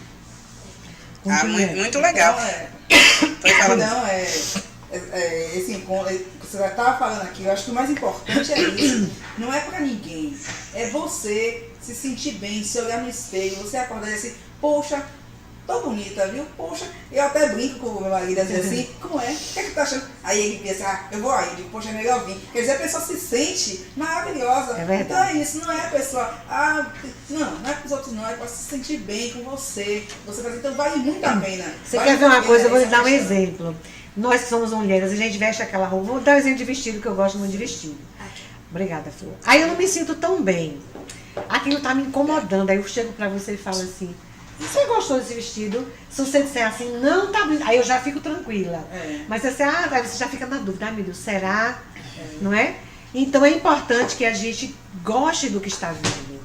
A: Muito legal.
B: Não, esse encontro que você já estava falando aqui, eu acho que o mais importante é isso. Não é pra ninguém. É você se sentir bem, se olhar no espelho, você acordar e assim, poxa, tô bonita, viu? Poxa, eu até brinco com o meu marido, às vezes assim, como é? O que é que tu tá achando? Aí ele pensa, eu vou aí, eu digo, poxa, é melhor vir. Quer dizer, a pessoa se sente maravilhosa.
C: É verdade.
B: Então é isso, não é a pessoa, não é com os outros não, é pra se sentir bem com você. Você faz, então vale muito a pena.
C: Você quer ver uma coisa? Eu vou lhe dar um exemplo. Nós que somos mulheres, a gente veste aquela roupa, vou dar um exemplo de vestido, que eu gosto muito de vestido. Obrigada, Flor. Aí eu não me sinto tão bem. Aquilo tá me incomodando. Aí eu chego pra você e falo assim, você gostou desse vestido? Se você disser assim, não tá bonito, aí eu já fico tranquila. Mas se você, aí você já fica na dúvida, meu Deus, será? Não é? Então é importante que a gente goste do que está vendo.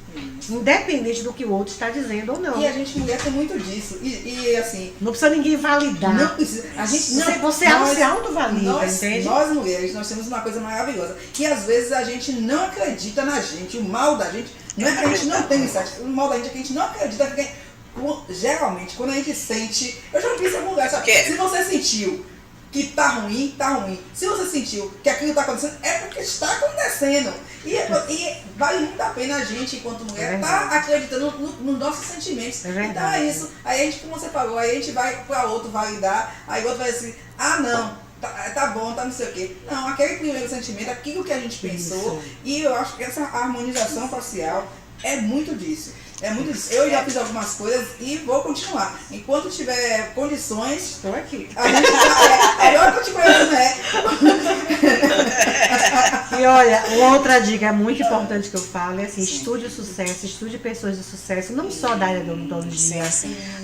C: Independente do que o outro está dizendo ou não.
B: E a gente mulher tem muito disso. E assim.
C: Não precisa ninguém validar.
B: Não precisa. A gente,
C: você se autovalida, entende?
B: Nós mulheres, nós temos uma coisa maravilhosa. Que às vezes a gente não acredita na gente. O mal da gente não é que a gente não tem insight. O mal da gente é que a gente não acredita que geralmente, quando a gente sente... Eu já vi isso em algum lugar, sabe? Se você sentiu que tá ruim, tá ruim. Se você sentiu que aquilo tá acontecendo, é porque está acontecendo. E vale muito a pena a gente, enquanto mulher, estar acreditando nos nossos sentimentos. Então é isso. Aí a gente, como você falou, aí a gente vai para outro validar, aí o outro vai assim, não, tá bom, tá não sei o quê. Não, aquele primeiro sentimento, aquilo que a gente pensou, e eu acho que essa harmonização facial é muito disso. Eu já fiz algumas coisas e vou continuar. Enquanto tiver condições.
C: Estou aqui.
B: A gente eu tô te conhecendo, né?
C: E olha, outra dica muito importante que eu falo é assim: estude o sucesso, estude pessoas de sucesso, não só da área da odontologia.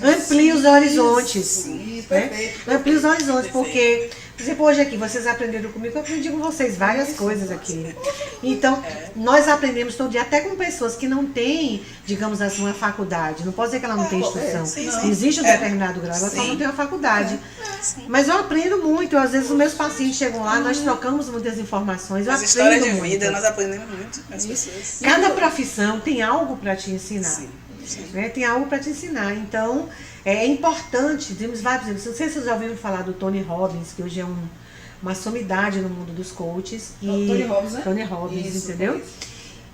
C: Amplie os horizontes.
B: Isso,
C: né?
B: perfeito.
C: Amplie os horizontes, porque, por exemplo, hoje aqui, vocês aprenderam comigo, eu aprendi com vocês várias coisas aqui. Então, nós aprendemos todo dia, até com pessoas que não têm, digamos assim, uma faculdade. Não pode dizer que ela não tem instrução. Existe um determinado grau, ela só não tem uma faculdade. Mas eu aprendo muito. Às vezes os meus pacientes chegam lá, nós trocamos muitas informações.
A: As histórias de vida, nós aprendemos muito com as pessoas.
C: Cada profissão tem algo para te ensinar. Né? Tem algo para te ensinar. Então, é importante, temos vários exemplos. Não sei se vocês já ouviram falar do Tony Robbins, que hoje é uma sumidade no mundo dos coaches.
B: Tony Robbins, né?
C: Tony Robbins,
B: Isso,
C: entendeu?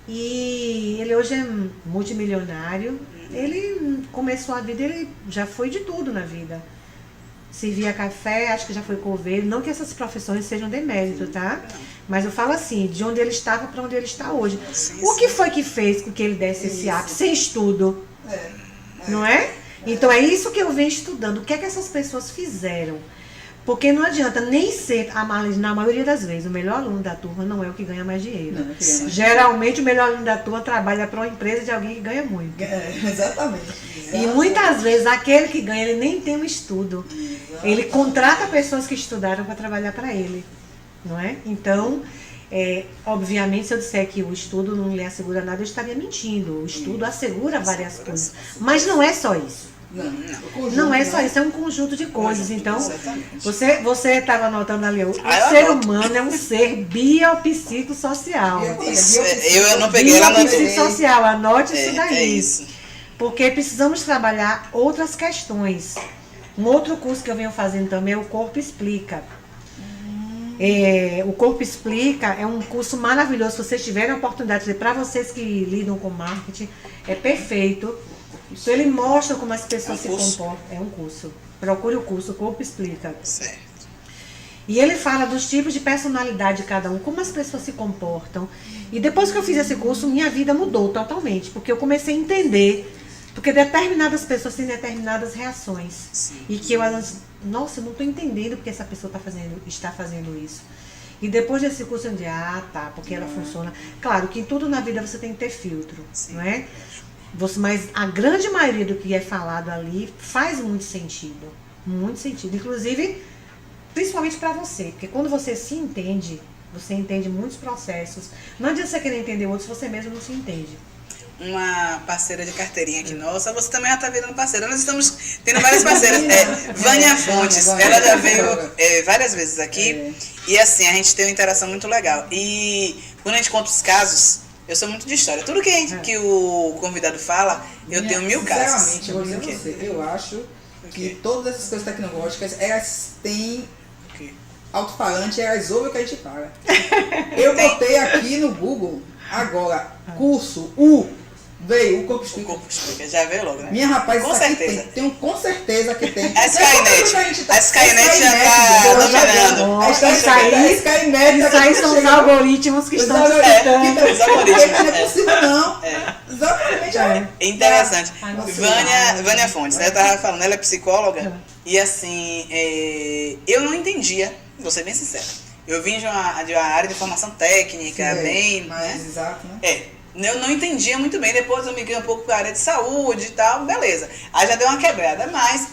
C: E ele hoje é multimilionário. Ele começou a vida, ele já foi de tudo na vida. Servia café, acho que já foi coveiro. Não que essas profissões sejam demérito, tá? Mas eu falo assim, de onde ele estava para onde ele está hoje. O que foi que fez com que ele desse esse ápice? Sem estudo. Não é? Então é isso que eu venho estudando. O que é que essas pessoas fizeram? Porque não adianta nem ser, na maioria das vezes, o melhor aluno da turma não é o que ganha mais dinheiro. Geralmente o melhor aluno da turma trabalha para uma empresa de alguém que ganha muito.
B: Exatamente.
C: E muitas vezes aquele que ganha, ele nem tem um estudo. Ele contrata pessoas que estudaram para trabalhar para ele. Não é? Então, obviamente, se eu disser que o estudo não lhe assegura nada, eu estaria mentindo. O estudo assegura várias coisas. Mas não é só isso. Não é só isso, é um conjunto de coisas. Então, você estava anotando ali, o ser humano é um ser biopsicossocial.
A: Eu não peguei lá no
C: biopsicossocial, anote isso daí.
A: É isso.
C: Porque precisamos trabalhar outras questões. Um outro curso que eu venho fazendo também é o Corpo Explica. O Corpo Explica é um curso maravilhoso. Se vocês tiverem a oportunidade de fazer, para vocês que lidam com marketing, é perfeito. Então ele mostra como as pessoas se comportam. É um curso. Procure o curso, o Corpo Explica.
A: Certo.
C: E ele fala dos tipos de personalidade de cada um, como as pessoas se comportam. E depois que eu fiz esse curso, minha vida mudou totalmente. Porque eu comecei a entender. Porque determinadas pessoas têm determinadas reações.
A: Sim.
C: E que eu, nossa, eu não estou entendendo porque essa pessoa está fazendo isso. E depois desse curso eu disse, tá, porque ela funciona. Claro que em tudo na vida você tem que ter filtro, não é? Mas a grande maioria do que é falado ali faz muito sentido. Muito sentido. Inclusive, principalmente para você. Porque quando você se entende, você entende muitos processos. Não adianta você querer entender outros se você mesmo não se entende.
A: Uma parceira de carteirinha aqui nossa, você também já está virando parceira. Nós estamos tendo várias parceiras. Vânia Fontes, ela já veio várias vezes aqui. E assim, a gente tem uma interação muito legal. E quando a gente conta os casos, eu sou muito de história. Tudo que o convidado fala, eu tenho 1000 casos.
B: Sinceramente, eu vou dizer a você, eu acho que todas essas coisas tecnológicas, elas têm alto-falante, elas ouvem o que a gente fala. Eu botei aqui no Google, agora, curso, veio o Corpo Explica.
A: O Corpo Explica, já veio logo, né?
B: Minha rapaz,
A: com
B: isso
A: certeza.
B: aqui tem com certeza que tem.
A: A Skynet já está dominando.
C: Isso aí são os algoritmos que estão
A: disputando. Os algoritmos.
B: Não é possível, não. Exatamente.
A: É interessante. Vânia Fontes, né? Eu estava falando, ela é psicóloga. E assim, eu não entendia, vou ser bem sincera. Eu vim de uma área de formação técnica, bem.
B: Mais exato, né?
A: Eu não entendia muito bem, depois eu migrei um pouco para a área de saúde e tal, beleza. Aí já deu uma quebrada, mas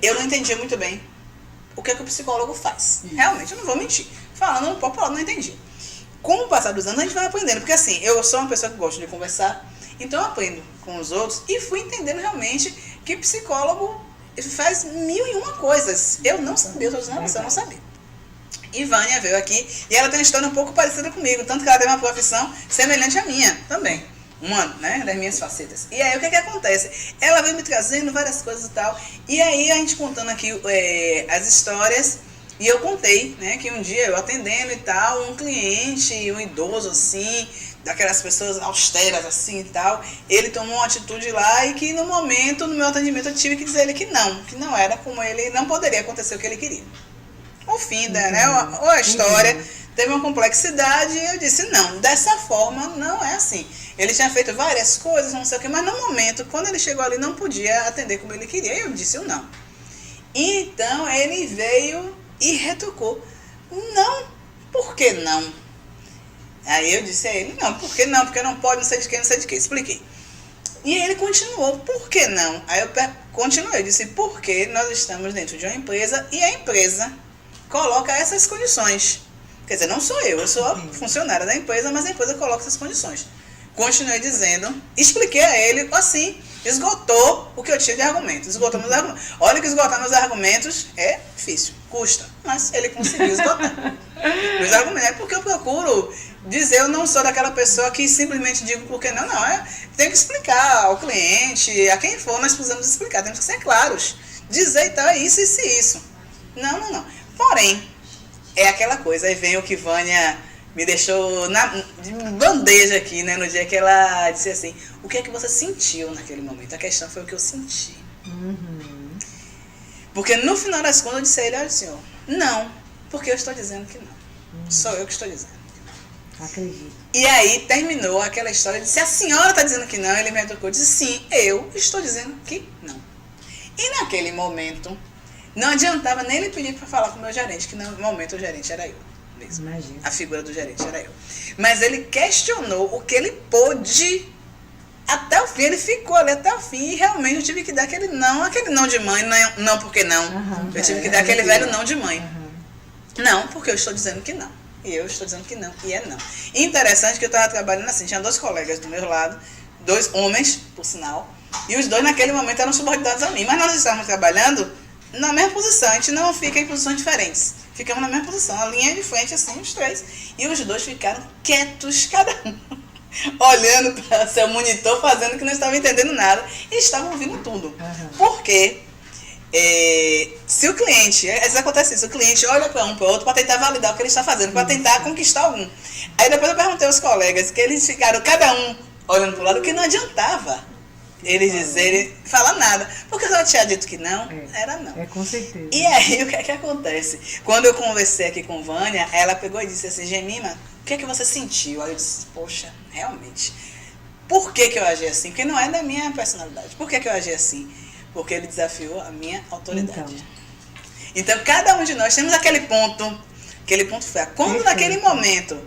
A: eu não entendia muito bem o que o psicólogo faz. Isso. Realmente, eu não vou mentir. Falando no popular, não entendi. Com o passar dos anos, a gente vai aprendendo, porque assim, eu sou uma pessoa que gosta de conversar, então eu aprendo com os outros e fui entendendo realmente que psicólogo faz 1001 coisas. Eu não sabia, eu estou dizendo a você, eu não sabia. E Vânia veio aqui e ela tem uma história um pouco parecida comigo, tanto que ela tem uma profissão semelhante à minha também, uma, né, das minhas facetas. E aí o que acontece? Ela veio me trazendo várias coisas e tal, e aí a gente contando aqui as histórias, e eu contei, né, que um dia eu atendendo e tal, um cliente, um idoso assim, daquelas pessoas austeras assim e tal, ele tomou uma atitude lá e que no momento, no meu atendimento, eu tive que dizer ele que não era como ele, não poderia acontecer o que ele queria. O fim da, né, ou a história teve uma complexidade e eu disse, não, dessa forma não é assim. Ele tinha feito várias coisas, não sei o que, mas no momento, quando ele chegou ali, não podia atender como ele queria, e eu disse o não. Então ele veio e retrucou, não, por que não? Aí eu disse a ele, não, por que não? Porque não pode, não sei de quê, não sei de quê. Expliquei. E ele continuou, por que não? Aí eu continuei, eu disse, porque nós estamos dentro de uma empresa e a empresa coloca essas condições. Quer dizer, não sou eu sou funcionária da empresa, mas a empresa coloca essas condições. Continuei dizendo, expliquei a ele, assim, esgotou o que eu tinha de argumentos. Esgotou meus argumentos. Olha que esgotar meus argumentos é difícil, custa, mas ele conseguiu esgotar. Meus argumentos é porque eu procuro dizer, eu não sou daquela pessoa que simplesmente digo porque não, tem que explicar ao cliente, a quem for, nós precisamos explicar, temos que ser claros. Dizer então é isso, isso e isso. Não. Porém, é aquela coisa, aí vem o que Vânia me deixou de bandeja aqui, né, no dia que ela disse assim, o que é que você sentiu naquele momento? A questão foi o que eu senti. Porque no final das contas eu disse a ele, olha senhor, não, porque eu estou dizendo que não. Sou eu que estou dizendo.
C: Acredito.
A: E aí terminou aquela história, disse, a senhora está dizendo que não? Ele me retrucou, disse, sim, eu estou dizendo que não. E naquele momento, não adiantava nem ele pedir para falar com o meu gerente, que no momento o gerente era eu mesmo.
C: Imagina.
A: A figura do gerente era eu. Mas ele questionou o que ele pôde até o fim, ele ficou ali até o fim e realmente eu tive que dar aquele não de mãe, não porque não. Eu tive que dar aquele velho não de mãe. Não, porque eu estou dizendo que não. E eu estou dizendo que não, e é não. E interessante que eu estava trabalhando assim, tinha 2 colegas do meu lado, 2 homens, por sinal, e os 2 naquele momento eram subordinados a mim, mas nós estávamos trabalhando na mesma posição, a gente não fica em posições diferentes. Ficamos na mesma posição, a linha de frente assim, os 3. E os 2 ficaram quietos, cada um, olhando para seu monitor, fazendo que não estavam entendendo nada, e estavam ouvindo tudo. Porque se o cliente, às vezes acontece isso, o cliente olha para um para o outro para tentar validar o que ele está fazendo, para tentar conquistar algum. Aí depois eu perguntei aos colegas que eles ficaram cada um olhando para o lado, que não adiantava eles dizerem, falar nada, porque se eu tinha dito que não, era não.
C: Com certeza.
A: E aí o que é que acontece? Quando eu conversei aqui com Vânia, ela pegou e disse assim, Gemima, o que é que você sentiu? Aí eu disse, poxa, realmente, por que eu agi assim? Porque não é da minha personalidade. Por que eu agi assim? Porque ele desafiou a minha autoridade. Então cada um de nós temos aquele ponto fraco. Quando naquele momento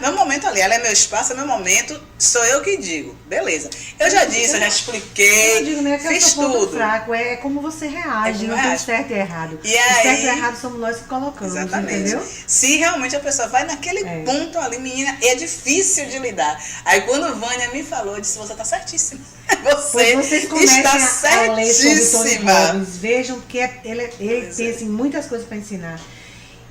A: meu momento ali, ela é meu espaço, é meu momento, sou eu que digo. Beleza. Eu já disse, eu já expliquei,
C: eu digo, né, que
A: fiz
C: é o seu ponto
A: tudo.
C: fraco, é como você reage, não tem certo e errado.
A: E
C: o
A: aí,
C: certo e errado somos nós que colocamos,
A: exatamente.
C: Entendeu?
A: Se realmente a pessoa vai naquele ponto ali, menina, é difícil de lidar. Aí quando Vânia me falou, eu disse, você está certíssima. Você está certíssima.
C: Vejam que ele tem assim, muitas coisas para ensinar.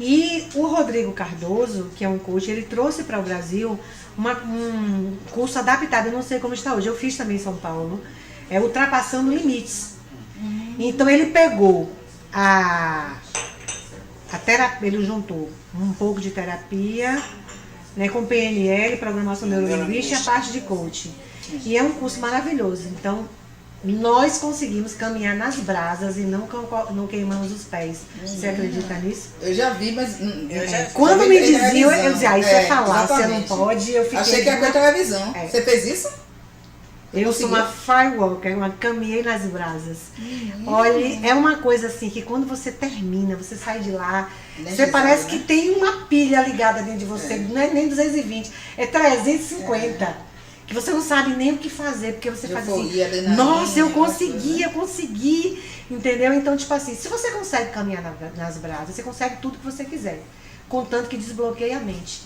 C: E o Rodrigo Cardoso, que é um coach, ele trouxe para o Brasil um curso adaptado, eu não sei como está hoje, eu fiz também em São Paulo, Ultrapassando Limites. Então ele pegou a terapia, ele juntou um pouco de terapia, né, com PNL, Programação Neurolinguística, e a parte de coaching. E é um curso maravilhoso, então nós conseguimos caminhar nas brasas e não queimamos os pés. Você acredita nisso?
B: Eu já vi, mas...
C: Quando me diziam, eu dizia, isso é falar, você não pode. Eu fiquei,
B: achei que era com televisão. Você fez isso?
C: Eu sou uma firewalker, caminhei nas brasas. Olha, é uma coisa assim, que quando você termina, você sai de lá, você parece que tem uma pilha ligada dentro de você, não é nem 220, é 350. Que você não sabe nem o que fazer, porque você faz assim, nossa, eu consegui, entendeu? Então, tipo assim, se você consegue caminhar nas brasas, você consegue tudo que você quiser, contanto que desbloqueie a mente.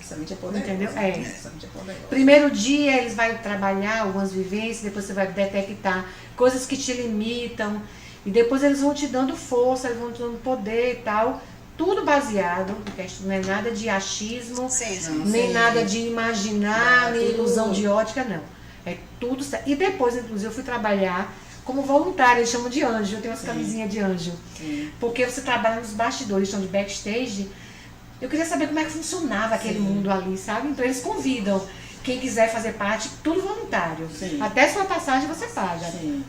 B: Essa mente é poderosa.
C: Entendeu?
B: Essa mente é poderosa.
C: Primeiro dia, eles vão trabalhar algumas vivências, depois você vai detectar coisas que te limitam, e depois eles vão te dando força, eles vão te dando poder e tal. Tudo baseado, não é nada de achismo, nem nada de imaginar, nem ilusão de ótica, não. É tudo certo. E depois, inclusive, eu fui trabalhar como voluntária, eles chamam de anjo, eu tenho umas camisinhas de anjo. Porque você trabalha nos bastidores, chamam de backstage, Eu queria saber como é que funcionava aquele mundo ali, sabe? Então eles convidam quem quiser fazer parte, tudo voluntário.
B: Sim.
C: Até sua passagem você paga.
B: Sim.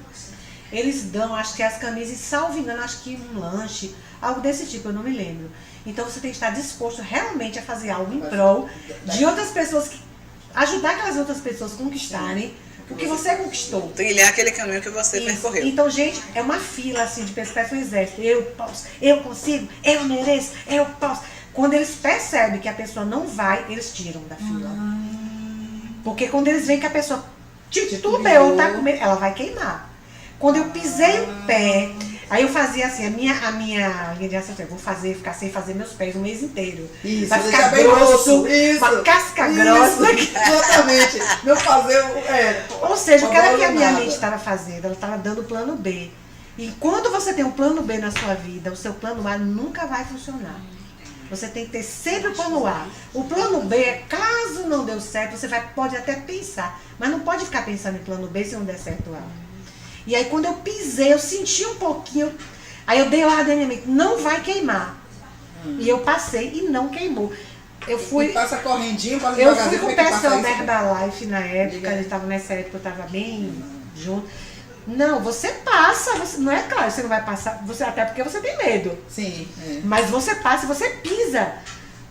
C: Eles dão, acho que as camisas, salvo engano, acho que um lanche, algo desse tipo, eu não me lembro. Então você tem que estar disposto realmente a fazer algo em prol de outras pessoas, ajudar aquelas outras pessoas a conquistarem o que você conquistou.
A: Trilhar aquele caminho que você percorreu.
C: Então, gente, é uma fila assim de pessoas que parece um exército. Eu posso, eu consigo, eu mereço, eu posso. Quando eles percebem que a pessoa não vai, eles tiram da fila. Porque quando eles veem que a pessoa titubeou, tá com medo, ela vai queimar. Quando eu pisei o pé, aí eu fazia assim, a minha linha de raciocínio, eu vou ficar sem fazer meus pés um mês inteiro.
B: Isso,
C: vai ficar grosso, uma casca grossa.
B: Exatamente. Não fazer
C: Ou seja, o que era que a minha mente estava fazendo? Ela estava dando o plano B. E quando você tem um plano B na sua vida, o seu plano A nunca vai funcionar. Você tem que ter sempre o plano A. O plano B é, caso não deu certo, você pode até pensar, mas não pode ficar pensando em plano B se não der certo o A. E aí quando eu pisei, eu senti um pouquinho, aí eu dei a ordem na minha mente, não vai queimar. E eu passei e não queimou. Eu fui.
B: E passa correndinho, passa
C: Eu
B: devagarzinho.
C: fui com o pessoal da Herbalife na época, ele estava nessa época, eu estava bem junto. Não, você passa, não é claro, você não vai passar, até porque você tem medo.
B: Sim.
C: Mas você passa e você pisa.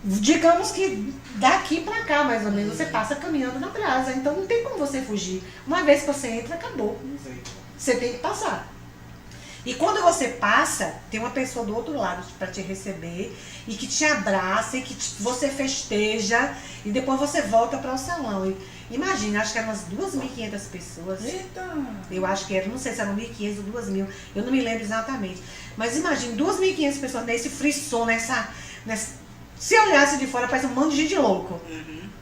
C: Digamos que daqui pra cá, mais ou menos, você passa caminhando na brasa. Então não tem como você fugir. Uma vez que você entra, acabou. Você tem que passar. E quando você passa, tem uma pessoa do outro lado para te receber e que te abraça e que você festeja e depois você volta para o salão. E, imagina, acho que eram umas 2.500 pessoas.
B: Eita!
C: Eu acho que era, não sei se eram 1.500 ou 2.000, eu não me lembro exatamente. Mas imagina, 2.500 pessoas nesse frisson, nessa... Se olhasse de fora, parece um monte de gente louco.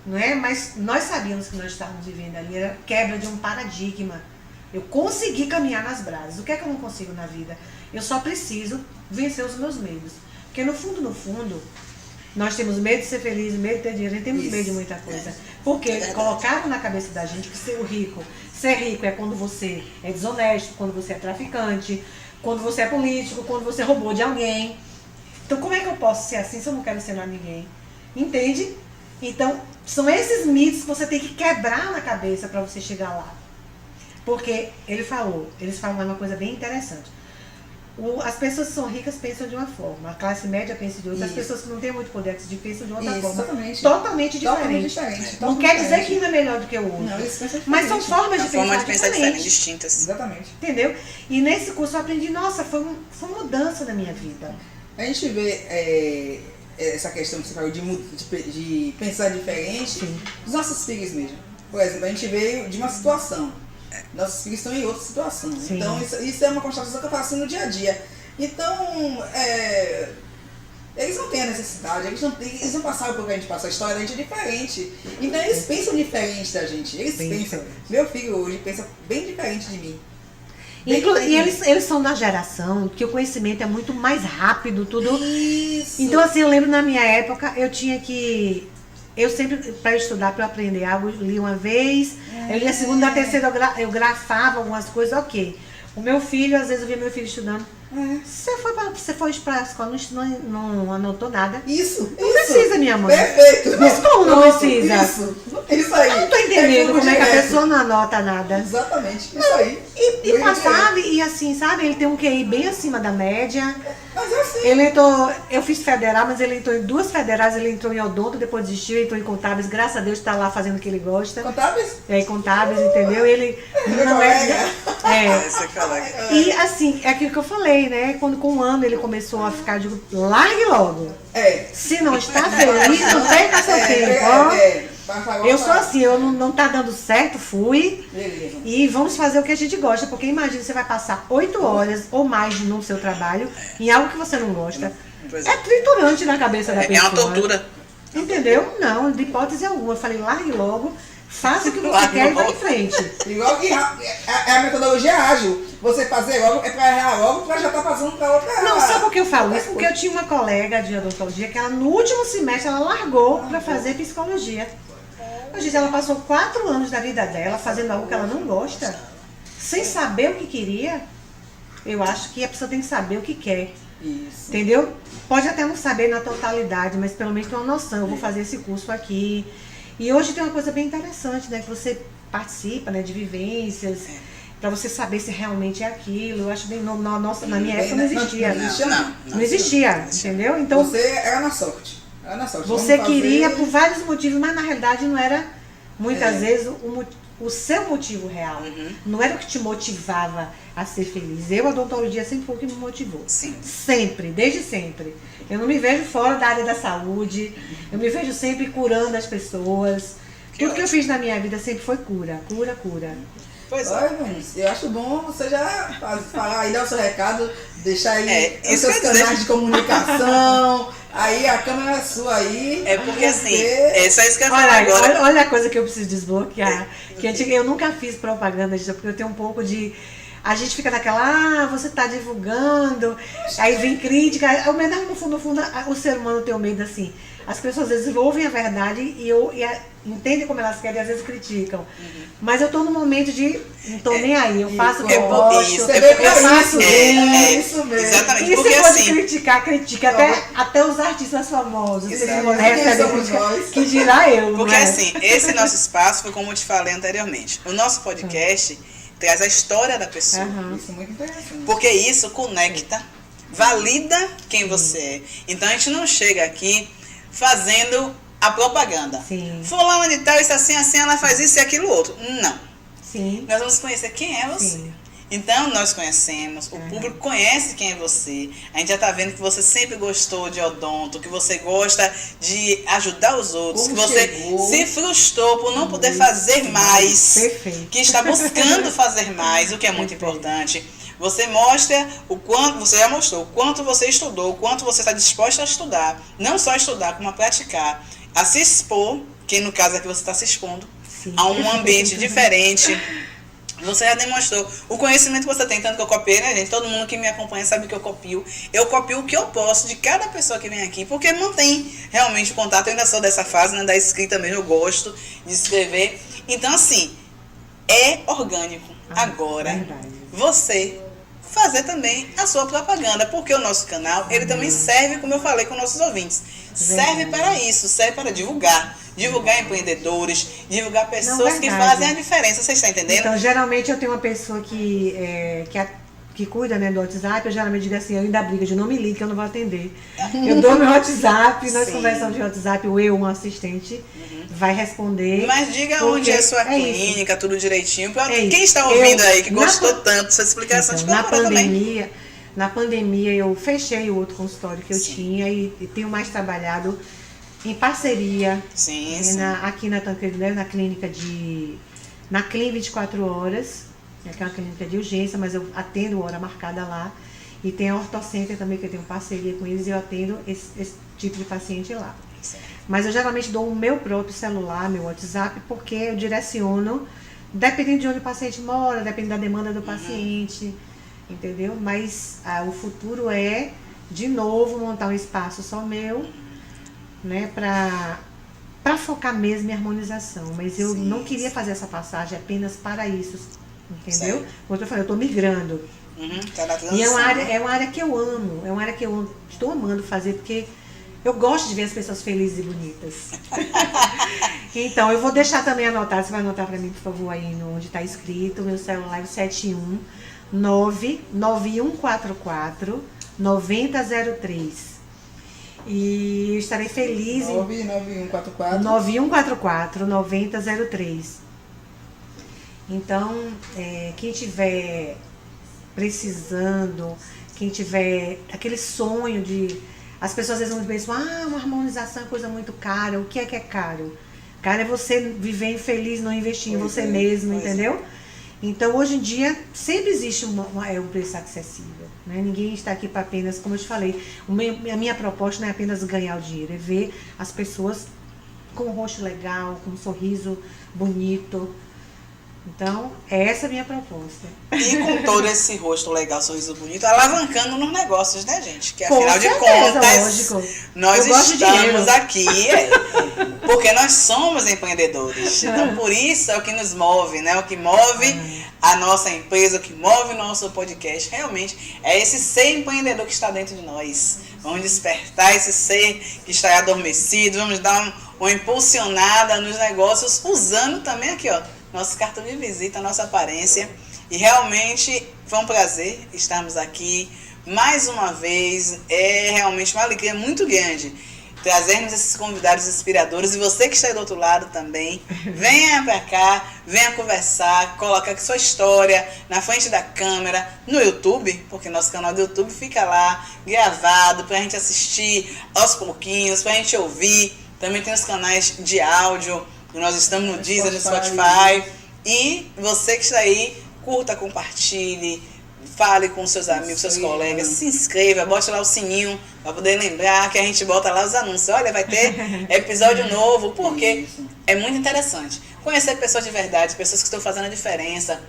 C: Não é? Mas nós sabíamos que nós estávamos vivendo ali, era quebra de um paradigma. Eu consegui caminhar nas brasas. O que é que eu não consigo na vida? Eu só preciso vencer os meus medos. Porque no fundo, nós temos medo de ser feliz, medo de ter dinheiro, temos medo de muita coisa. Porque colocaram na cabeça da gente que ser rico é quando você é desonesto, quando você é traficante, quando você é político, quando você roubou de alguém. Então como é que eu posso ser assim se eu não quero ensinar ninguém? Entende? Então, são esses mitos que você tem que quebrar na cabeça para você chegar lá. Porque eles falam uma coisa bem interessante. As pessoas que são ricas pensam de uma forma, a classe média pensa de outra, as pessoas que não têm muito poder aquisitivo pensam de outra forma.
B: Exatamente.
C: Totalmente diferente. Não quer dizer que um é melhor do que o outro.
B: Não, isso pensa
C: mas são formas de
A: pensar diferentes, distintas.
B: Exatamente.
C: Entendeu? E nesse curso eu aprendi, nossa, foi uma mudança na minha vida.
B: A gente vê essa questão que você falou de pensar diferente dos nossos filhos mesmo. Por exemplo, a gente veio de uma situação. Nossos filhos estão em outra situação.
C: Sim.
B: Então, isso é uma constatação que eu faço no dia a dia. Então, eles não têm a necessidade, eles não passaram por que a gente passa. A história da gente é diferente. Então, eles pensam diferente da gente. Eles pensam. Meu filho hoje pensa bem diferente de mim.
C: E eles são da geração que o conhecimento é muito mais rápido, tudo.
B: Isso.
C: Então, assim, eu lembro na minha época, eu sempre, para estudar, para aprender algo, li uma vez, eu li a segunda, a terceira, eu grafava algumas coisas, ok. O meu filho, às vezes eu via meu filho estudando. Você foi para a escola, não anotou nada.
B: Isso.
C: Não precisa, minha mãe.
B: Perfeito.
C: Mas como não precisa?
B: Isso aí.
C: Eu não tô entendendo como é que a pessoa não anota nada.
B: Exatamente, isso aí.
C: E passava, e assim, sabe, ele tem um QI bem acima da média.
B: Mas é assim.
C: Ele entrou, eu fiz federal, mas ele entrou em 2 federais, ele entrou em odonto, depois desistiu, entrou em contábeis, graças a Deus está lá fazendo o que ele gosta.
B: Contábeis?
C: Em contábeis, entendeu? Ele não
A: Esse colega.
C: E assim, é aquilo que eu falei, né? Quando com 1 ano ele começou a ficar, digo, largue logo. Se não está feliz, não perca seu tempo. Eu sou assim, eu não tá dando certo, fui.
B: Beleza.
C: E vamos fazer o que a gente gosta, porque imagina, você vai passar 8 horas ou mais no seu trabalho em algo que você não gosta. É triturante na cabeça da pessoa.
A: É uma tortura.
C: Entendeu? Não, de hipótese alguma. Eu falei, largue logo, faça o que você quer e vai em frente.
B: Igual que a metodologia ágil. Você fazer logo, é pra errar logo, pra já tá passando pra outra.
C: Não, sabe por que eu falo isso? Porque eu tinha uma colega de odontologia que ela, no último semestre, ela largou pra fazer psicologia. Hoje ela passou 4 anos da vida dela fazendo algo que ela não gosta, sem saber o que queria. Eu acho que a pessoa tem que saber o que quer.
B: Isso.
C: Entendeu? Pode até não saber na totalidade, mas pelo menos tem uma noção. Eu vou fazer esse curso aqui. E hoje tem uma coisa bem interessante, né? Que você participa, né, de vivências, para você saber se realmente é aquilo. Eu acho bem, na minha época não existia. Não existia, entendeu? Então,
B: você era na sorte. Era na sorte.
C: Você queria por vários motivos, mas na realidade não era, muitas vezes, o seu motivo real. Não era o que te motivava a ser feliz. A odontologia sempre foi o que me motivou.
A: Sim.
C: Sempre, desde sempre. Eu não me vejo fora da área da saúde. Eu me vejo sempre curando as pessoas. Tudo que eu fiz na minha vida sempre foi cura.
A: Pois é.
B: Olha, eu acho bom você já falar aí, dar o seu recado, deixar aí os seus canais de comunicação. Aí a câmera é sua aí.
A: É porque assim, é só isso que eu ia falar agora.
C: Olha a coisa que eu preciso desbloquear. Eu nunca fiz propaganda disso, porque eu tenho um pouco de... A gente fica naquela, você tá divulgando, aí vem crítica. No fundo, o ser humano tem o medo assim. As pessoas às vezes ouvem a verdade e entendem como elas querem e às vezes criticam. Mas eu tô no momento de, não tô nem aí, eu faço o que eu gosto, eu faço bem.
B: Isso mesmo.
A: Exatamente,
C: E
A: porque
C: se fosse
A: assim...
C: critica, até os artistas famosos, eles recebem crítica, que dirá eu.
A: Porque assim, esse nosso espaço foi como eu te falei anteriormente. O nosso podcast traz a história da pessoa.
B: Isso é muito interessante.
A: Porque isso conecta, valida quem você é. Então a gente não chega aqui fazendo a propaganda. Fulano de tal, isso assim, ela faz isso e aquilo outro. Não.
C: Sim.
A: Nós vamos conhecer quem é você.
C: Sim.
A: Então nós conhecemos, o público conhece quem é você. A gente já está vendo que você sempre gostou de odonto, que você gosta de ajudar os outros, que você se frustrou por não poder fazer mais, que está buscando fazer mais, o que é muito importante. Você mostra o quanto, você já mostrou o quanto você estudou, o quanto você está disposta a estudar, não só estudar, como a praticar, a se expor, que no caso aqui você está se expondo, a um ambiente diferente. Você já demonstrou o conhecimento que você tem, tanto que eu copiei, né, gente? Todo mundo que me acompanha sabe que eu copio. Eu copio o que eu posso de cada pessoa que vem aqui, porque mantém realmente o contato. Eu ainda sou dessa fase, né, da escrita mesmo, eu gosto de escrever. Então, assim, é orgânico. Agora, você fazer também a sua propaganda, porque o nosso canal, ele também serve, como eu falei com nossos ouvintes, serve para isso, serve para divulgar empreendedores, divulgar pessoas que fazem a diferença, você está entendendo?
C: Então, geralmente eu tenho uma pessoa que cuida, né, do WhatsApp, eu geralmente digo assim, eu ainda briga de não me ligue que eu não vou atender. Eu dou meu WhatsApp, nós conversamos de WhatsApp, um assistente, vai responder.
A: Mas diga onde é a sua clínica, tudo direitinho, para quem está ouvindo aí, que gostou tanto dessa explicação,
C: então,
A: te procurar também.
C: Na pandemia eu fechei o outro consultório que eu tinha e tenho mais trabalhado em parceria aqui na Tancredo Neves, na Clínica 24 horas, que é uma clínica de urgência, mas eu atendo hora marcada lá. E tem a Ortocenter também, que eu tenho parceria com eles e eu atendo esse tipo de paciente lá. Mas eu geralmente dou o meu próprio celular, meu WhatsApp, porque eu direciono, dependendo de onde o paciente mora, dependendo da demanda do paciente, entendeu? Mas o futuro é, de novo, montar um espaço só meu, né, para focar mesmo em harmonização. Mas eu não queria fazer essa passagem apenas para isso, entendeu? Como eu falei, eu estou migrando. E é uma área que eu amo, estou amando fazer, porque eu gosto de ver as pessoas felizes e bonitas. Então, eu vou deixar também anotado, você vai anotar para mim, por favor, aí onde está escrito, meu celular é o 71991449003. E eu estarei feliz em 9144-9003. Então, quem tiver precisando, quem tiver aquele sonho de... As pessoas às vezes pensam, uma harmonização é coisa muito cara. O que é caro? Caro é você viver infeliz, não investir em você mesmo, entendeu? Então, hoje em dia, sempre existe um preço acessível, né? Ninguém está aqui para apenas, como eu te falei, a minha proposta não é apenas ganhar o dinheiro, é ver as pessoas com um rosto legal, com um sorriso bonito, Então, essa é a minha proposta.
A: E com todo esse rosto legal, sorriso bonito, alavancando nos negócios, né, gente? Que
C: Com
A: afinal de
C: certeza,
A: contas,
C: lógico.
A: nós
C: Eu gosto de
A: estamos
C: dinheiro.
A: aqui, porque nós somos empreendedores. Então, por isso é o que nos move, né? O que move a nossa empresa, o que move o nosso podcast, realmente é esse ser empreendedor que está dentro de nós. Vamos despertar esse ser que está adormecido, vamos dar uma impulsionada nos negócios, usando também aqui, ó, nosso cartão de visita, nossa aparência. E realmente foi um prazer estarmos aqui mais uma vez. É realmente uma alegria muito grande trazermos esses convidados inspiradores. E você que está aí do outro lado também, venha para cá, venha conversar, colocar sua história na frente da câmera, no YouTube, porque nosso canal do YouTube fica lá gravado para a gente assistir aos pouquinhos, para a gente ouvir. Também tem os canais de áudio, nós estamos no Deezer, no Spotify. E você que está aí, curta, compartilhe, fale com seus amigos, seus colegas, se inscreva, bote lá o sininho para poder lembrar que a gente bota lá os anúncios. Olha, vai ter episódio novo, porque é muito interessante conhecer pessoas de verdade, pessoas que estão fazendo a diferença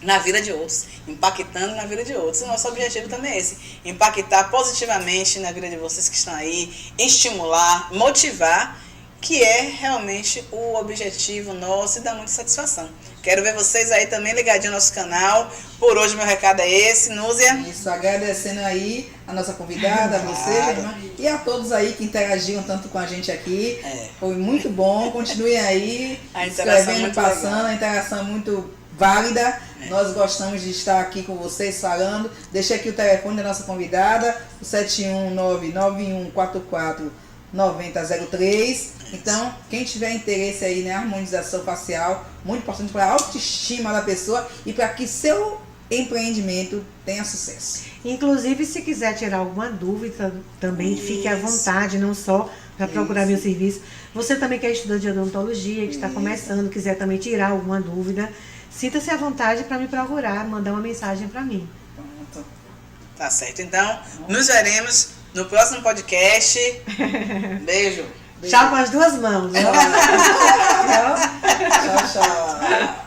A: na vida de outros, impactando na vida de outros. O nosso objetivo também é esse, impactar positivamente na vida de vocês que estão aí, estimular, motivar, que é realmente o objetivo nosso e dá muita satisfação. Quero ver vocês aí também ligadinho no nosso canal. Por hoje meu recado é esse, Núzia.
B: Isso, agradecendo aí a nossa convidada, a você, minha irmã, e a todos aí que interagiram tanto com a gente aqui. Foi muito bom, continuem aí, escrevendo, passando, a interação é muito válida. Nós gostamos de estar aqui com vocês falando. Deixei aqui o telefone da nossa convidada, o 71991449003. Então, quem tiver interesse aí na harmonização facial, muito importante para a autoestima da pessoa e para que seu empreendimento tenha sucesso.
C: Inclusive, se quiser tirar alguma dúvida, também fique à vontade, não só para procurar meu serviço. Você também que é estudante de odontologia, que está começando, quiser também tirar alguma dúvida, sinta-se à vontade para me procurar, mandar uma mensagem para mim.
B: Pronto.
A: Tá certo, então nos veremos no próximo podcast. Beijo.
C: Tchau com as duas mãos.
B: Tchau, tchau.